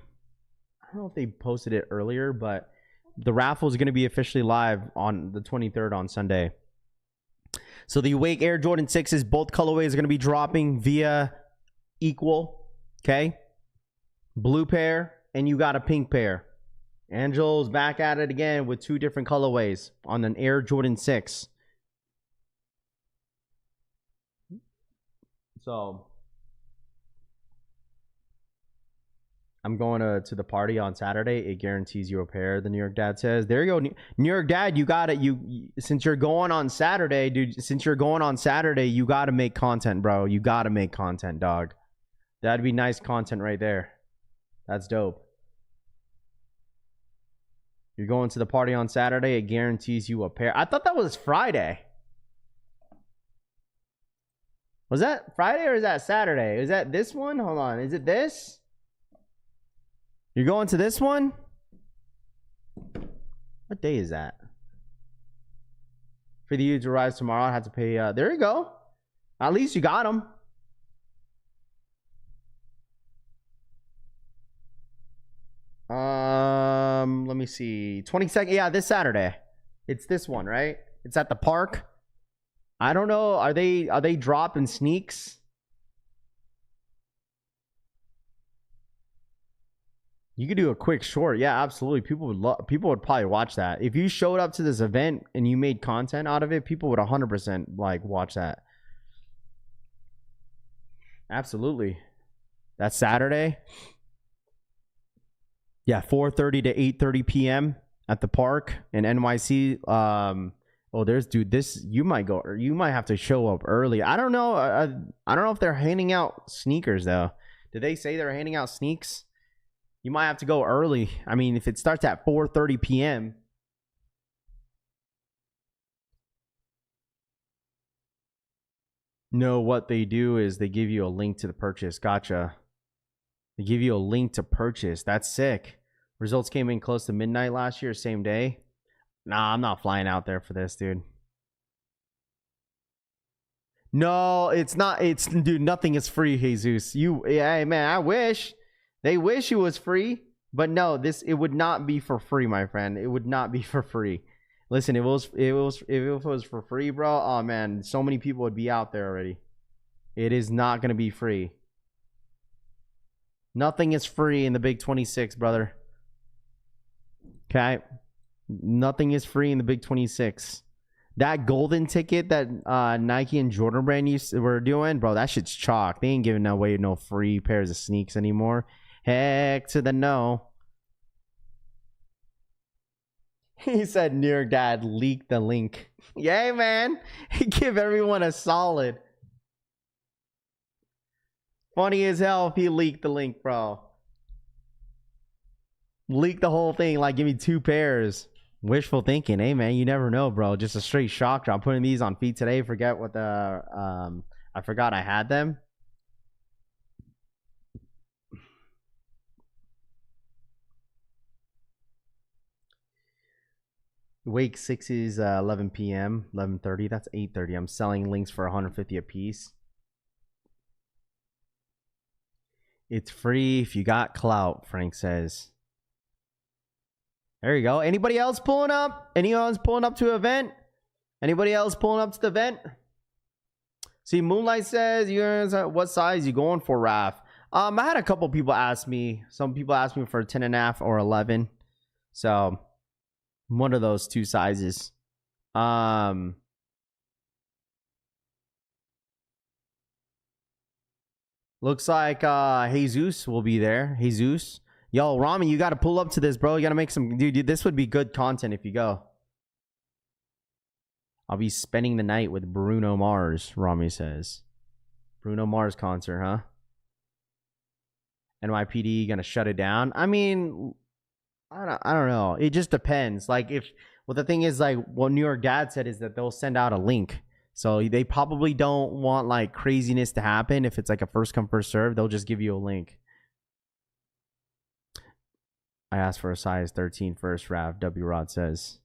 I don't know if they posted it earlier, but the raffle is going to be officially live on the 23rd on Sunday. So the Awake Air Jordan 6s, both colorways are going to be dropping via Equal. Okay? Blue pair, and you got a pink pair. Angel's back at it again with two different colorways on an Air Jordan 6. So I'm going to the party on Saturday. It guarantees you a pair, the New York Dad says. There you go. New York Dad, you got it. Since you're going on Saturday, dude, you got to make content, bro. You got to make content, dog. That'd be nice content right there. That's dope. You're going to the party on Saturday. It guarantees you a pair. I thought that was Friday. Was that Friday or is that Saturday? Is that this one? Hold on. Is it this? You're going to this one? What day is that? For the to arrive tomorrow, I have to pay. There you go. At least you got them. Let me see. 22nd. Yeah, this Saturday. It's this one, right? It's at the park. I don't know. Are they dropping sneaks? You could do a quick short. Yeah, absolutely. People would probably watch that. If you showed up to this event and you made content out of it, people would 100% like watch that. Absolutely. That's Saturday. Yeah, 4:30 to 8:30 p.m. at the park in NYC. You might go, or you might have to show up early. I don't know. I don't know if they're handing out sneakers though. Did they say they're handing out sneaks? You might have to go early. I mean, if it starts at 4:30 p.m. No, what they do is they give you a link to the purchase. Gotcha. They give you a link to purchase. That's sick. Results came in close to midnight last year, same day. Nah, I'm not flying out there for this, dude. No, it's not. It's, dude, nothing is free, Jesus. Yeah, man, I wish. They wish it was free. But no, it would not be for free, my friend. It would not be for free. Listen, if it was for free, bro, oh man, so many people would be out there already. It is not going to be free. Nothing is free in the Big 26, brother. Okay? Nothing is free in the Big 26. That golden ticket that Nike and Jordan Brand were doing, bro, that shit's chalk. They ain't giving away no free pairs of sneaks anymore. Heck to the no. He said, New York Dad leaked the link. Yay, man. Give everyone a solid. Funny as hell if he leaked the link, bro. Leak the whole thing, like give me 2 pairs. Wishful thinking. Hey, man, you never know, bro. Just a straight shock drop. Putting these on feet today. Forget what the... I forgot I had them. Wake 6 is 11 p.m. 11:30. That's 8:30. I'm selling links for 150 a piece. It's free if you got clout, Frank says. There you go. Anybody else pulling up? Anyone's pulling up to an event? Anybody else pulling up to the event? See, Moonlight says, what size you going for, Raph? I had a couple people ask me. Some people asked me for 10.5 or 11. So, one of those 2 sizes. Looks like Jesus will be there. Jesus. Yo, Rami, you got to pull up to this, bro. You got to make some... Dude, this would be good content if you go. I'll be spending the night with Bruno Mars, Rami says. Bruno Mars concert, huh? NYPD going to shut it down? I mean, I don't know. It just depends. Like, the thing is, like, what New York Dad said is that they'll send out a link. So they probably don't want, like, craziness to happen. If it's, like, a first come, first serve, they'll just give you a link. I asked for a size 13 first, Rav. W. Rod says.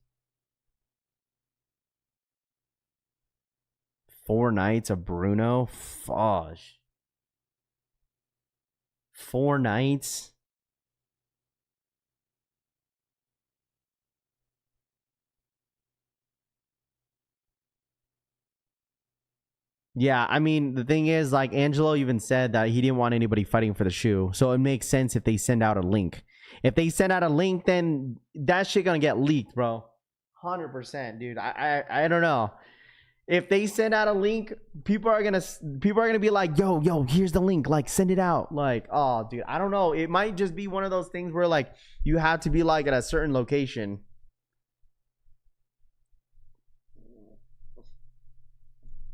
4 nights of Bruno? Fudge. 4 nights? Yeah, I mean, the thing is, like, Angelo even said that he didn't want anybody fighting for the shoe. So it makes sense if they send out a link. If they send out a link, then that shit gonna get leaked, bro. 100%, dude. I don't know. If they send out a link, people are gonna be like, yo, here's the link. Like, send it out. Like, oh, dude, I don't know. It might just be one of those things where, like, you have to be, like, at a certain location.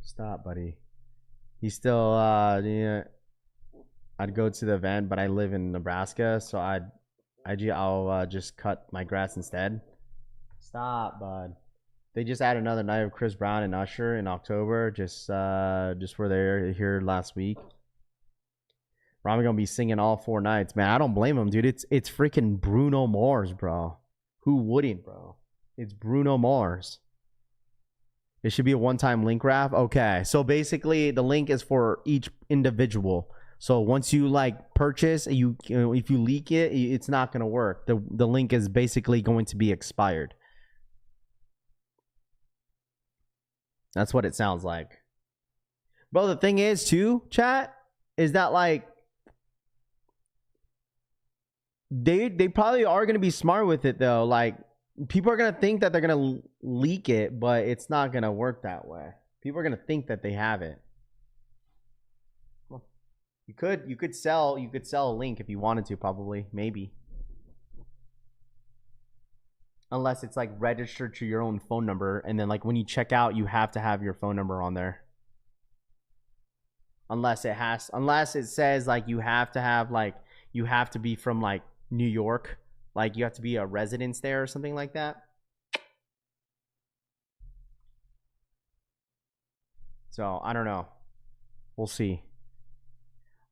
Stop, buddy. He's still, yeah. I'd go to the event, but I live in Nebraska, so I'll just cut my grass instead. Stop, bud. They just add another night of Chris Brown and Usher in October. Just were there here last week. Rami gonna be singing all 4 nights, man. I don't blame him, dude. It's freaking Bruno Mars, bro. Who wouldn't, bro? It's Bruno Mars. It should be a one-time link, Raph. Okay, so basically the link is for each individual. So once you, like, purchase, if you leak it, it's not gonna work. The link is basically going to be expired. That's what it sounds like. Bro, the thing is, too, chat, is that, like, they probably are going to be smart with it, though. Like, people are going to think that they're going to leak it, but it's not going to work that way. People are going to think that they have it. Well, you could sell a link if you wanted to, probably, maybe. Unless it's, like, registered to your own phone number, and then, like, when you check out, you have to have your phone number on there. Unless it says, like, you have to have, like, you have to be from, like, New York, like, you have to be a resident there or something like that. So I don't know. We'll see.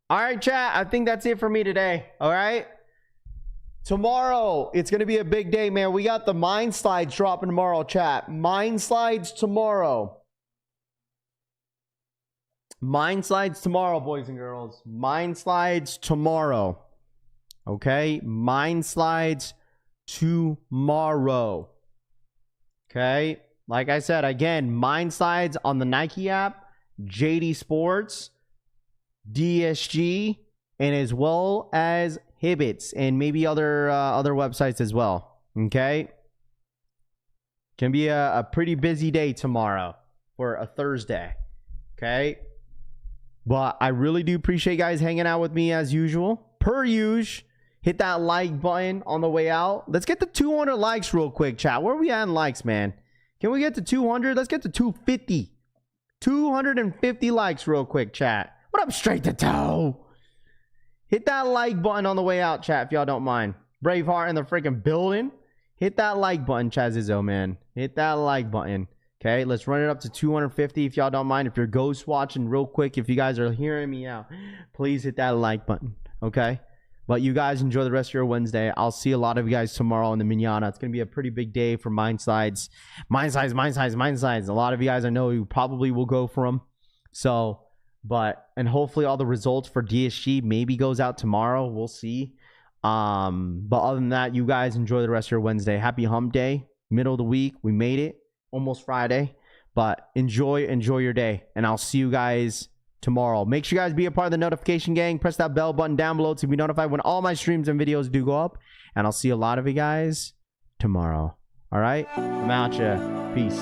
All right, chat. I think that's it for me today. All right. Tomorrow, it's going to be a big day, man. We got the Mind Slides dropping tomorrow, chat. Mind Slides tomorrow. Mind Slides tomorrow, boys and girls. Mind Slides tomorrow. Okay? Mind Slides tomorrow. Okay? Like I said, again, Mind Slides on the Nike app, Jdsports, DSG, and as well as Hibbits and maybe other websites as well. Okay? Can be a pretty busy day tomorrow for a Thursday. Okay? But I really do appreciate you guys hanging out with me as usual. Per usual. Hit that like button on the way out. Let's get to 200 likes real quick, chat. Where are we at in likes, man? Can we get to 200? Let's get to 250. 250 likes real quick, chat. What up, straight to toe? Hit that like button on the way out, chat, if y'all don't mind. Braveheart in the freaking building. Hit that like button, Chazizzo, man. Hit that like button. Okay, let's run it up to 250 if y'all don't mind. If you're ghost watching real quick, if you guys are hearing me out, please hit that like button, okay? But you guys enjoy the rest of your Wednesday. I'll see a lot of you guys tomorrow in the Manana. It's going to be a pretty big day for Mind Slides. Mind Slides. A lot of you guys I know you probably will go for them. So, and hopefully all the results for DSG maybe goes out tomorrow. We'll see. But other than that, you guys enjoy the rest of your Wednesday. Happy hump day. Middle of the week. We made it. Almost Friday. But enjoy your day. And I'll see you guys tomorrow. Make sure you guys be a part of the notification gang. Press that bell button down below to be notified when all my streams and videos do go up. And I'll see a lot of you guys tomorrow. All right? I'm out ya. Peace.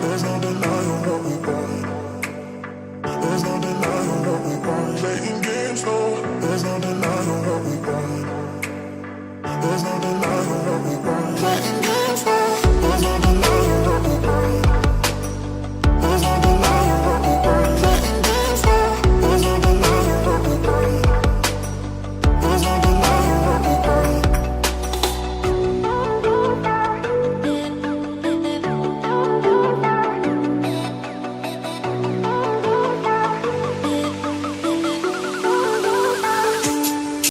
There's no denying what we want. There's no denying what we want. Playing games, no. There's no denying.